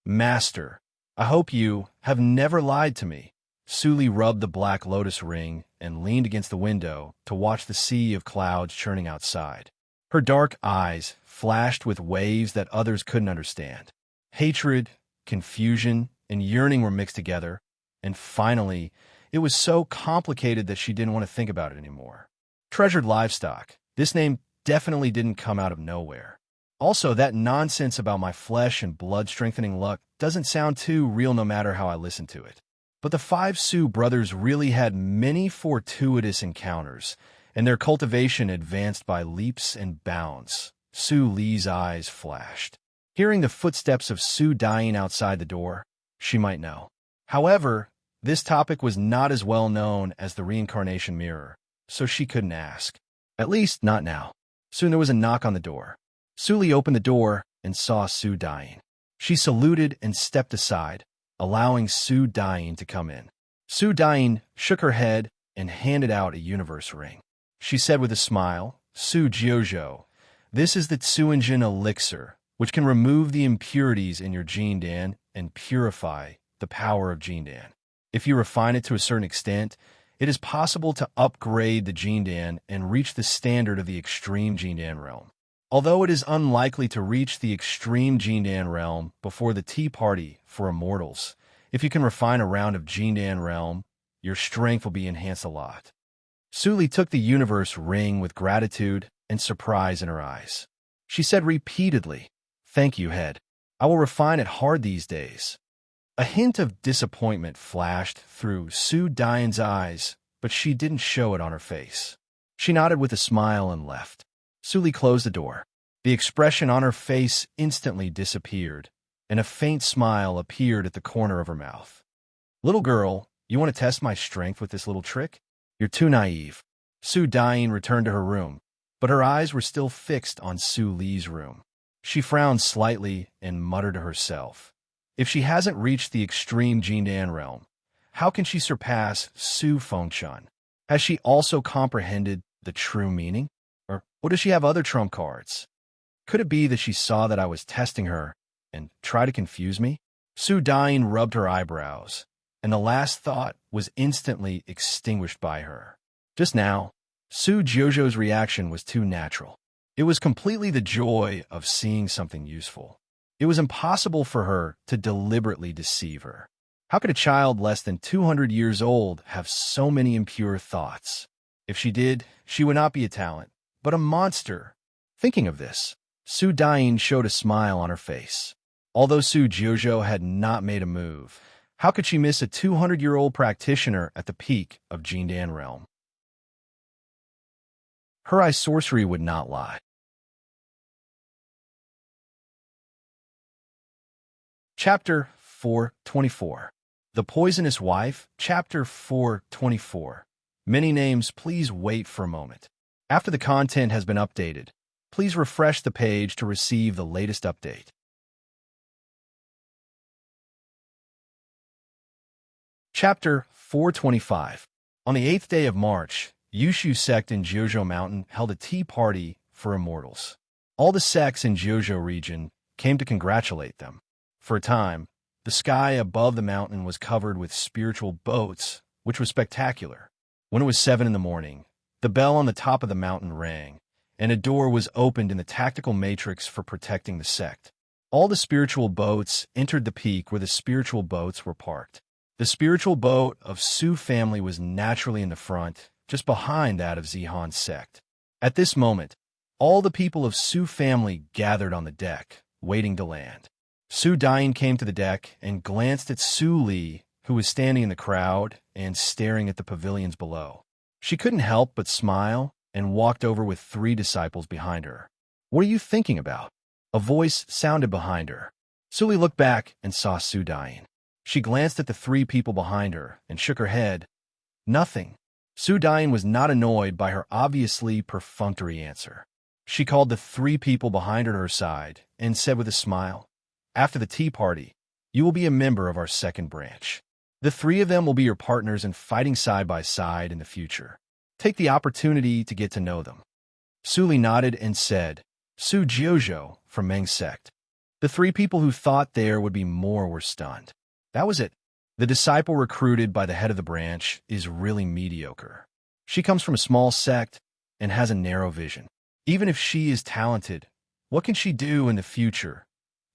Master, I hope you have never lied to me. Su Li rubbed the black lotus ring and leaned against the window to watch the sea of clouds churning outside. Her dark eyes flashed with waves that others couldn't understand. Hatred, confusion, and yearning were mixed together, and finally, it was so complicated that she didn't want to think about it anymore. Treasured livestock. This name definitely didn't come out of nowhere. Also, that nonsense about my flesh and blood strengthening luck doesn't sound too real no matter how I listen to it. But the 5 Su brothers really had many fortuitous encounters, and their cultivation advanced by leaps and bounds. Su Li's eyes flashed. Hearing the footsteps of Su Dain outside the door, she might know. However, this topic was not as well known as the reincarnation mirror, so she couldn't ask. At least, not now. Soon there was a knock on the door. Suli opened the door and saw Su Dayin. She saluted and stepped aside, allowing Su Dayin to come in. Su Dayin shook her head and handed out a universe ring. She said with a smile, Su Jiuzhou, this is the Tsuinjin elixir, which can remove the impurities in your Jindan and purify the power of Jindan. If you refine it to a certain extent, it is possible to upgrade the Jindan and reach the standard of the extreme Jindan realm. Although it is unlikely to reach the extreme Jindan realm before the tea party for immortals, if you can refine a round of Jindan realm, your strength will be enhanced a lot. Suli took the universe ring with gratitude and surprise in her eyes. She said repeatedly, "Thank you, head. I will refine it hard these days." A hint of disappointment flashed through Su Dayin's eyes, but she didn't show it on her face. She nodded with a smile and left. Suli closed the door. The expression on her face instantly disappeared, and a faint smile appeared at the corner of her mouth. "Little girl, you want to test my strength with this little trick? You're too naive." Su Dayin returned to her room, but her eyes were still fixed on Su Li's room. She frowned slightly and muttered to herself, if she hasn't reached the extreme Jindan realm, how can she surpass Su Fengchun? Has she also comprehended the true meaning? Or does she have other trump cards? Could it be that she saw that I was testing her and tried to confuse me? Su Dayin rubbed her eyebrows, and the last thought was instantly extinguished by her. Just now, Su Jiuzhou's reaction was too natural. It was completely the joy of seeing something useful. It was impossible for her to deliberately deceive her. How could a child less than 200 years old have so many impure thoughts? If she did, she would not be a talent, but a monster. Thinking of this, Su Dayin showed a smile on her face. Although Su Jiuzhou had not made a move, how could she miss a 200-year-old practitioner at the peak of Jindan realm? Her eye sorcery would not lie. Chapter 424. The Poisonous Wife, Chapter 424. Many names, please wait for a moment. After the content has been updated, please refresh the page to receive the latest update. Chapter 425. On the 8th day of March, Yushu sect in Jiuzhou Mountain held a tea party for immortals. All the sects in Jiuzhou region came to congratulate them. For a time, the sky above the mountain was covered with spiritual boats, which was spectacular. When it was 7 in the morning, the bell on the top of the mountain rang, and a door was opened in the tactical matrix for protecting the sect. All the spiritual boats entered the peak where the spiritual boats were parked. The spiritual boat of Su family was naturally in the front, just behind that of Zihan's sect. At this moment, all the people of Su family gathered on the deck, waiting to land. Su Dayin came to the deck and glanced at Su Li, who was standing in the crowd and staring at the pavilions below. She couldn't help but smile and walked over with 3 disciples behind her. "What are you thinking about?" A voice sounded behind her. Su Li looked back and saw Su Dayin. She glanced at the 3 people behind her and shook her head. "Nothing." Su Dayin was not annoyed by her obviously perfunctory answer. She called the 3 people behind her to her side and said with a smile, "After the tea party, you will be a member of our second branch. The 3 of them will be your partners in fighting side by side in the future. Take the opportunity to get to know them." Su Li nodded and said, "Su Jiuzhou from Meng sect." The 3 people who thought there would be more were stunned. That was it. The disciple recruited by the head of the branch is really mediocre. She comes from a small sect and has a narrow vision. Even if she is talented, what can she do in the future?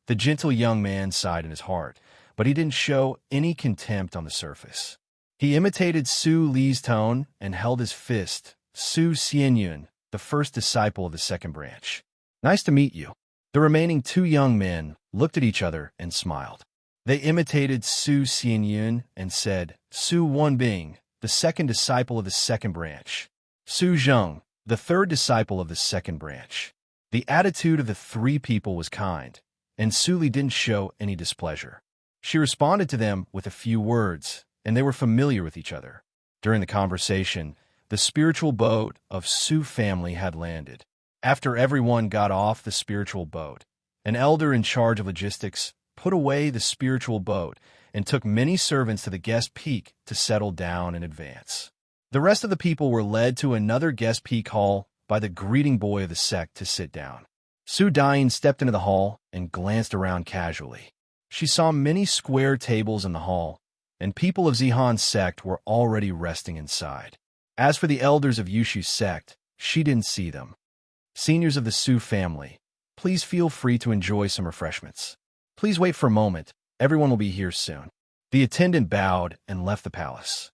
The gentle young man sighed in his heart, but he didn't show any contempt on the surface. He imitated Su Li's tone and held his fist. "Su Xianyun, the first disciple of the second branch. Nice to meet you." The remaining 2 young men looked at each other and smiled. They imitated Su Xianyun and said, "Su Wenbing, the second disciple of the second branch. Su Zheng, the third disciple of the second branch." The attitude of the 3 people was kind, and Su Li didn't show any displeasure. She responded to them with a few words, and they were familiar with each other. During the conversation, the spiritual boat of Su family had landed. After everyone got off the spiritual boat, an elder in charge of logistics put away the spiritual boat and took many servants to the guest peak to settle down in advance. The rest of the people were led to another guest peak hall by the greeting boy of the sect to sit down. Su Dain stepped into the hall and glanced around casually. She saw many square tables in the hall, and people of Zihan's sect were already resting inside. As for the elders of Yushu's sect, she didn't see them. Seniors of the Su family, please feel free to enjoy some refreshments. Please wait for a moment. Everyone will be here soon. The attendant bowed and left the palace.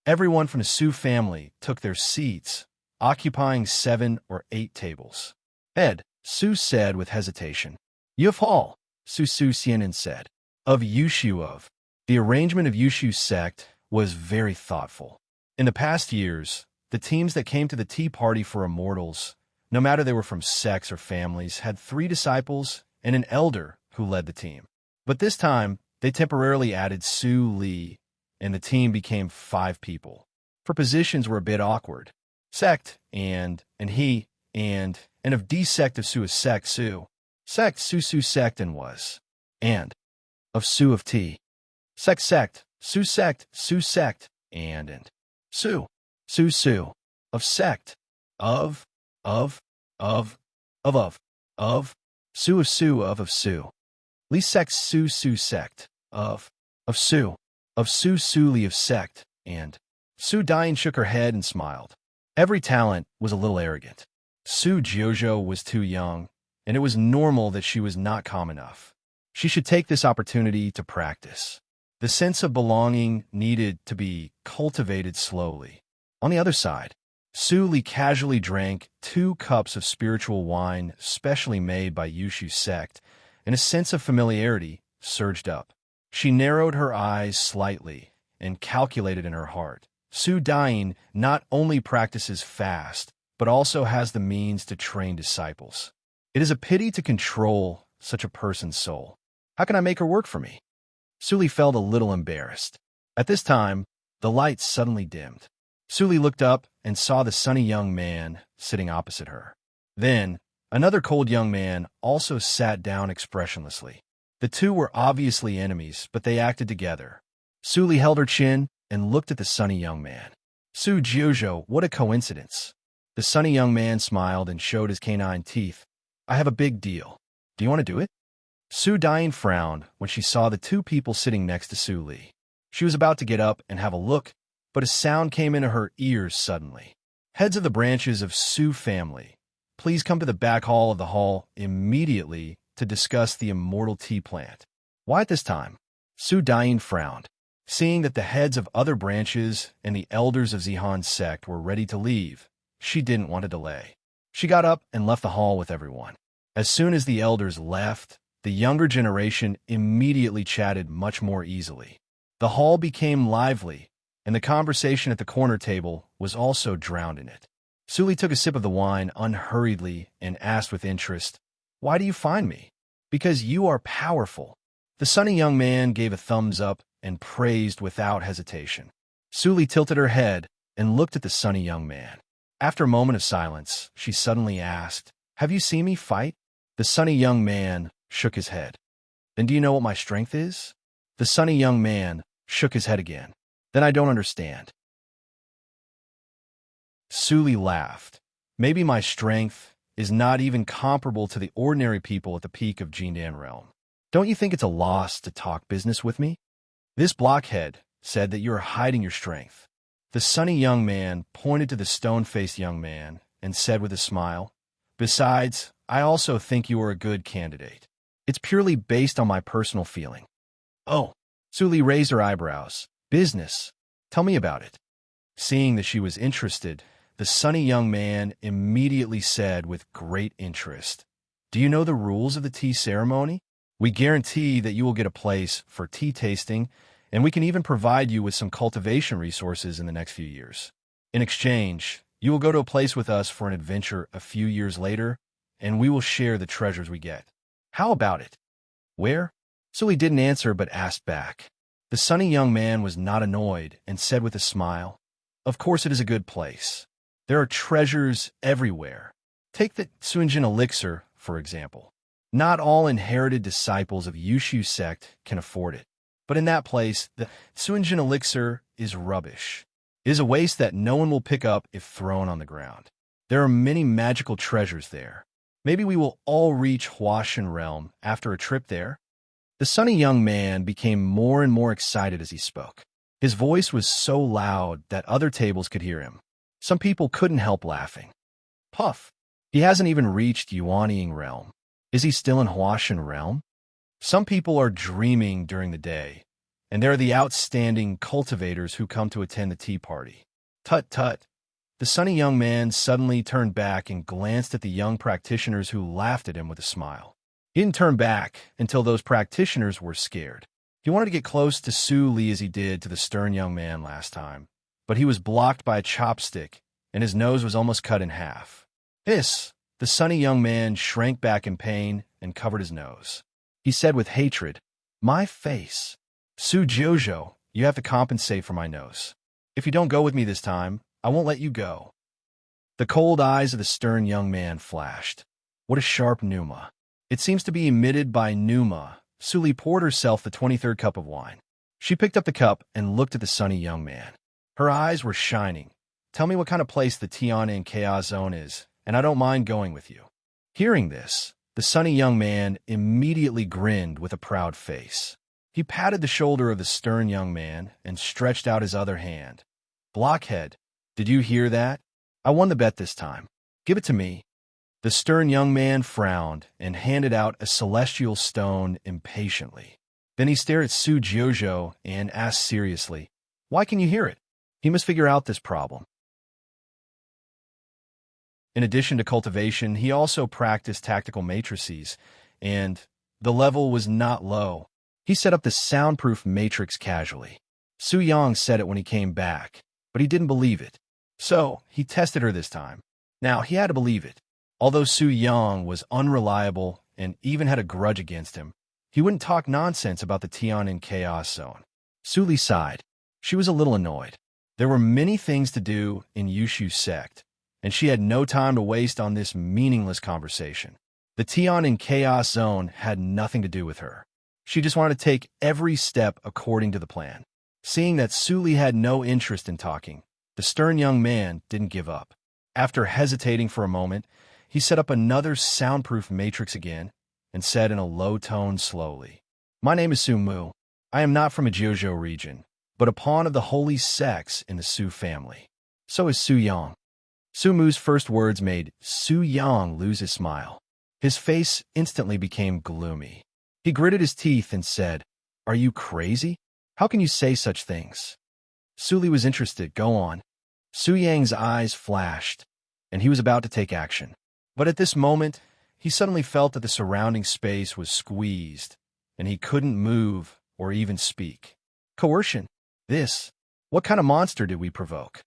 Everyone from the Su family took their seats, occupying 7 or 8 tables. Ed, Su said with hesitation. Yuf Hall, Su Xianin said. Of Yushu of. The arrangement of Yushu's sect was very thoughtful. In the past years, the teams that came to the tea party for immortals, no matter they were from sects or families, had 3 disciples and an elder who led the team. But this time, they temporarily added Su Li, and the team became 5 people. For positions were a bit awkward. Sect, and he, and of D sect of Su is sect Su. Sect Su sect and was. And. Of Su of T. Sect, Su sect, and. Su. Of sect. Of. Su of Su. Li sect Su sect. Of Su. Of Su Li of sect, and. Su Dain shook her head and smiled. Every talent was a little arrogant. Su Jiuzhou was too young, and it was normal that she was not calm enough. She should take this opportunity to practice. The sense of belonging needed to be cultivated slowly. On the other side, Su Li casually drank 2 cups of spiritual wine specially made by Yushu's sect, and a sense of familiarity surged up. She narrowed her eyes slightly and calculated in her heart. Su Dain not only practices fast, but also has the means to train disciples. It is a pity to control such a person's soul. How can I make her work for me? Su Li felt a little embarrassed. At this time, the lights suddenly dimmed. Su Li looked up and saw the sunny young man sitting opposite her. Then, another cold young man also sat down expressionlessly. The 2 were obviously enemies, but they acted together. Su Li held her chin and looked at the sunny young man. Su Jiuzhou, what a coincidence. The sunny young man smiled and showed his canine teeth. I have a big deal. Do you want to do it? Su Dain frowned when she saw the 2 people sitting next to Su Li. She was about to get up and have a look, but a sound came into her ears suddenly. Heads of the branches of Su family, please come to the back hall of the hall immediately to discuss the immortal tea plant. Why at this time? Su Dain frowned. Seeing that the heads of other branches and the elders of Zihan's sect were ready to leave, she didn't want to delay. She got up and left the hall with everyone. As soon as the elders left, the younger generation immediately chatted much more easily. The hall became lively, and the conversation at the corner table was also drowned in it. Su Li took a sip of the wine unhurriedly and asked with interest, Why do you find me? Because you are powerful. The sunny young man gave a thumbs up and praised without hesitation. Su Li tilted her head and looked at the sunny young man. After a moment of silence, she suddenly asked, Have you seen me fight? The sunny young man shook his head. Then do you know what my strength is? The sunny young man shook his head again. Then I don't understand. Su Li laughed. Maybe my strength is not even comparable to the ordinary people at the peak of Jindan realm. Don't you think it's a loss to talk business with me? This blockhead said that you are hiding your strength. The sunny young man pointed to the stone-faced young man and said with a smile, Besides, I also think you are a good candidate. It's purely based on my personal feeling. Oh, Su Li raised her eyebrows. Business. Tell me about it. Seeing that she was interested, the sunny young man immediately said with great interest, Do you know the rules of the tea ceremony? We guarantee that you will get a place for tea tasting, and we can even provide you with some cultivation resources in the next few years. In exchange, you will go to a place with us for an adventure a few years later, and we will share the treasures we get. How about it? Where? So he didn't answer but asked back. The sunny young man was not annoyed and said with a smile, Of course it is a good place. There are treasures everywhere. Take the Sunjin elixir, for example. Not all inherited disciples of Yushu sect can afford it. But in that place, the Sunjin elixir is rubbish. It is a waste that no one will pick up if thrown on the ground. There are many magical treasures there. Maybe we will all reach Huashan Realm after a trip there. The sunny young man became more and more excited as he spoke. His voice was so loud that other tables could hear him. Some people couldn't help laughing. Puff! He hasn't even reached Yuanying Realm. Is he still in Huashan Realm? Some people are dreaming during the day, and there are the outstanding cultivators who come to attend the tea party. Tut tut! The sunny young man suddenly turned back and glanced at the young practitioners who laughed at him with a smile. He didn't turn back until those practitioners were scared. He wanted to get close to Su Li as he did to the stern young man last time, but he was blocked by a chopstick, and his nose was almost cut in half. Hiss! The sunny young man shrank back in pain and covered his nose. He said with hatred, "My face. Su Jojo, you have to compensate for my nose. If you don't go with me this time, I won't let you go." The cold eyes of the stern young man flashed. What a sharp pneuma. It seems to be emitted by pneuma. Su Li poured herself the 23rd cup of wine. She picked up the cup and looked at the sunny young man. Her eyes were shining. "Tell me what kind of place the Tian'an Chaos Zone is, and I don't mind going with you." Hearing this, the sunny young man immediately grinned with a proud face. He patted the shoulder of the stern young man and stretched out his other hand. "Blockhead, did you hear that? I won the bet this time. Give it to me." The stern young man frowned and handed out a celestial stone impatiently. Then he stared at Su Jojo and asked seriously, "Why can you hear it?" He must figure out this problem. In addition to cultivation, he also practiced tactical matrices, and the level was not low. He set up the soundproof matrix casually. Su Yang said it when he came back, but he didn't believe it. So he tested her this time. Now, he had to believe it. Although Su Yang was unreliable and even had a grudge against him, he wouldn't talk nonsense about the Tian'an Chaos Zone. Su Li sighed. She was a little annoyed. There were many things to do in Yushu sect, and she had no time to waste on this meaningless conversation. The Tian'an Chaos Zone had nothing to do with her. She just wanted to take every step according to the plan. Seeing that Su Li had no interest in talking, the stern young man didn't give up. After hesitating for a moment, he set up another soundproof matrix again and said in a low tone slowly, "My name is Su Mu. I am not from a Jojo region, but a pawn of the holy sex in the Su family. So is Su Yang." Su Mu's first words made Su Yang lose his smile. His face instantly became gloomy. He gritted his teeth and said, "Are you crazy? How can you say such things?" Su Li was interested. "Go on." Su Yang's eyes flashed, and he was about to take action. But at this moment, he suddenly felt that the surrounding space was squeezed, and he couldn't move or even speak. Coercion. This. What kind of monster did we provoke?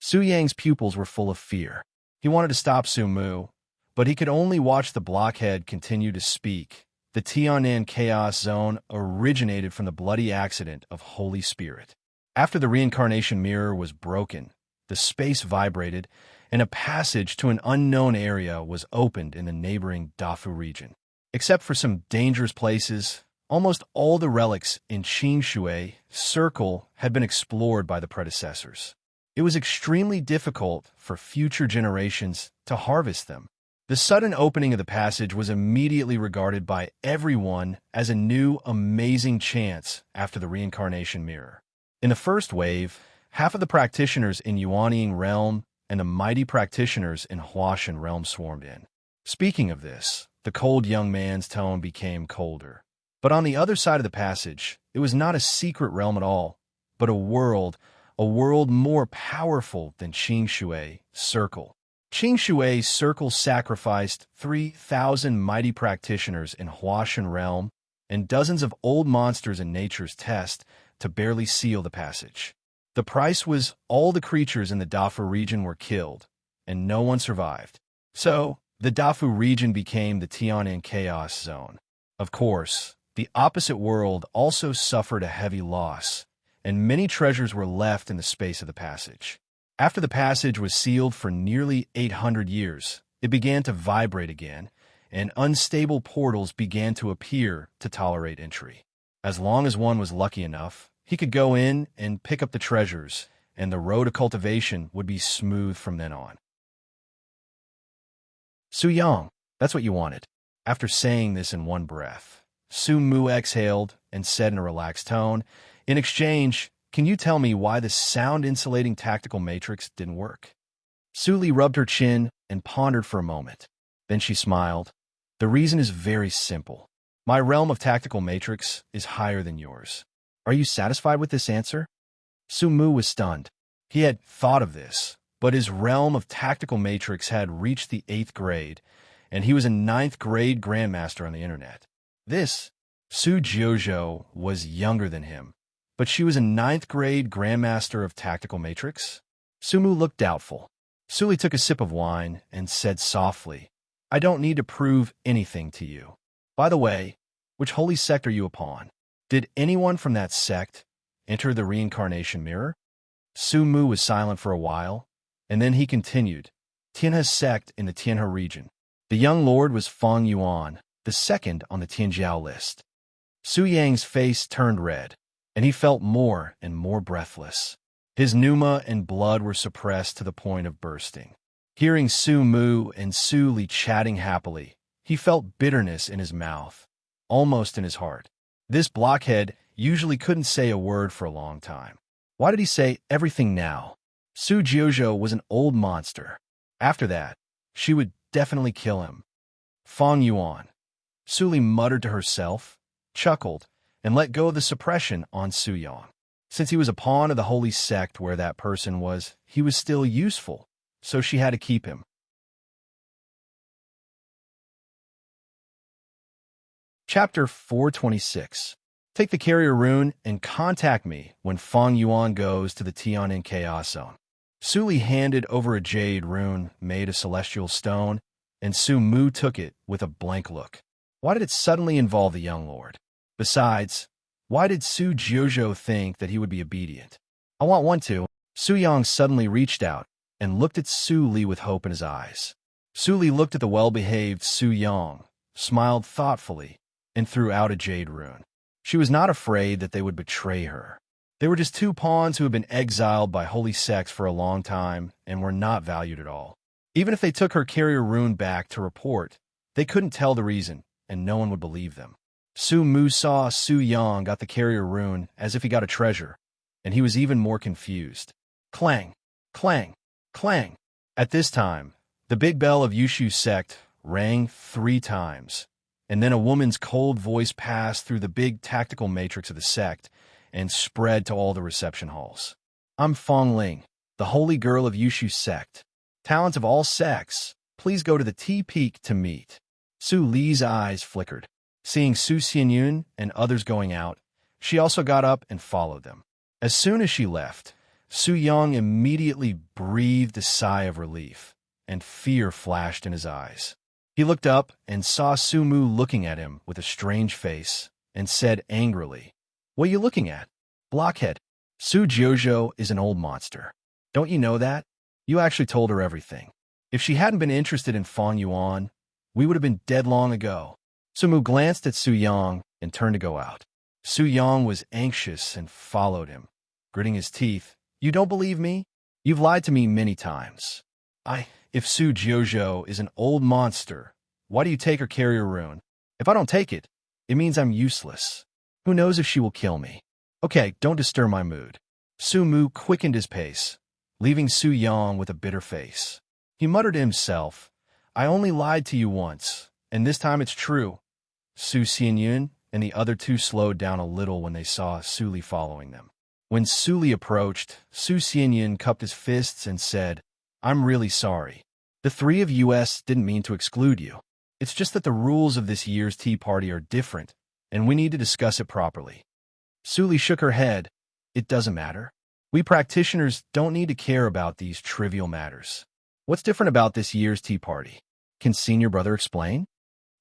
Su Yang's pupils were full of fear. He wanted to stop Su Mu, but he could only watch the blockhead continue to speak. The Tian'an Chaos Zone originated from the bloody accident of Holy Spirit. After the reincarnation mirror was broken, the space vibrated, and a passage to an unknown area was opened in the neighboring Dafu region. Except for some dangerous places, almost all the relics in Qingshui Circle had been explored by the predecessors. It was extremely difficult for future generations to harvest them. The sudden opening of the passage was immediately regarded by everyone as a new, amazing chance after the reincarnation mirror. In the first wave, half of the practitioners in Yuanying Realm and the mighty practitioners in Huashan Realm swarmed in. Speaking of this, the cold young man's tone became colder. But on the other side of the passage, it was not a secret realm at all, but a world more powerful than Qingshui Circle. Qingshui Circle sacrificed 3,000 mighty practitioners in Huashan Realm and dozens of old monsters in nature's test to barely seal the passage. The price was all the creatures in the Dafu region were killed, and no one survived. So, the Dafu region became the Tian'an Chaos Zone. Of course, the opposite world also suffered a heavy loss, and many treasures were left in the space of the passage. After the passage was sealed for nearly 800 years, it began to vibrate again, and unstable portals began to appear to tolerate entry. As long as one was lucky enough, he could go in and pick up the treasures, and the road to cultivation would be smooth from then on. Su Yang, that's what you wanted. After saying this in one breath, Su Mu exhaled and said in a relaxed tone, "In exchange, can you tell me why the sound-insulating tactical matrix didn't work?" Su Li rubbed her chin and pondered for a moment. Then she smiled. "The reason is very simple. My realm of tactical matrix is higher than yours. Are you satisfied with this answer?" Su Mu was stunned. He had thought of this, but his realm of tactical matrix had reached the 8th grade, and he was a 9th grade grandmaster on the internet. Su Jiuzhou was younger than him, but she was a 9th grade grandmaster of tactical matrix? Su Mu looked doubtful. Su Li took a sip of wine and said softly, "I don't need to prove anything to you. By the way, which holy sect are you upon? Did anyone from that sect enter the reincarnation mirror?" Su Mu was silent for a while, and then he continued, "Tianhe's sect in the Tianhe region. The young lord was Feng Yuan, the second on the Tianjiao list." Su Yang's face turned red, and he felt more and more breathless. His pneuma and blood were suppressed to the point of bursting. Hearing Su Mu and Su Li chatting happily, he felt bitterness in his mouth, almost in his heart. This blockhead usually couldn't say a word for a long time. Why did he say everything now? Su Jiuzhou was an old monster. After that, she would definitely kill him. Feng Yuan. Su Li muttered to herself, chuckled, and let go of the suppression on Su Yang. Since he was a pawn of the holy sect where that person was, he was still useful, so she had to keep him. Chapter 426. Take the carrier rune and contact me when Feng Yuan goes to the Tianan Chaos Zone. Su Li handed over a jade rune made of celestial stone, and Su Mu took it with a blank look. Why did it suddenly involve the young lord? Besides, why did Su Jiuzhou think that he would be obedient? "I want one too." Su Yang suddenly reached out and looked at Su Li with hope in his eyes. Su Li looked at the well-behaved Su Yang, smiled thoughtfully, and threw out a jade rune. She was not afraid that they would betray her. They were just two pawns who had been exiled by holy sects for a long time and were not valued at all. Even if they took her carrier rune back to report, they couldn't tell the reason, and no one would believe them. Su Mu saw Su Yang got the carrier rune as if he got a treasure, and he was even more confused. Clang, clang, clang. At this time, the big bell of Yushu's sect rang 3 times, and then a woman's cold voice passed through the big tactical matrix of the sect and spread to all the reception halls. "I'm Feng Ling, the holy girl of Yushu's sect. Talents of all sects, please go to the T-Peak to meet." Su Li's eyes flickered. Seeing Su Xianyun and others going out, she also got up and followed them. As soon as she left, Su Yang immediately breathed a sigh of relief, and fear flashed in his eyes. He looked up and saw Su Mu looking at him with a strange face, and said angrily, "What are you looking at? Blockhead. Su Jiuzhou is an old monster. Don't you know that? You actually told her everything. If she hadn't been interested in Feng Yuan, we would have been dead long ago." Su Mu glanced at Su Yang and turned to go out. Su Yang was anxious and followed him, gritting his teeth. "You don't believe me? You've lied to me many times. If Su Jiuzhou is an old monster, why do you take her carrier rune? If I don't take it, it means I'm useless. Who knows if she will kill me? Okay, don't disturb my mood." Su Mu quickened his pace, leaving Su Yang with a bitter face. He muttered to himself, "I only lied to you once, and this time it's true." Su Xianyun and the other two slowed down a little when they saw Su Li following them. When Su Li approached, Su Xianyun cupped his fists and said, "I'm really sorry. The 3 of us didn't mean to exclude you. It's just that the rules of this year's tea party are different, and we need to discuss it properly." Su Li shook her head. "It doesn't matter. We practitioners don't need to care about these trivial matters. What's different about this year's tea party? Can senior brother explain?"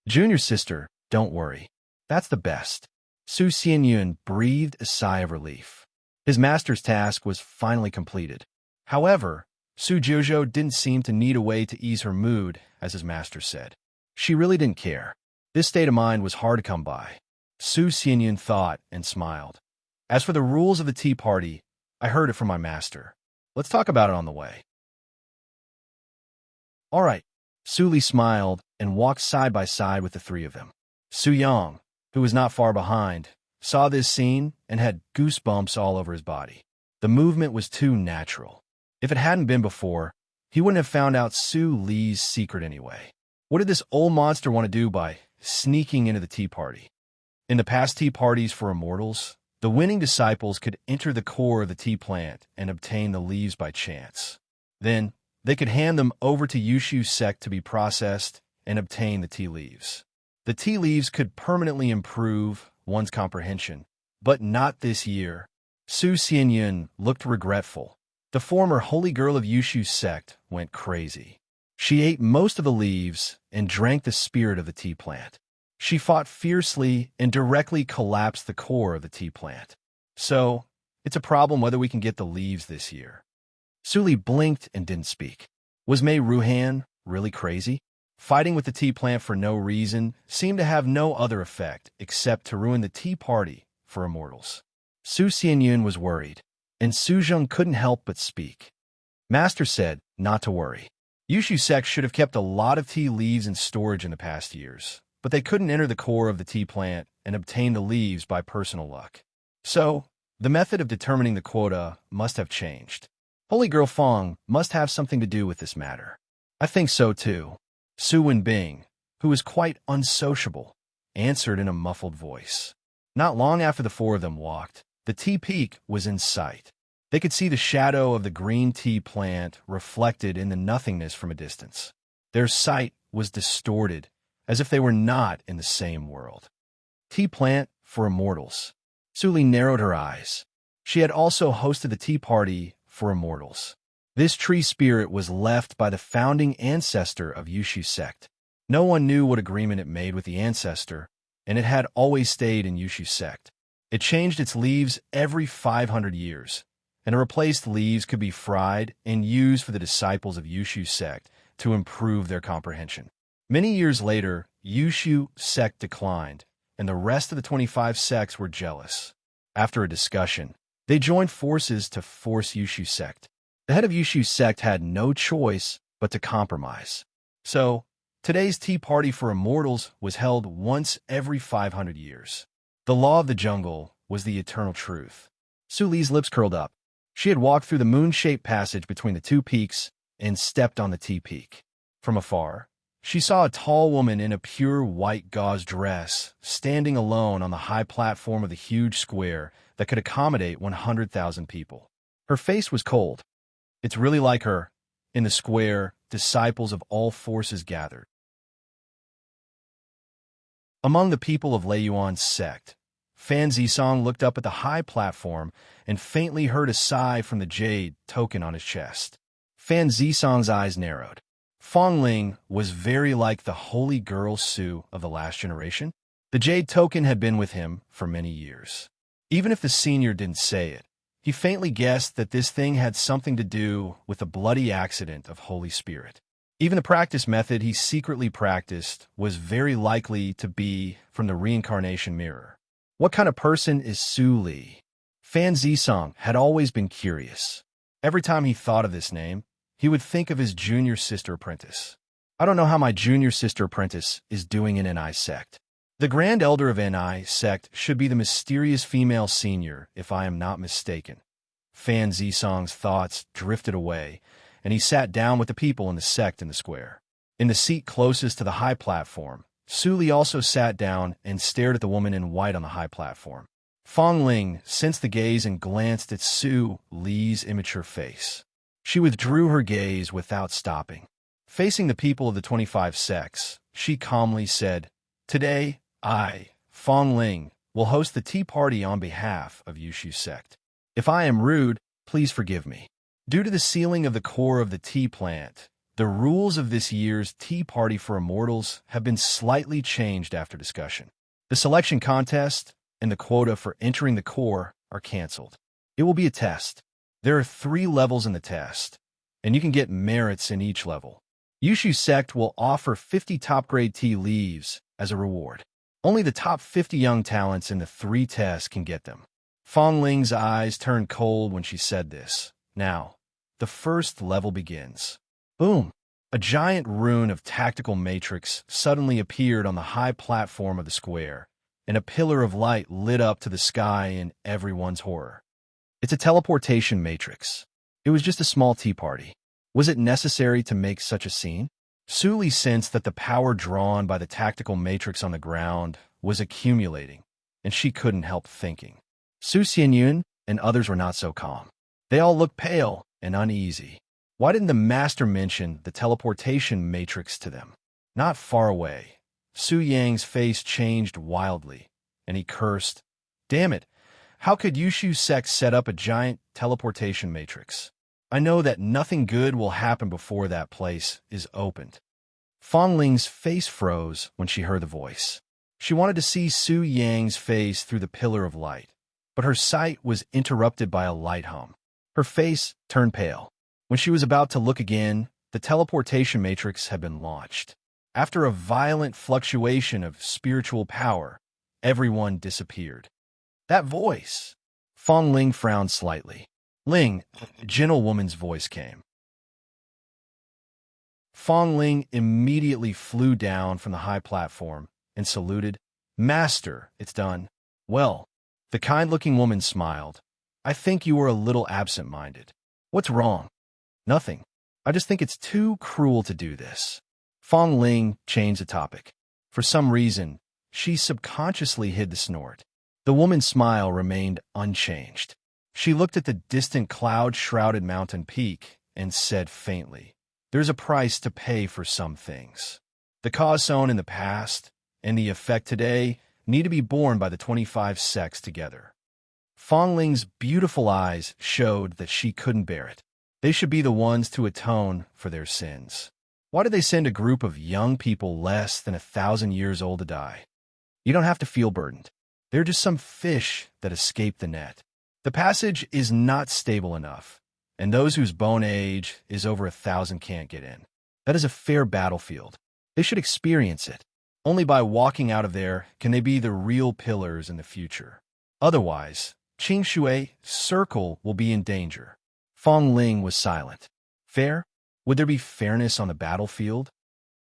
"Junior sister, don't worry. That's the best." Su Xianyun breathed a sigh of relief. His master's task was finally completed. However, Su Jojo didn't seem to need a way to ease her mood, as his master said. She really didn't care. This state of mind was hard to come by. Su Xianyun thought and smiled. As for the rules of the tea party, I heard it from my master. Let's talk about it on the way. All right. Su Li smiled and walked side by side with the three of them. Su Yang, who was not far behind, saw this scene and had goosebumps all over his body. The movement was too natural. If it hadn't been before, he wouldn't have found out Su Li's secret anyway. What did this old monster want to do by sneaking into the tea party? In the past tea parties for immortals, the winning disciples could enter the core of the tea plant and obtain the leaves by chance. Then, they could hand them over to Yushu's sect to be processed and obtain the tea leaves. The tea leaves could permanently improve one's comprehension, but not this year. Su Xianyun looked regretful. The former holy girl of Yushu's sect went crazy. She ate most of the leaves and drank the spirit of the tea plant. She fought fiercely and directly collapsed the core of the tea plant. So, it's a problem whether we can get the leaves this year. Su Li blinked and didn't speak. Was Mei Ruhan really crazy? Fighting with the tea plant for no reason seemed to have no other effect except to ruin the tea party for immortals. Su Xianyun was worried, and Su Zheng couldn't help but speak. Master said not to worry. Yushu sect should have kept a lot of tea leaves in storage in the past years, but they couldn't enter the core of the tea plant and obtain the leaves by personal luck. So, the method of determining the quota must have changed. Holy Girl Fong must have something to do with this matter. I think so too. Su Wenbing, who was quite unsociable, answered in a muffled voice. Not long after the four of them walked, the tea peak was in sight. They could see the shadow of the green tea plant reflected in the nothingness from a distance. Their sight was distorted, as if they were not in the same world. Tea plant for immortals. Su Li narrowed her eyes. She had also hosted the tea party for immortals. This tree spirit was left by the founding ancestor of Yushu's sect. No one knew what agreement it made with the ancestor, and it had always stayed in Yushu's sect. It changed its leaves every 500 years, and the replaced leaves could be fried and used for the disciples of Yushu's sect to improve their comprehension. Many years later, Yushu's sect declined, and the rest of the 25 sects were jealous. After a discussion, they joined forces to force Yushu's sect. The head of Yushu's sect had no choice but to compromise. So, today's tea party for immortals was held once every 500 years. The law of the jungle was the eternal truth. Su Li's lips curled up. She had walked through the moon-shaped passage between the two peaks and stepped on the tea peak. From afar, she saw a tall woman in a pure white gauze dress standing alone on the high platform of the huge square that could accommodate 100,000 people. Her face was cold. It's really like her. In the square, disciples of all forces gathered. Among the people of Lei Yuan's sect, Fan Zisong looked up at the high platform and faintly heard a sigh from the jade token on his chest. Fan Zisong's eyes narrowed. Fong Ling was very like the holy girl Su of the last generation. The jade token had been with him for many years. Even if the senior didn't say it, he faintly guessed that this thing had something to do with the bloody accident of Holy Spirit. Even the practice method he secretly practiced was very likely to be from the reincarnation mirror. What kind of person is Su Li? Fan Zisong had always been curious. Every time he thought of this name, he would think of his junior sister apprentice. I don't know how my junior sister apprentice is doing in NI sect. The Grand Elder of NI sect should be the mysterious female senior, if I am not mistaken. Fan Zisong's thoughts drifted away, and he sat down with the people in the sect in the square. In the seat closest to the high platform, Su Li also sat down and stared at the woman in white on the high platform. Fong Ling sensed the gaze and glanced at Su Li's immature face. She withdrew her gaze without stopping. Facing the people of the 25 sects, she calmly said, "Today, I, Fong Ling, will host the tea party on behalf of Yushu's sect. If I am rude, please forgive me. Due to the sealing of the core of the tea plant, the rules of this year's tea party for immortals have been slightly changed after discussion. The selection contest and the quota for entering the core are canceled. It will be a test. There are 3 levels in the test, and you can get merits in each level. Yushu sect will offer 50 top-grade tea leaves as a reward. Only the top 50 young talents in the 3 tests can get them. Fong Ling's eyes turned cold when she said this. Now, the first level begins. Boom! A giant rune of tactical matrix suddenly appeared on the high platform of the square, and a pillar of light lit up to the sky in everyone's horror. It's a teleportation matrix. It was just a small tea party. Was it necessary to make such a scene? Suli sensed that the power drawn by the tactical matrix on the ground was accumulating, and she couldn't help thinking. Su Xianyun and others were not so calm. They all looked pale and uneasy. Why didn't the master mention the teleportation matrix to them? Not far away, Su Yang's face changed wildly, and he cursed, "Damn it! How could Yushu sect set up a giant teleportation matrix? I know that nothing good will happen before that place is opened." Fong Ling's face froze when she heard the voice. She wanted to see Su Yang's face through the pillar of light, but her sight was interrupted by a light hum. Her face turned pale. When she was about to look again, the teleportation matrix had been launched. After a violent fluctuation of spiritual power, everyone disappeared. That voice! Fong Ling frowned slightly. "Ling," a gentlewoman's voice came. Fong Ling immediately flew down from the high platform and saluted. "Master, it's done." "Well," the kind-looking woman smiled. "I think you were a little absent-minded." "What's wrong?" "Nothing. I just think it's too cruel to do this." Fong Ling changed the topic. For some reason, she subconsciously hid the snort. The woman's smile remained unchanged. She looked at the distant cloud-shrouded mountain peak and said faintly, "There's a price to pay for some things. The cause sown in the past and the effect today need to be borne by the 25 sects together." Fong Ling's beautiful eyes showed that she couldn't bear it. They should be the ones to atone for their sins. Why did they send a group of young people less than 1,000 years old to die? You don't have to feel burdened. They're just some fish that escaped the net. The passage is not stable enough, and those whose bone age is over 1,000 can't get in. That is a fair battlefield. They should experience it. Only by walking out of there can they be the real pillars in the future. Otherwise, Qingshui Circle will be in danger. Fong Ling was silent. Fair? Would there be fairness on the battlefield?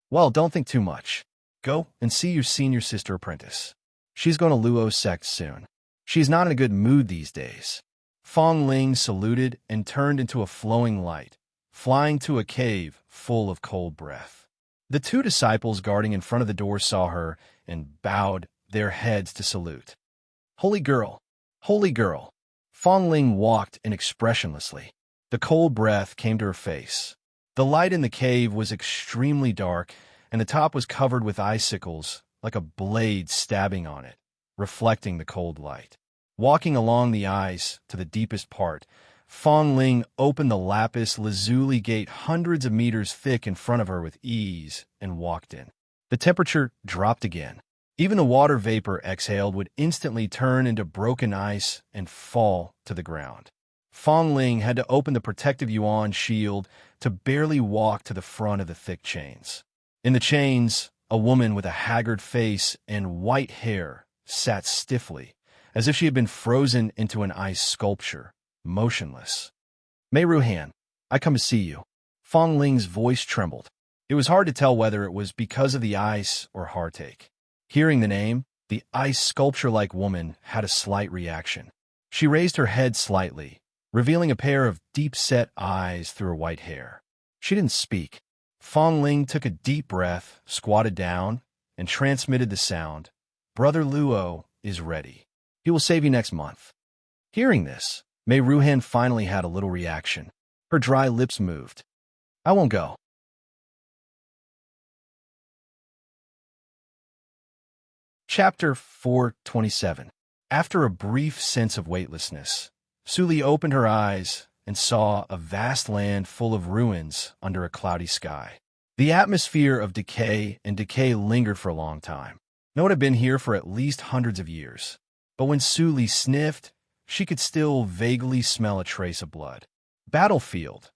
Well, don't think too much. Go and see your senior sister apprentice. She's going to Luo sect soon. She's not in a good mood these days. Fong Ling saluted and turned into a flowing light, flying to a cave full of cold breath. The 2 disciples guarding in front of the door saw her and bowed their heads to salute. Holy girl! Holy girl! Fong Ling walked inexpressionlessly. The cold breath came to her face. The light in the cave was extremely dark, and the top was covered with icicles, like a blade stabbing on it, reflecting the cold light. Walking along the ice to the deepest part, Fong Ling opened the lapis lazuli gate hundreds of meters thick in front of her with ease and walked in. The temperature dropped again. Even the water vapor exhaled would instantly turn into broken ice and fall to the ground. Fong Ling had to open the protective yuan shield to barely walk to the front of the thick chains. In the chains, a woman with a haggard face and white hair sat stiffly, as if she had been frozen into an ice sculpture, motionless. "Mei Ruhan, I come to see you." Fong Ling's voice trembled. It was hard to tell whether it was because of the ice or heartache. Hearing the name, the ice sculpture-like woman had a slight reaction. She raised her head slightly, revealing a pair of deep-set eyes through her white hair. She didn't speak. Fong Ling took a deep breath, squatted down, and transmitted the sound. "Brother Luo is ready. He will save you next month." Hearing this, Mei Ruhan finally had a little reaction. Her dry lips moved. "I won't go." Chapter 427. After a brief sense of weightlessness, Suli opened her eyes and saw a vast land full of ruins under a cloudy sky. The atmosphere of decay lingered for a long time. No one had been here for at least hundreds of years. But when Suli sniffed, she could still vaguely smell a trace of blood. Battlefield.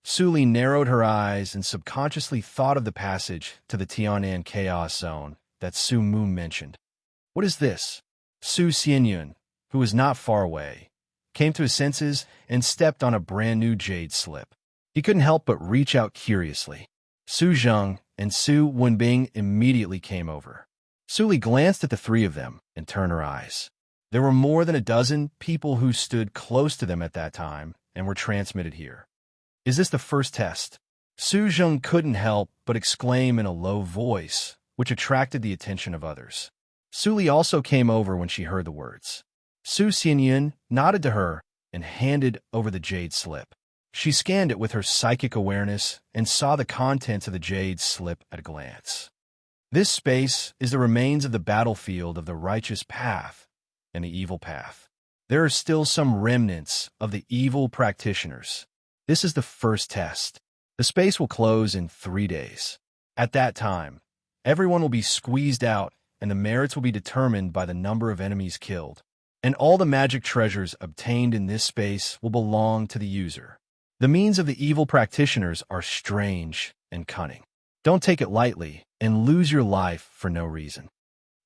Suli narrowed her eyes and subconsciously thought of the passage to the Tianan Chaos Zone that Su Mu mentioned. What is this? Su Xianyun, who was not far away, came to his senses and stepped on a brand-new jade slip. He couldn't help but reach out curiously. Su Zheng and Su Wenbing immediately came over. Suli glanced at the three of them and turned her eyes. There were more than a dozen people who stood close to them at that time and were transmitted here. Is this the first test? Su Zheng couldn't help but exclaim in a low voice, which attracted the attention of others. Suli also came over when she heard the words. Su Xianyun nodded to her and handed over the jade slip. She scanned it with her psychic awareness and saw the contents of the jade slip at a glance. This space is the remains of the battlefield of the righteous path and the evil path. There are still some remnants of the evil practitioners. This is the first test. The space will close in 3 days. At that time, everyone will be squeezed out and the merits will be determined by the number of enemies killed. And all the magic treasures obtained in this space will belong to the user. The means of the evil practitioners are strange and cunning. Don't take it lightly and lose your life for no reason.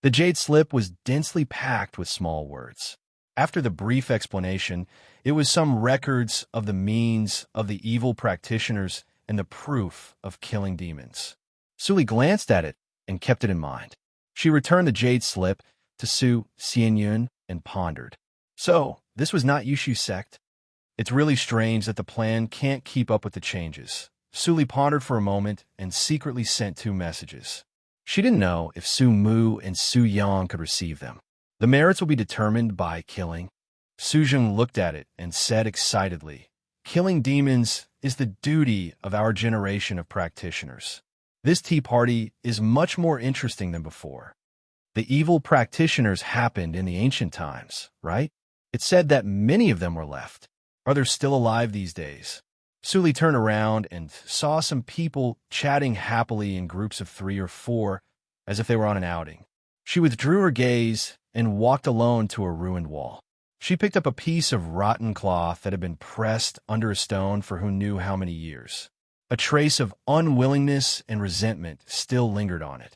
The jade slip was densely packed with small words. After the brief explanation, it was some records of the means of the evil practitioners and the proof of killing demons. Suli glanced at it and kept it in mind. She returned the jade slip to Su Xianyun and pondered. So, this was not Yushu's sect? It's really strange that the plan can't keep up with the changes. Suli pondered for a moment and secretly sent 2 messages. She didn't know if Su Mu and Su Yang could receive them. The merits will be determined by killing. Su Zheng looked at it and said excitedly, killing demons is the duty of our generation of practitioners. This tea party is much more interesting than before. The evil practitioners happened in the ancient times, right? It said that many of them were left. Are they still alive these days? Suli turned around and saw some people chatting happily in groups of 3 or 4, as if they were on an outing. She withdrew her gaze and walked alone to a ruined wall. She picked up a piece of rotten cloth that had been pressed under a stone for who knew how many years. A trace of unwillingness and resentment still lingered on it.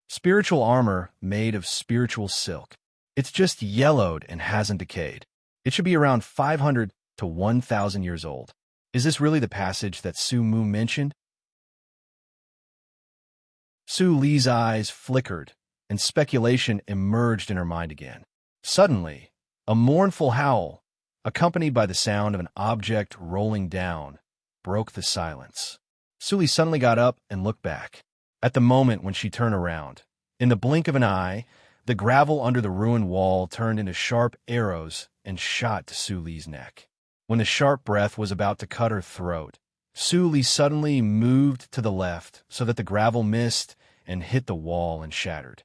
Spiritual armor made of spiritual silk. It's just yellowed and hasn't decayed. It should be around 500 to 1,000 years old. Is this really the passage that Su Mu mentioned? Su Li's eyes flickered, and speculation emerged in her mind again. Suddenly, a mournful howl, accompanied by the sound of an object rolling down, broke the silence. Suli suddenly got up and looked back. At the moment when she turned around, in the blink of an eye, the gravel under the ruined wall turned into sharp arrows and shot to Su Li's neck. When the sharp breath was about to cut her throat, Su Li suddenly moved to the left so that the gravel missed and hit the wall and shattered.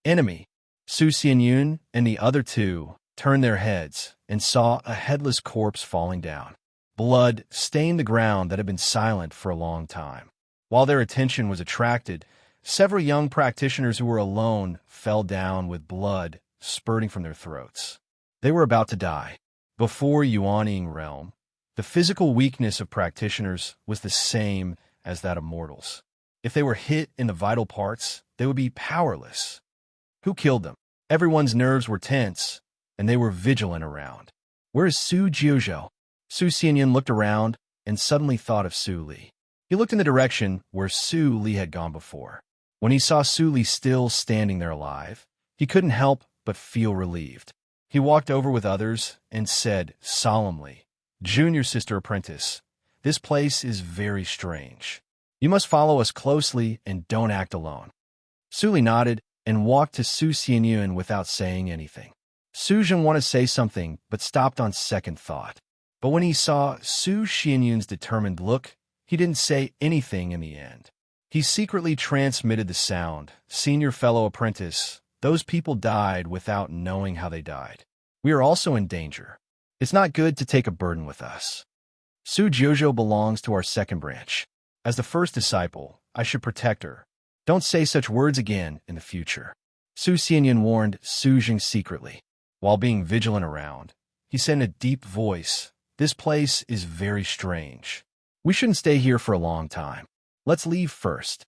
Enemy! Su Xianyun and the other 2 turned their heads and saw a headless corpse falling down. Blood stained the ground that had been silent for a long time. While their attention was attracted, several young practitioners who were alone fell down with blood spurting from their throats. They were about to die. Before Yuanying realm, the physical weakness of practitioners was the same as that of mortals. If they were hit in the vital parts, they would be powerless. Who killed them? Everyone's nerves were tense, and they were vigilant around. Where is Su Jiuzhou? Su Xianyun looked around and suddenly thought of Su Li. He looked in the direction where Su Li had gone before. When he saw Su Li still standing there alive, he couldn't help but feel relieved. He walked over with others and said solemnly, "Junior sister apprentice, this place is very strange. You must follow us closely and don't act alone." Su Li nodded and walked to Su Xianyun without saying anything. Su Zheng wanted to say something but stopped on second thought. But when he saw Su Xianyun's determined look, he didn't say anything in the end. He secretly transmitted the sound, "Senior fellow apprentice, those people died without knowing how they died. We are also in danger. It's not good to take a burden with us. Su Jiuzhou belongs to our second branch. As the first disciple, I should protect her. Don't say such words again in the future." Su Xianyun warned Su Zheng secretly. While being vigilant around, he said in a deep voice, This place is very strange. We shouldn't stay here for a long time. Let's leave first.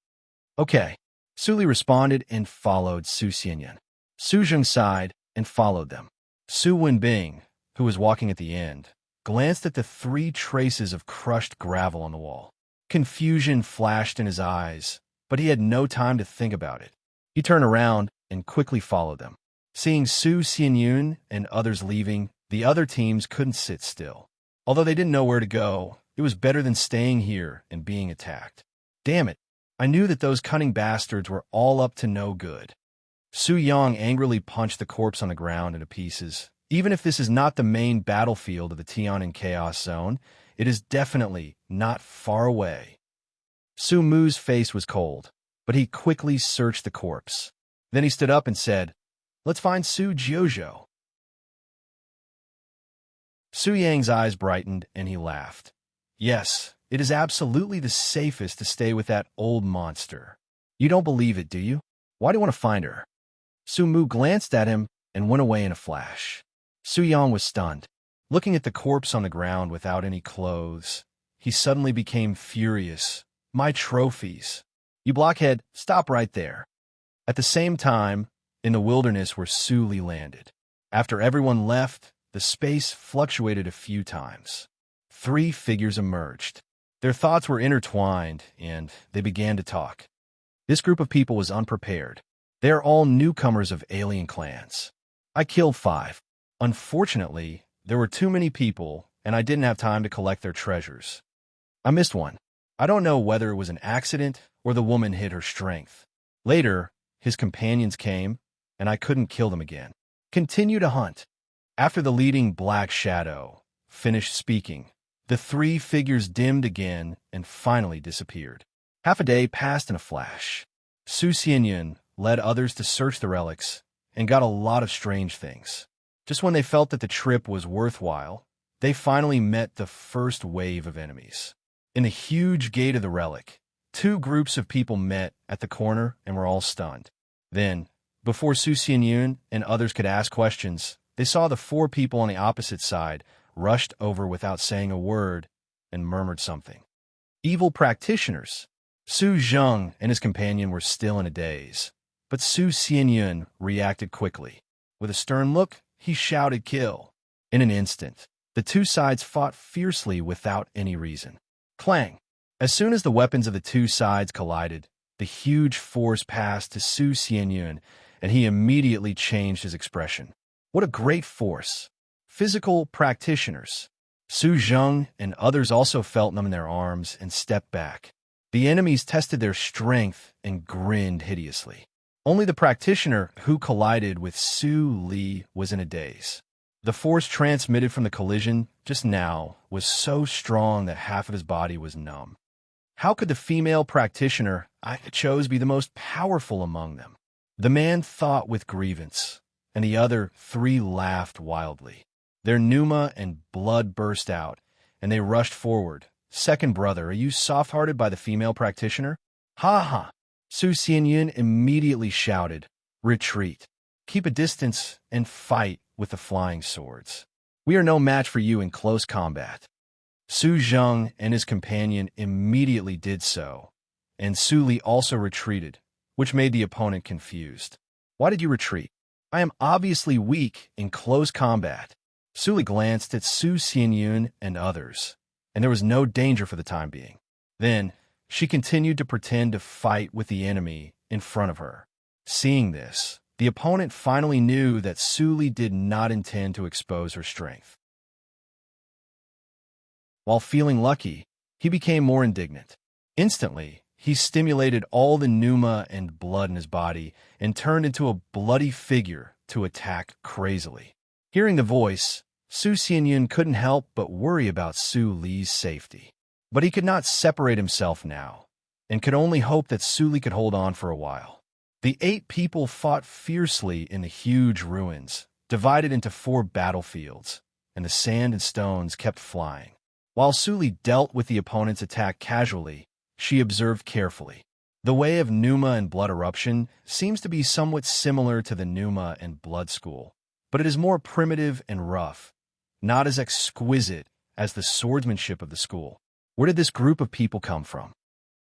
Okay. Su Li responded and followed Su Xianyan. Su Zheng sighed and followed them. Su Wenbing, who was walking at the end, glanced at the 3 traces of crushed gravel on the wall. Confusion flashed in his eyes, but he had no time to think about it. He turned around and quickly followed them. Seeing Su Xianyun and others leaving, the other teams couldn't sit still. Although they didn't know where to go, it was better than staying here and being attacked. Damn it, I knew that those cunning bastards were all up to no good. Su Yang angrily punched the corpse on the ground into pieces. Even if this is not the main battlefield of the Tian'an Chaos Zone, it is definitely not far away. Su Mu's face was cold, but he quickly searched the corpse. Then he stood up and said, "Let's find Su Jiuzhou." Su Yang's eyes brightened and he laughed. "Yes, it is absolutely the safest to stay with that old monster. You don't believe it, do you? Why do you want to find her?" Su Mu glanced at him and went away in a flash. Su Yang was stunned. Looking at the corpse on the ground without any clothes, he suddenly became furious. "My trophies! You blockhead, stop right there." At the same time, in the wilderness where Su Li landed. After everyone left, the space fluctuated a few times. 3 figures emerged. Their thoughts were intertwined, and they began to talk. This group of people was unprepared. They are all newcomers of alien clans. I killed 5. Unfortunately, there were too many people, and I didn't have time to collect their treasures. I missed one. I don't know whether it was an accident or the woman hid her strength. Later, his companions came, and I couldn't kill them again. Continue to hunt. After the leading black shadow finished speaking, the 3 figures dimmed again and finally disappeared. Half a day passed in a flash. Su Xianyun led others to search the relics and got a lot of strange things. Just when they felt that the trip was worthwhile, they finally met the first wave of enemies. In the huge gate of the relic, 2 groups of people met at the corner and were all stunned. Then, before Su Xianyun and others could ask questions, they saw the 4 people on the opposite side rushed over without saying a word and murmured something. Evil practitioners. Su Zheng and his companion were still in a daze, but Su Xianyun reacted quickly. With a stern look, he shouted, "Kill!" In an instant, the 2 sides fought fiercely without any reason. Clang! As soon as the weapons of the 2 sides collided, the huge force passed to Su Xianyun, and he immediately changed his expression. What a great force! Physical practitioners. Su Zheng and others also felt them in their arms and stepped back. The enemies tested their strength and grinned hideously. Only the practitioner who collided with Su Li was in a daze. The force transmitted from the collision just now was so strong that half of his body was numb. How could the female practitioner I chose be the most powerful among them? The man thought with grievance, and the other 3 laughed wildly. Their pneuma and blood burst out, and they rushed forward. "Second brother, are you soft-hearted by the female practitioner?" "Ha ha!" Su Xianyun immediately shouted, "Retreat. Keep a distance and fight with the flying swords. We are no match for you in close combat." Su Zheng and his companion immediately did so, and Su Li also retreated, which made the opponent confused. "Why did you retreat?" "I am obviously weak in close combat." Su Li glanced at Su Xianyun and others, and there was no danger for the time being. Then, she continued to pretend to fight with the enemy in front of her. Seeing this, the opponent finally knew that Su Li did not intend to expose her strength. While feeling lucky, he became more indignant. Instantly, he stimulated all the pneuma and blood in his body and turned into a bloody figure to attack crazily. Hearing the voice, Su Xianyun couldn't help but worry about Su Li's safety. But he could not separate himself now, and could only hope that Su Li could hold on for a while. The 8 people fought fiercely in the huge ruins, divided into 4 battlefields, and the sand and stones kept flying. While Su Li dealt with the opponent's attack casually, she observed carefully. The way of pneuma and blood eruption seems to be somewhat similar to the pneuma and blood school, but it is more primitive and rough, not as exquisite as the swordsmanship of the school. Where did this group of people come from?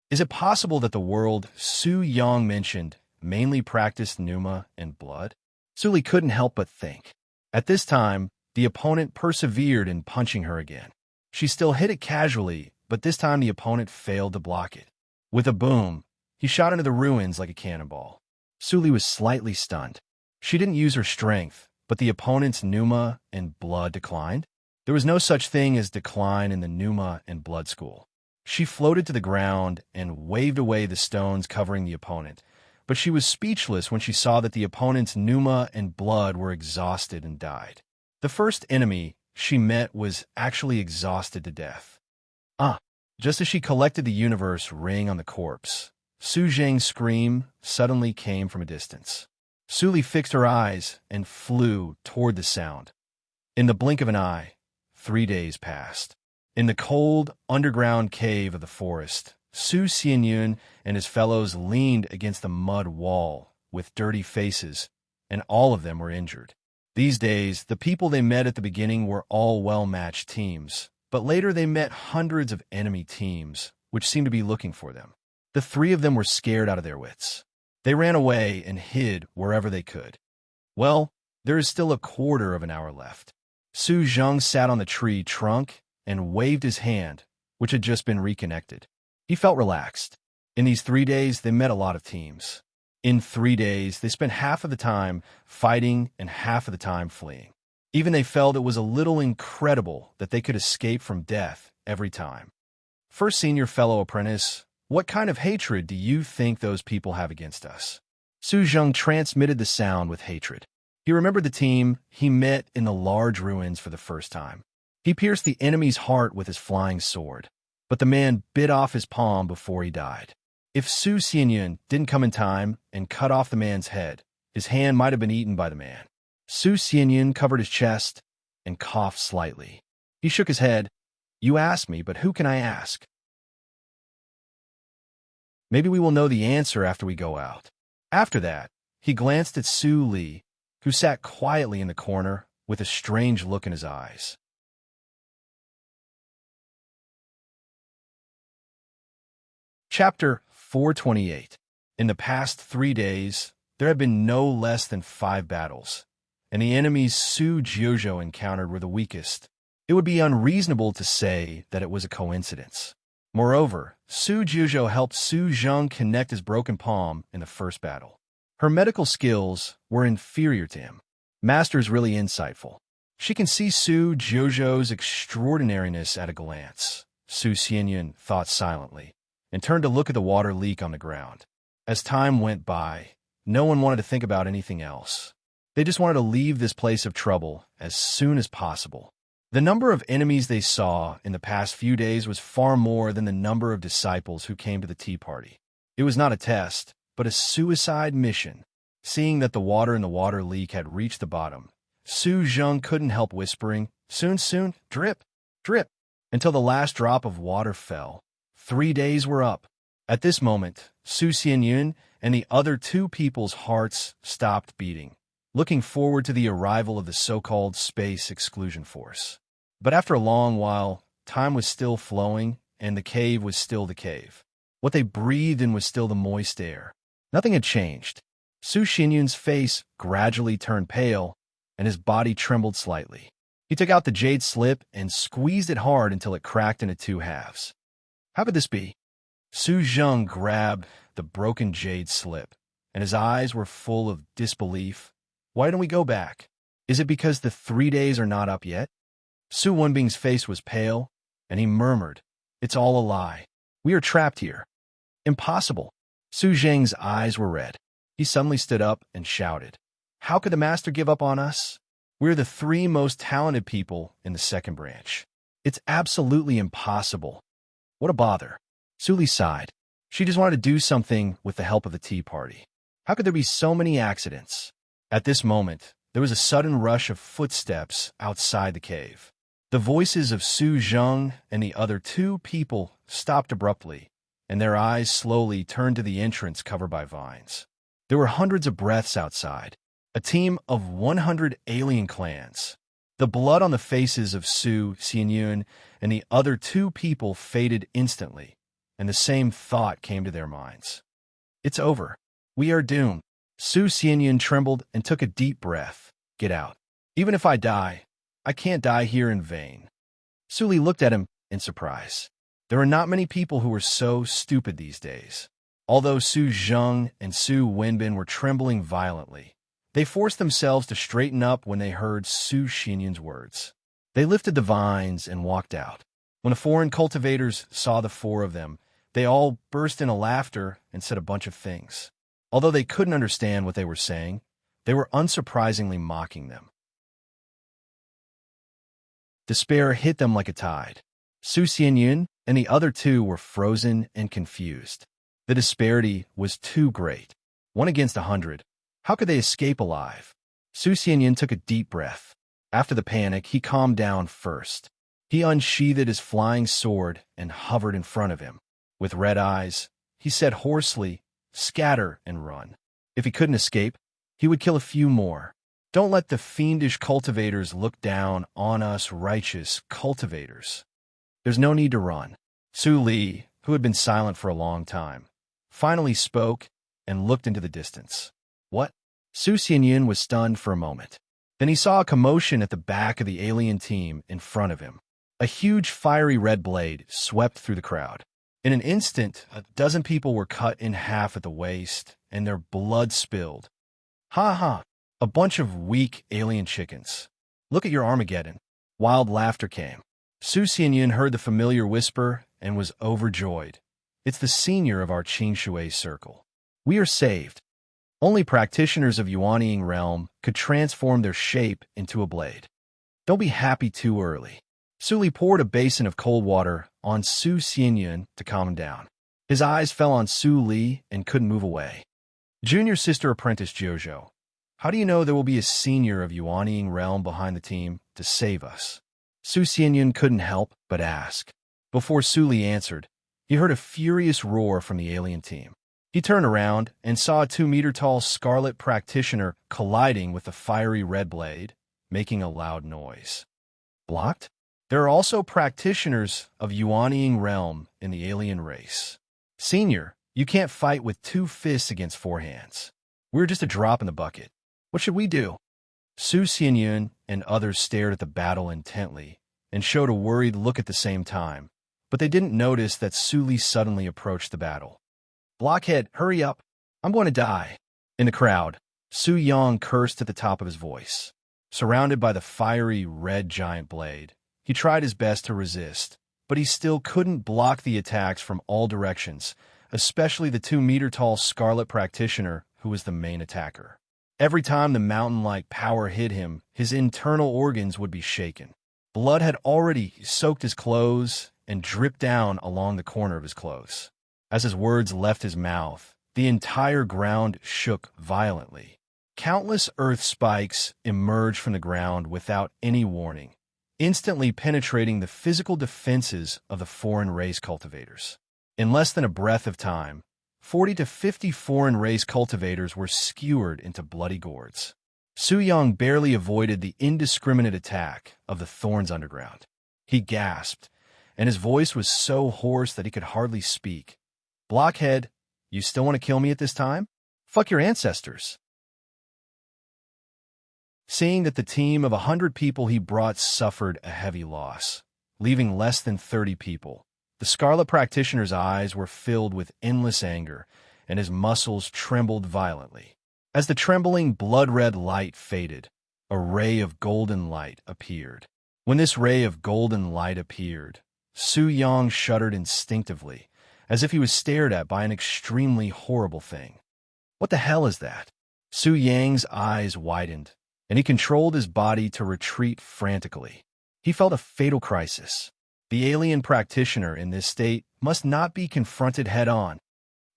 Is it possible that the world Su Yang mentioned mainly practiced pneuma and blood? Suli couldn't help but think. At this time, the opponent persevered in punching her again. She still hit it casually, but this time the opponent failed to block it. With a boom, he shot into the ruins like a cannonball. Suli was slightly stunned. She didn't use her strength, but the opponent's pneuma and blood declined. There was no such thing as decline in the pneuma and blood school. She floated to the ground and waved away the stones covering the opponent, but she was speechless when she saw that the opponent's pneuma and blood were exhausted and died. The first enemy she met was actually exhausted to death. Just as she collected the universe ring on the corpse, Su Zheng's scream suddenly came from a distance. Suli fixed her eyes and flew toward the sound. In the blink of an eye, 3 days passed. In the cold, underground cave of the forest, Su Xianyun and his fellows leaned against the mud wall with dirty faces, and all of them were injured. These days, the people they met at the beginning were all well-matched teams, but later they met hundreds of enemy teams, which seemed to be looking for them. The 3 of them were scared out of their wits. They ran away and hid wherever they could. Well, there is still a quarter of an hour left. Su Zheng sat on the tree trunk and waved his hand, which had just been reconnected. He felt relaxed. In these 3 days, they met a lot of teams. In 3 days, they spent half of the time fighting and half of the time fleeing. Even they felt it was a little incredible that they could escape from death every time. First senior fellow apprentice, what kind of hatred do you think those people have against us? Su Zheng transmitted the sound with hatred. He remembered the team he met in the large ruins for the first time. He pierced the enemy's heart with his flying sword, but the man bit off his palm before he died. If Su Xianyun didn't come in time and cut off the man's head, his hand might have been eaten by the man. Su Xianyun covered his chest and coughed slightly. He shook his head. You asked me, but who can I ask? Maybe we will know the answer after we go out. After that, he glanced at Su Li, who sat quietly in the corner with a strange look in his eyes. Chapter 428. In the past 3 days, there have been no less than 5 battles, and the enemies Su Jiuzhou encountered were the weakest. It would be unreasonable to say that it was a coincidence. Moreover, Su Jiuzhou helped Su Zheng connect his broken palm in the first battle. Her medical skills were inferior to him. Master's really insightful. She can see Su Jiuzhou's extraordinariness at a glance, Su Xianyun thought silently, and turned to look at the water leak on the ground. As time went by, no one wanted to think about anything else. They just wanted to leave this place of trouble as soon as possible. The number of enemies they saw in the past few days was far more than the number of disciples who came to the tea party. It was not a test, but a suicide mission. Seeing that the water in the water leak had reached the bottom, Su Zheng couldn't help whispering, soon, drip, drip, until the last drop of water fell. 3 days were up. At this moment, Su Xianyun and the other 2 people's hearts stopped beating, looking forward to the arrival of the so-called space exclusion force. But after a long while, time was still flowing, and the cave was still the cave. What they breathed in was still the moist air. Nothing had changed. Su Xianyun's face gradually turned pale, and his body trembled slightly. He took out the jade slip and squeezed it hard until it cracked into 2 halves. How could this be? Su Zheng grabbed the broken jade slip, and his eyes were full of disbelief. Why don't we go back? Is it because the 3 days are not up yet? Su Wenbing's face was pale, and he murmured, It's all a lie. We are trapped here. Impossible. Su Zheng's eyes were red. He suddenly stood up and shouted, How could the master give up on us? We're the 3 most talented people in the second branch. It's absolutely impossible. What a bother. Suli sighed. She just wanted to do something with the help of the tea party. How could there be so many accidents? At this moment, there was a sudden rush of footsteps outside the cave. The voices of Su Zheng and the other 2 people stopped abruptly, and their eyes slowly turned to the entrance covered by vines. There were hundreds of breaths outside, a team of 100 alien clans. The blood on the faces of Su Xianyun and the other two people faded instantly, and the same thought came to their minds. It's over. We are doomed. Su Xianyun trembled and took a deep breath. Get out. Even if I die, I can't die here in vain. Su Li looked at him in surprise. There are not many people who are so stupid these days. Although Su Zheng and Su Wenbin were trembling violently, they forced themselves to straighten up when they heard Su Xianyun's words. They lifted the vines and walked out. When the foreign cultivators saw the four of them, they all burst into laughter and said a bunch of things. Although they couldn't understand what they were saying, they were unsurprisingly mocking them. Despair hit them like a tide. Su Xianyun and the other two were frozen and confused. The disparity was too great. 1 against 100. How could they escape alive? Su Xianyun took a deep breath. After the panic, he calmed down first. He unsheathed his flying sword and hovered in front of him. With red eyes, he said hoarsely, "Scatter and run." If he couldn't escape, he would kill a few more. Don't let the fiendish cultivators look down on us righteous cultivators. There's no need to run. Su Li, who had been silent for a long time, finally spoke and looked into the distance. What? Su Xianyun was stunned for a moment. Then he saw a commotion at the back of the alien team in front of him. A huge fiery red blade swept through the crowd. In an instant, a dozen people were cut in half at the waist, and their blood spilled. Ha ha! A bunch of weak alien chickens. Look at your Armageddon. Wild laughter came. Su Xianyun heard the familiar whisper and was overjoyed. It's the senior of our Qing Shui circle. We are saved. Only practitioners of Yuanying realm could transform their shape into a blade. Don't be happy too early. Su Li poured a basin of cold water on Su Xianyun to calm him down. His eyes fell on Su Li and couldn't move away. Junior sister apprentice Jojo, how do you know there will be a senior of Yuanying realm behind the team to save us? Su Xianyun couldn't help but ask. Before Su Li answered, he heard a furious roar from the alien team. He turned around and saw a 2-meter-tall scarlet practitioner colliding with the fiery red blade, making a loud noise. Blocked? There are also practitioners of Yuanying realm in the alien race. Senior, you can't fight with 2 fists against 4 hands. We're just a drop in the bucket. What should we do? Su Xianyun and others stared at the battle intently and showed a worried look at the same time, but they didn't notice that Su Li suddenly approached the battle. Blockhead, hurry up. I'm going to die. In the crowd, Su Yang cursed at the top of his voice. Surrounded by the fiery red giant blade, he tried his best to resist, but he still couldn't block the attacks from all directions, especially the 2-meter-tall scarlet practitioner who was the main attacker. Every time the mountain-like power hit him, his internal organs would be shaken. Blood had already soaked his clothes and dripped down along the corner of his clothes. As his words left his mouth, the entire ground shook violently. Countless earth spikes emerged from the ground without any warning, instantly penetrating the physical defenses of the foreign race cultivators. In less than a breath of time, 40 to 50 foreign race cultivators were skewered into bloody gourds. Su Yang barely avoided the indiscriminate attack of the thorns underground. He gasped, and his voice was so hoarse that he could hardly speak. Blockhead, you still want to kill me at this time? Fuck your ancestors. Seeing that the team of 100 people he brought suffered a heavy loss, leaving less than 30 people, the Scarlet Practitioner's eyes were filled with endless anger, and his muscles trembled violently. As the trembling blood-red light faded, a ray of golden light appeared. When this ray of golden light appeared, Su Yang shuddered instinctively, as if he was stared at by an extremely horrible thing. What the hell is that? Su Yang's eyes widened, and he controlled his body to retreat frantically. He felt a fatal crisis. The alien practitioner in this state must not be confronted head-on.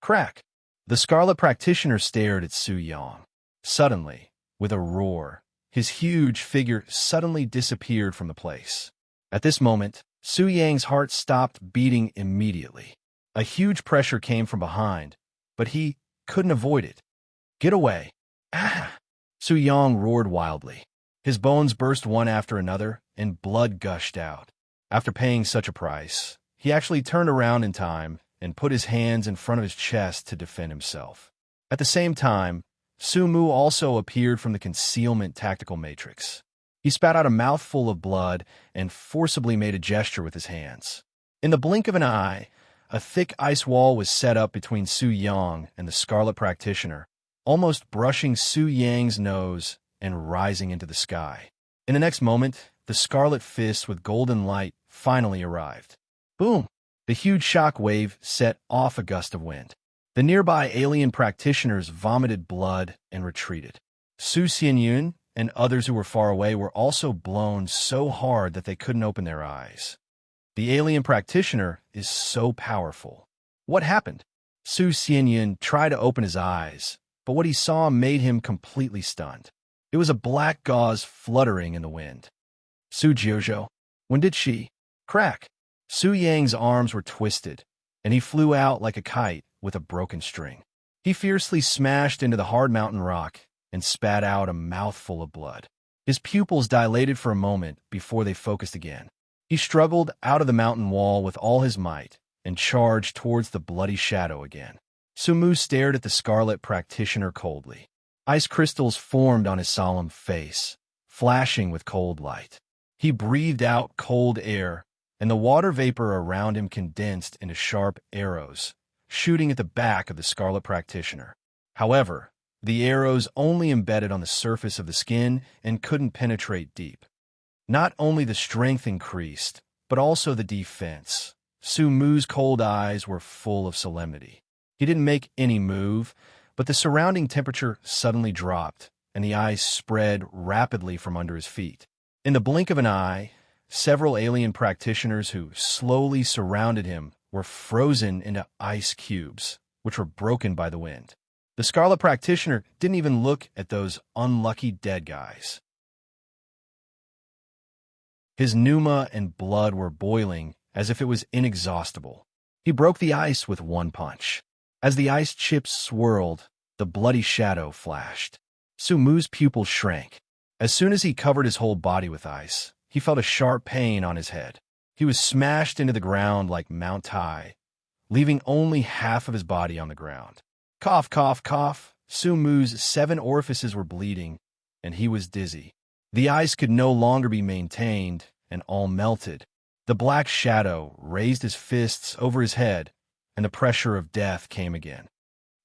Crack! The Scarlet Practitioner stared at Su Yang. Suddenly, with a roar, his huge figure suddenly disappeared from the place. At this moment, Su Yang's heart stopped beating immediately. A huge pressure came from behind, but he couldn't avoid it. Get away! Ah! Su Yang roared wildly. His bones burst one after another, and blood gushed out. After paying such a price, he actually turned around in time and put his hands in front of his chest to defend himself. At the same time, Su Mu also appeared from the concealment tactical matrix. He spat out a mouthful of blood and forcibly made a gesture with his hands. In the blink of an eye, a thick ice wall was set up between Su Yang and the Scarlet Practitioner, almost brushing Su Yang's nose and rising into the sky. In the next moment, the Scarlet Fist with golden light finally arrived. Boom! The huge shock wave set off a gust of wind. The nearby alien practitioners vomited blood and retreated. Su Xianyun and others who were far away were also blown so hard that they couldn't open their eyes. The alien practitioner is so powerful. What happened? Su Xianyun tried to open his eyes, but what he saw made him completely stunned. It was a black gauze fluttering in the wind. Su Jiuzhou, when did she? Crack! Su Yang's arms were twisted, and he flew out like a kite with a broken string. He fiercely smashed into the hard mountain rock and spat out a mouthful of blood. His pupils dilated for a moment before they focused again. He struggled out of the mountain wall with all his might and charged towards the bloody shadow again. Su Mu stared at the Scarlet Practitioner coldly. Ice crystals formed on his solemn face, flashing with cold light. He breathed out cold air, and the water vapor around him condensed into sharp arrows, shooting at the back of the Scarlet Practitioner. However, the arrows only embedded on the surface of the skin and couldn't penetrate deep. Not only the strength increased, but also the defense. Su Mu's cold eyes were full of solemnity. He didn't make any move, but the surrounding temperature suddenly dropped, and the ice spread rapidly from under his feet. In the blink of an eye, several alien practitioners who slowly surrounded him were frozen into ice cubes, which were broken by the wind. The Scarlet Practitioner didn't even look at those unlucky dead guys. His pneuma and blood were boiling as if it was inexhaustible. He broke the ice with one punch. As the ice chips swirled, the bloody shadow flashed. Su Mu's pupils shrank. As soon as he covered his whole body with ice, he felt a sharp pain on his head. He was smashed into the ground like Mount Tai, leaving only half of his body on the ground. Cough, cough, cough. Su Mu's 7 orifices were bleeding, and he was dizzy. The ice could no longer be maintained, and all melted. The black shadow raised his fists over his head, and the pressure of death came again.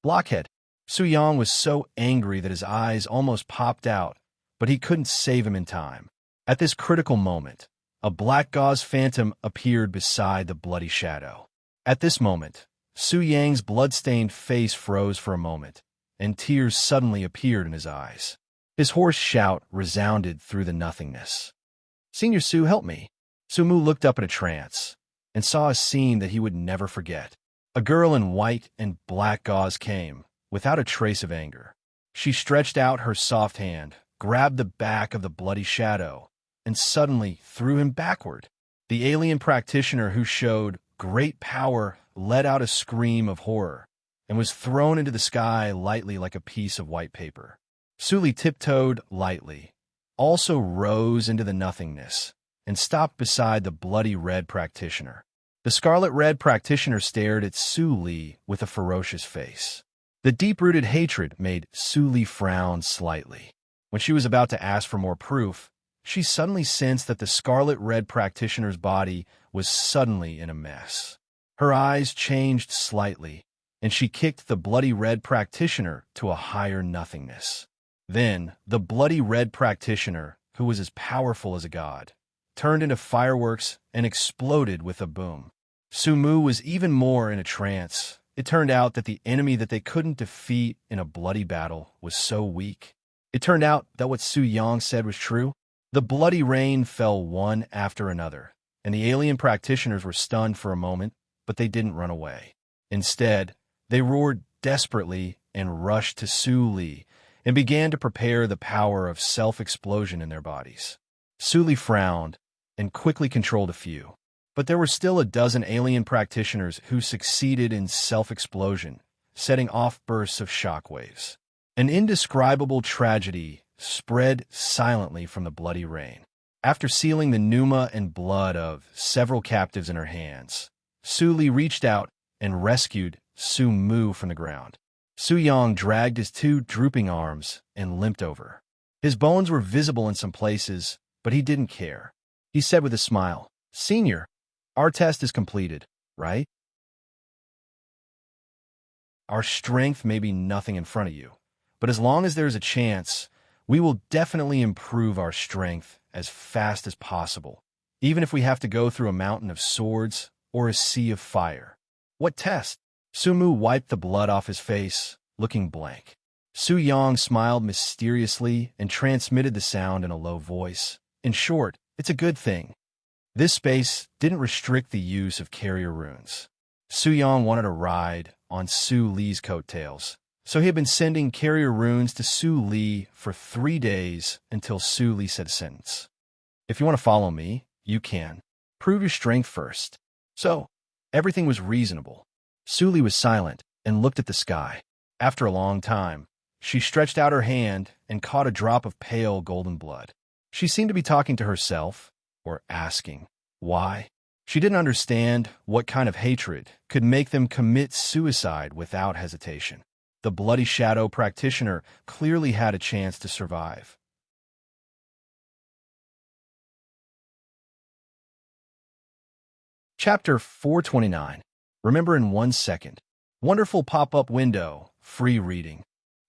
Blockhead! Su Yang was so angry that his eyes almost popped out, but he couldn't save him in time. At this critical moment, a black gauze phantom appeared beside the bloody shadow. At this moment, Su Yang's blood-stained face froze for a moment, and tears suddenly appeared in his eyes. His hoarse shout resounded through the nothingness. "Senior Su, help me!" Su Mu looked up in a trance and saw a scene that he would never forget. A girl in white and black gauze came, without a trace of anger. She stretched out her soft hand, grabbed the back of the bloody shadow, and suddenly threw him backward. The alien practitioner, who showed great power, let out a scream of horror and was thrown into the sky lightly like a piece of white paper. Su tiptoed lightly, also rose into the nothingness, and stopped beside the bloody red practitioner. The scarlet red practitioner stared at Su Li with a ferocious face. The deep-rooted hatred made Su Li frown slightly. When she was about to ask for more proof, she suddenly sensed that the scarlet red practitioner's body was suddenly in a mess. Her eyes changed slightly, and she kicked the bloody red practitioner to a higher nothingness. Then, the bloody red practitioner, who was as powerful as a god, turned into fireworks and exploded with a boom. Su Mu was even more in a trance. It turned out that the enemy that they couldn't defeat in a bloody battle was so weak. It turned out that what Su Yang said was true. The bloody rain fell one after another, and the alien practitioners were stunned for a moment, but they didn't run away. Instead, they roared desperately and rushed to Su Li, and began to prepare the power of self-explosion in their bodies. Su Li frowned and quickly controlled a few, but there were still a dozen alien practitioners who succeeded in self-explosion, setting off bursts of shockwaves. An indescribable tragedy spread silently from the bloody rain. After sealing the pneuma and blood of several captives in her hands, Su Li reached out and rescued Su Mu from the ground. Su Yang dragged his two drooping arms and limped over. His bones were visible in some places, but he didn't care. He said with a smile, "Senior, our test is completed, right? Our strength may be nothing in front of you, but as long as there's a chance, we will definitely improve our strength as fast as possible, even if we have to go through a mountain of swords or a sea of fire." "What test?" Su Mu wiped the blood off his face, looking blank. Su Yang smiled mysteriously and transmitted the sound in a low voice. "In short, it's a good thing. This space didn't restrict the use of carrier runes." Su Yang wanted a ride on Su Li's coattails, so he had been sending carrier runes to Su Li for 3 days until Su Li said a sentence. "If you want to follow me, you can. Prove your strength first." So, everything was reasonable. Su Li was silent and looked at the sky. After a long time, she stretched out her hand and caught a drop of pale golden blood. She seemed to be talking to herself, or asking, why? She didn't understand what kind of hatred could make them commit suicide without hesitation. The Bloody Shadow practitioner clearly had a chance to survive. Chapter 429. Remember in 1 second. Wonderful pop-up window, free reading.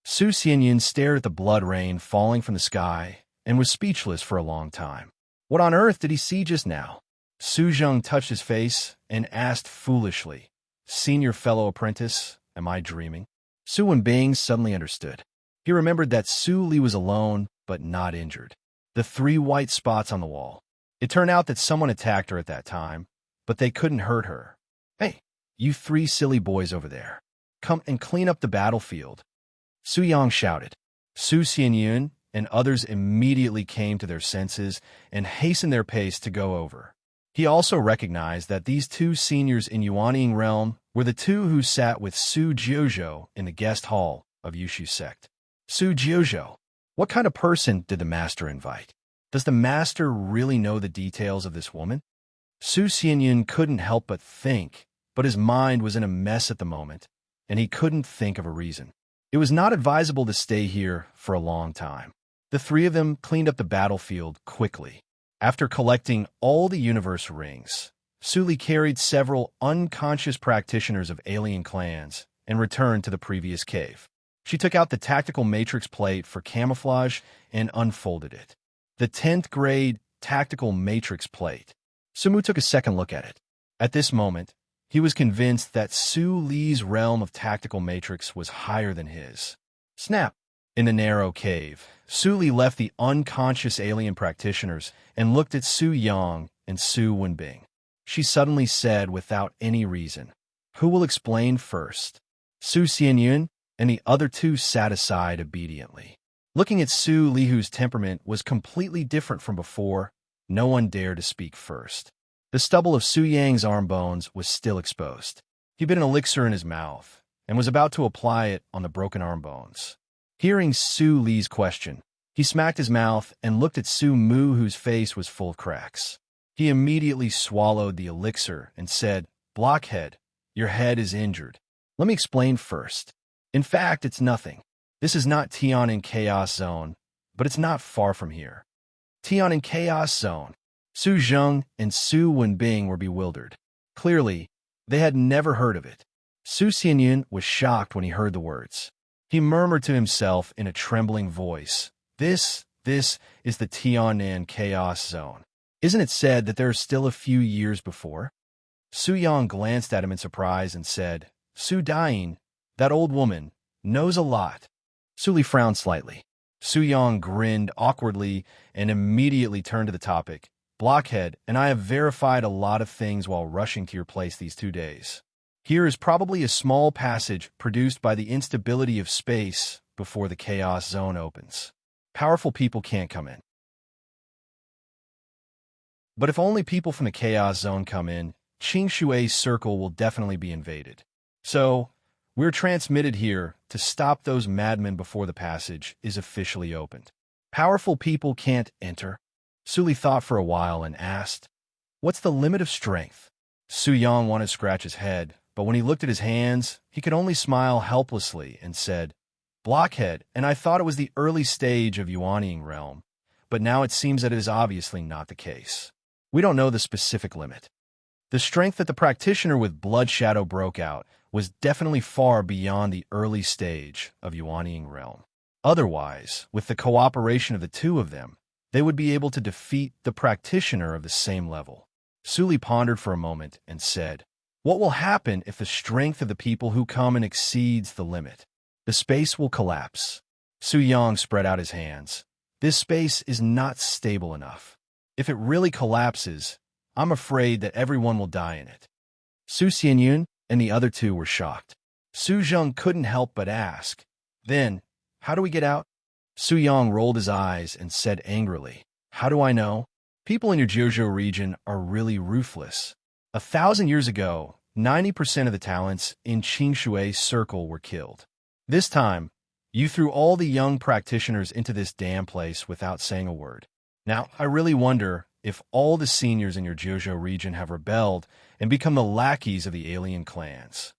Su Xianyun stared at the blood rain falling from the sky and was speechless for a long time. What on earth did he see just now? Su Zheng touched his face and asked foolishly, "Senior fellow apprentice, am I dreaming?" Su Wenbing suddenly understood. He remembered that Su Li was alone but not injured. The 3 white spots on the wall. It turned out that someone attacked her at that time, but they couldn't hurt her. "Hey, you 3 silly boys over there. Come and clean up the battlefield." Su Yang shouted. Su Xianyun and others immediately came to their senses and hastened their pace to go over. He also recognized that these 2 seniors in Yuanying realm were the 2 who sat with Su Jiuzhou in the guest hall of Yushu's sect. Su Jiuzhou, what kind of person did the master invite? Does the master really know the details of this woman? Su Xianyun couldn't help but think, but his mind was in a mess at the moment, and he couldn't think of a reason. It was not advisable to stay here for a long time. The 3 of them cleaned up the battlefield quickly. After collecting all the universe rings, Su Li carried several unconscious practitioners of alien clans and returned to the previous cave. She took out the tactical matrix plate for camouflage and unfolded it. The 10th grade tactical matrix plate. Su Mu took a second look at it. At this moment, he was convinced that Su Li's realm of tactical matrix was higher than his. Snap! In the narrow cave, Su Li left the unconscious alien practitioners and looked at Su Yang and Su Wenbing. She suddenly said without any reason, "Who will explain first?" Su Xianyun and the other 2 sat aside obediently. Looking at Su Li, whose temperament was completely different from before, no one dared to speak first. The stubble of Su Yang's arm bones was still exposed. He bit an elixir in his mouth and was about to apply it on the broken arm bones. Hearing Su Li's question, he smacked his mouth and looked at Su Mu, whose face was full of cracks. He immediately swallowed the elixir and said, "Blockhead, your head is injured. Let me explain first. In fact, it's nothing. This is not Tianan Chaos Zone, but it's not far from here." Tianan Chaos Zone. Su Zheng and Su Wenbing were bewildered. Clearly, they had never heard of it. Su Xianyun was shocked when he heard the words. He murmured to himself in a trembling voice, This is the Tianan Chaos Zone. Isn't it said that there are still a few years before?" Su Yang glanced at him in surprise and said, "Su Dain, that old woman, knows a lot." Su Li frowned slightly. Su Yang grinned awkwardly and immediately turned to the topic. "Blockhead, and I have verified a lot of things while rushing to your place these 2 days. Here is probably a small passage produced by the instability of space before the Chaos Zone opens. Powerful people can't come in. But if only people from the Chaos Zone come in, Qing Shui's circle will definitely be invaded. So, we're transmitted here to stop those madmen before the passage is officially opened." Powerful people can't enter. Suli thought for a while and asked, "What's the limit of strength?" Su Yang wanted to scratch his head, but when he looked at his hands, he could only smile helplessly and said, "Blockhead, and I thought it was the early stage of Yuanying realm, but now it seems that it is obviously not the case. We don't know the specific limit." The strength that the practitioner with blood shadow broke out was definitely far beyond the early stage of Yuanying realm. Otherwise, with the cooperation of the two of them, they would be able to defeat the practitioner of the same level. Suli pondered for a moment and said, "What will happen if the strength of the people who come in exceeds the limit? The space will collapse." Su Yang spread out his hands. "This space is not stable enough. If it really collapses, I'm afraid that everyone will die in it." Su Xianyun and the other two were shocked. Su Zheng couldn't help but ask, "Then, how do we get out?" Su Yang rolled his eyes and said angrily, "How do I know? People in your Jiuzhou region are really ruthless. 1,000 years ago, 90% of the talents in Qingshui Circle were killed. This time, you threw all the young practitioners into this damn place without saying a word. Now, I really wonder if all the seniors in your Jiuzhou region have rebelled and become the lackeys of the alien clans."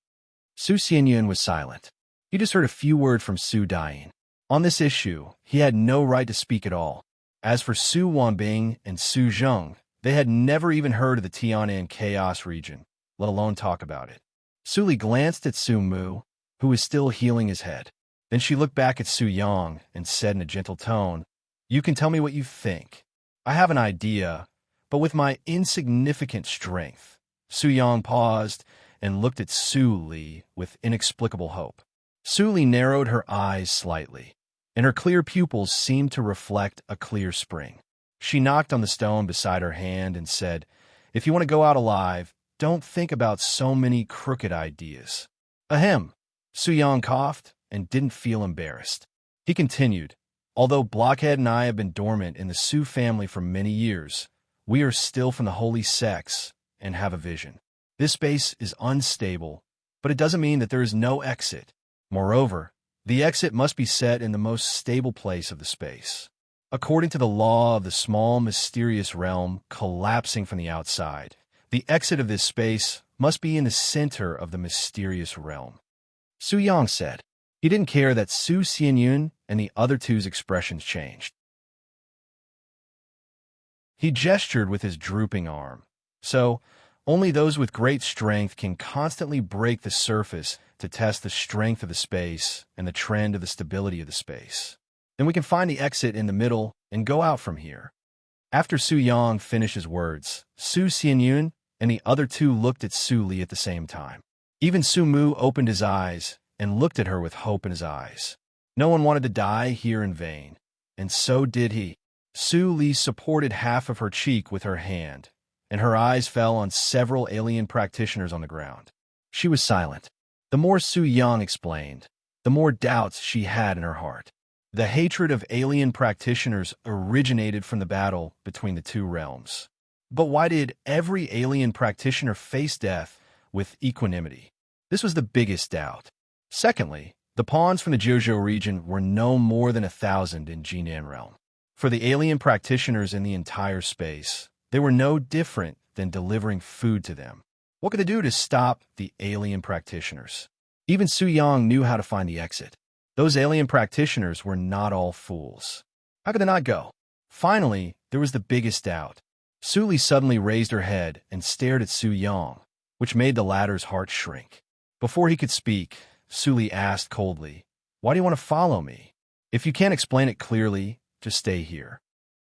Su Xianyun was silent. He just heard a few words from Su Dayin. On this issue, he had no right to speak at all. As for Su Wanbing and Su Zheng, they had never even heard of the Tianan Chaos region, let alone talk about it. Suli glanced at Su Mu, who was still healing his head. Then she looked back at Su Yang and said in a gentle tone, "You can tell me what you think. I have an idea, but with my insignificant strength." Su Yang paused and looked at Su Li with inexplicable hope. Su Li narrowed her eyes slightly, and her clear pupils seemed to reflect a clear spring. She knocked on the stone beside her hand and said, "If you want to go out alive, don't think about so many crooked ideas." "Ahem." Su Yang coughed and didn't feel embarrassed. He continued, "Although Blockhead and I have been dormant in the Su family for many years, we are still from the holy sects and have a vision. This space is unstable, but it doesn't mean that there is no exit. Moreover, the exit must be set in the most stable place of the space. According to the law of the small, mysterious realm collapsing from the outside, the exit of this space must be in the center of the mysterious realm." Su Yang said. He didn't care that Su Xianyun and the other two's expressions changed. He gestured with his drooping arm. "So, only those with great strength can constantly break the surface to test the strength of the space and the trend of the stability of the space. Then we can find the exit in the middle and go out from here." After Su Yang finished his words, Su Xianyun and the other two looked at Su Li at the same time. Even Su Mu opened his eyes and looked at her with hope in his eyes. No one wanted to die here in vain, and so did he. Su Li supported half of her cheek with her hand, and her eyes fell on several alien practitioners on the ground. She was silent. The more Su Yang explained, the more doubts she had in her heart. The hatred of alien practitioners originated from the battle between the two realms. But why did every alien practitioner face death with equanimity? This was the biggest doubt. Secondly, the pawns from the Jiuzhou region were no more than 1,000 in Jinan realm. For the alien practitioners in the entire space, they were no different than delivering food to them. What could they do to stop the alien practitioners? Even Su Yang knew how to find the exit. Those alien practitioners were not all fools. How could they not go? Finally, there was the biggest doubt. Su Li suddenly raised her head and stared at Su Yang, which made the latter's heart shrink. Before he could speak, Su Li asked coldly, "Why do you want to follow me? If you can't explain it clearly, just stay here."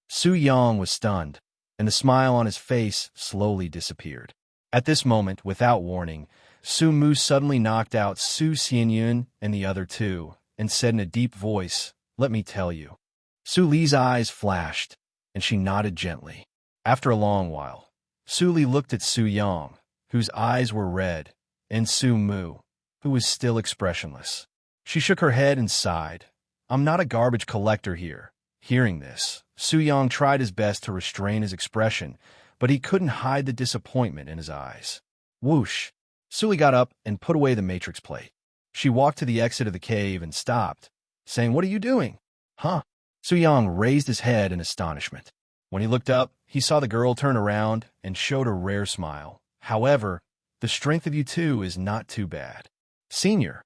Su Yang was stunned, and the smile on his face slowly disappeared. At this moment, without warning, Su Mu suddenly knocked out Su Xianyun and the other two, and said in a deep voice, "Let me tell you." Su Li's eyes flashed, and she nodded gently. After a long while, Su Li looked at Su Yang, whose eyes were red, and Su Mu, who was still expressionless. She shook her head and sighed. "I'm not a garbage collector here." Hearing this, Su Yang tried his best to restrain his expression, but he couldn't hide the disappointment in his eyes. Whoosh! Su Li got up and put away the matrix plate. She walked to the exit of the cave and stopped, saying, "What are you doing?" "Huh?" Su Yang raised his head in astonishment. When he looked up, he saw the girl turn around and showed a rare smile. However, the strength of you two is not too bad. Senior.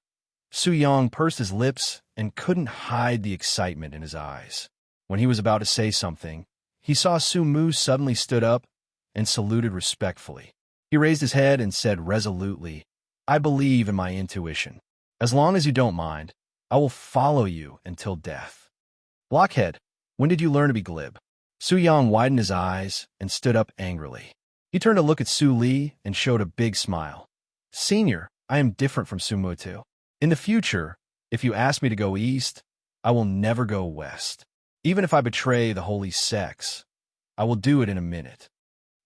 Su Yang pursed his lips and couldn't hide the excitement in his eyes. When he was about to say something, he saw Su Mu suddenly stood up and saluted respectfully. He raised his head and said resolutely, I believe in my intuition. As long as you don't mind, I will follow you until death. Blockhead, when did you learn to be glib? Su Yang widened his eyes and stood up angrily. He turned to look at Su Li and showed a big smile. Senior, I am different from Su Mutu. In the future, if you ask me to go east, I will never go west. Even if I betray the holy sex, I will do it in a minute.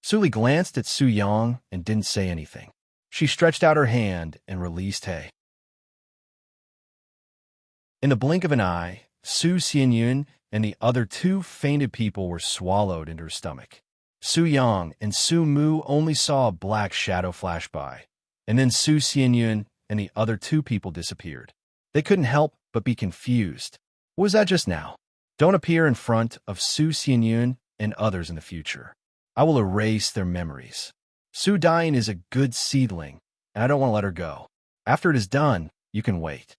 Su Li glanced at Su Yang and didn't say anything. She stretched out her hand and released He. In the blink of an eye, Su Xianyun and the other two fainted people were swallowed into her stomach. Su Yang and Su Mu only saw a black shadow flash by, and then Su Xianyun and the other two people disappeared. They couldn't help but be confused. What was that just now? Don't appear in front of Su Xianyun and others in the future. I will erase their memories. Su Dian is a good seedling, and I don't want to let her go. After it is done, you can wait.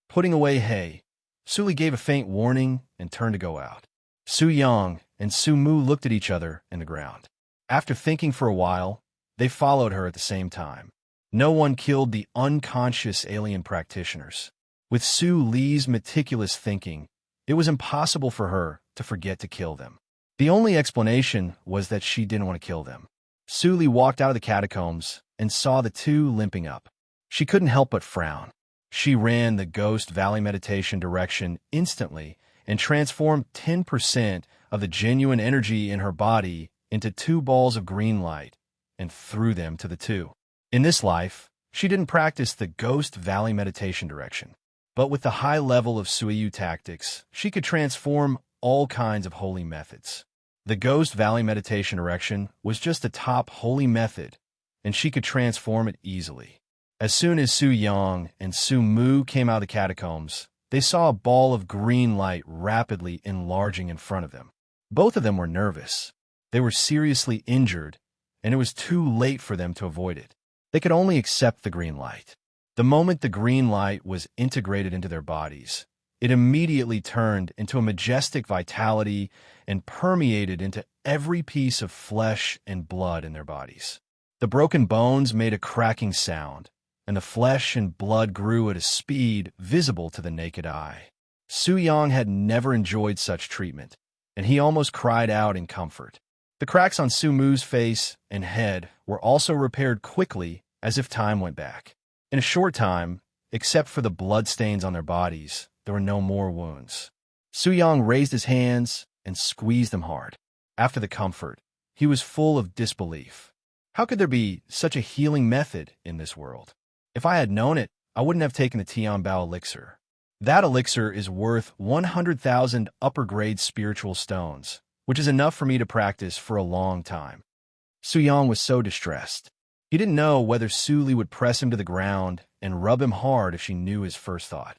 Putting away He, Su Li gave a faint warning and turned to go out. Su Yang and Su Mu looked at each other in the ground. After thinking for a while, they followed her at the same time. No one killed the unconscious alien practitioners. With Su Li's meticulous thinking, it was impossible for her to forget to kill them. The only explanation was that she didn't want to kill them. Su Li walked out of the catacombs and saw the two limping up. She couldn't help but frown. She ran the Ghost Valley meditation direction instantly and transformed 10% of the genuine energy in her body into 2 balls of green light and threw them to the two. In this life, she didn't practice the Ghost Valley meditation direction, but with the high level of Suiyu tactics, she could transform all kinds of holy methods. The Ghost Valley meditation direction was just the top holy method, and she could transform it easily. As soon as Su Yang and Su Mu came out of the catacombs, they saw a ball of green light rapidly enlarging in front of them. Both of them were nervous. They were seriously injured, and it was too late for them to avoid it. They could only accept the green light. The moment the green light was integrated into their bodies, it immediately turned into a majestic vitality and permeated into every piece of flesh and blood in their bodies. The broken bones made a cracking sound, and the flesh and blood grew at a speed visible to the naked eye. Su Yang had never enjoyed such treatment, and he almost cried out in comfort. The cracks on Su Mu's face and head were also repaired quickly as if time went back. In a short time, except for the bloodstains on their bodies, there were no more wounds. Su Yang raised his hands and squeezed them hard. After the comfort, he was full of disbelief. How could there be such a healing method in this world? If I had known it, I wouldn't have taken the Tianbao elixir. That elixir is worth 100,000 upper-grade spiritual stones, which is enough for me to practice for a long time. Su Yang was so distressed. He didn't know whether Su Li would press him to the ground and rub him hard if she knew his first thought.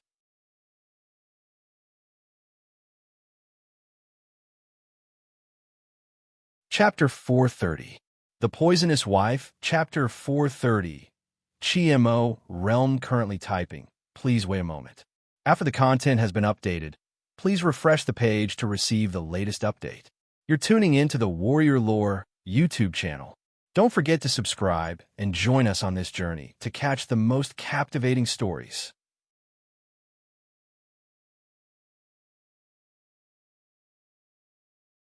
Chapter 430. The Poisonous Wife, Chapter 430. GMO Realm currently typing. Please wait a moment. After the content has been updated, please refresh the page to receive the latest update. You're tuning in to the Warrior Lore YouTube channel. Don't forget to subscribe and join us on this journey to catch the most captivating stories.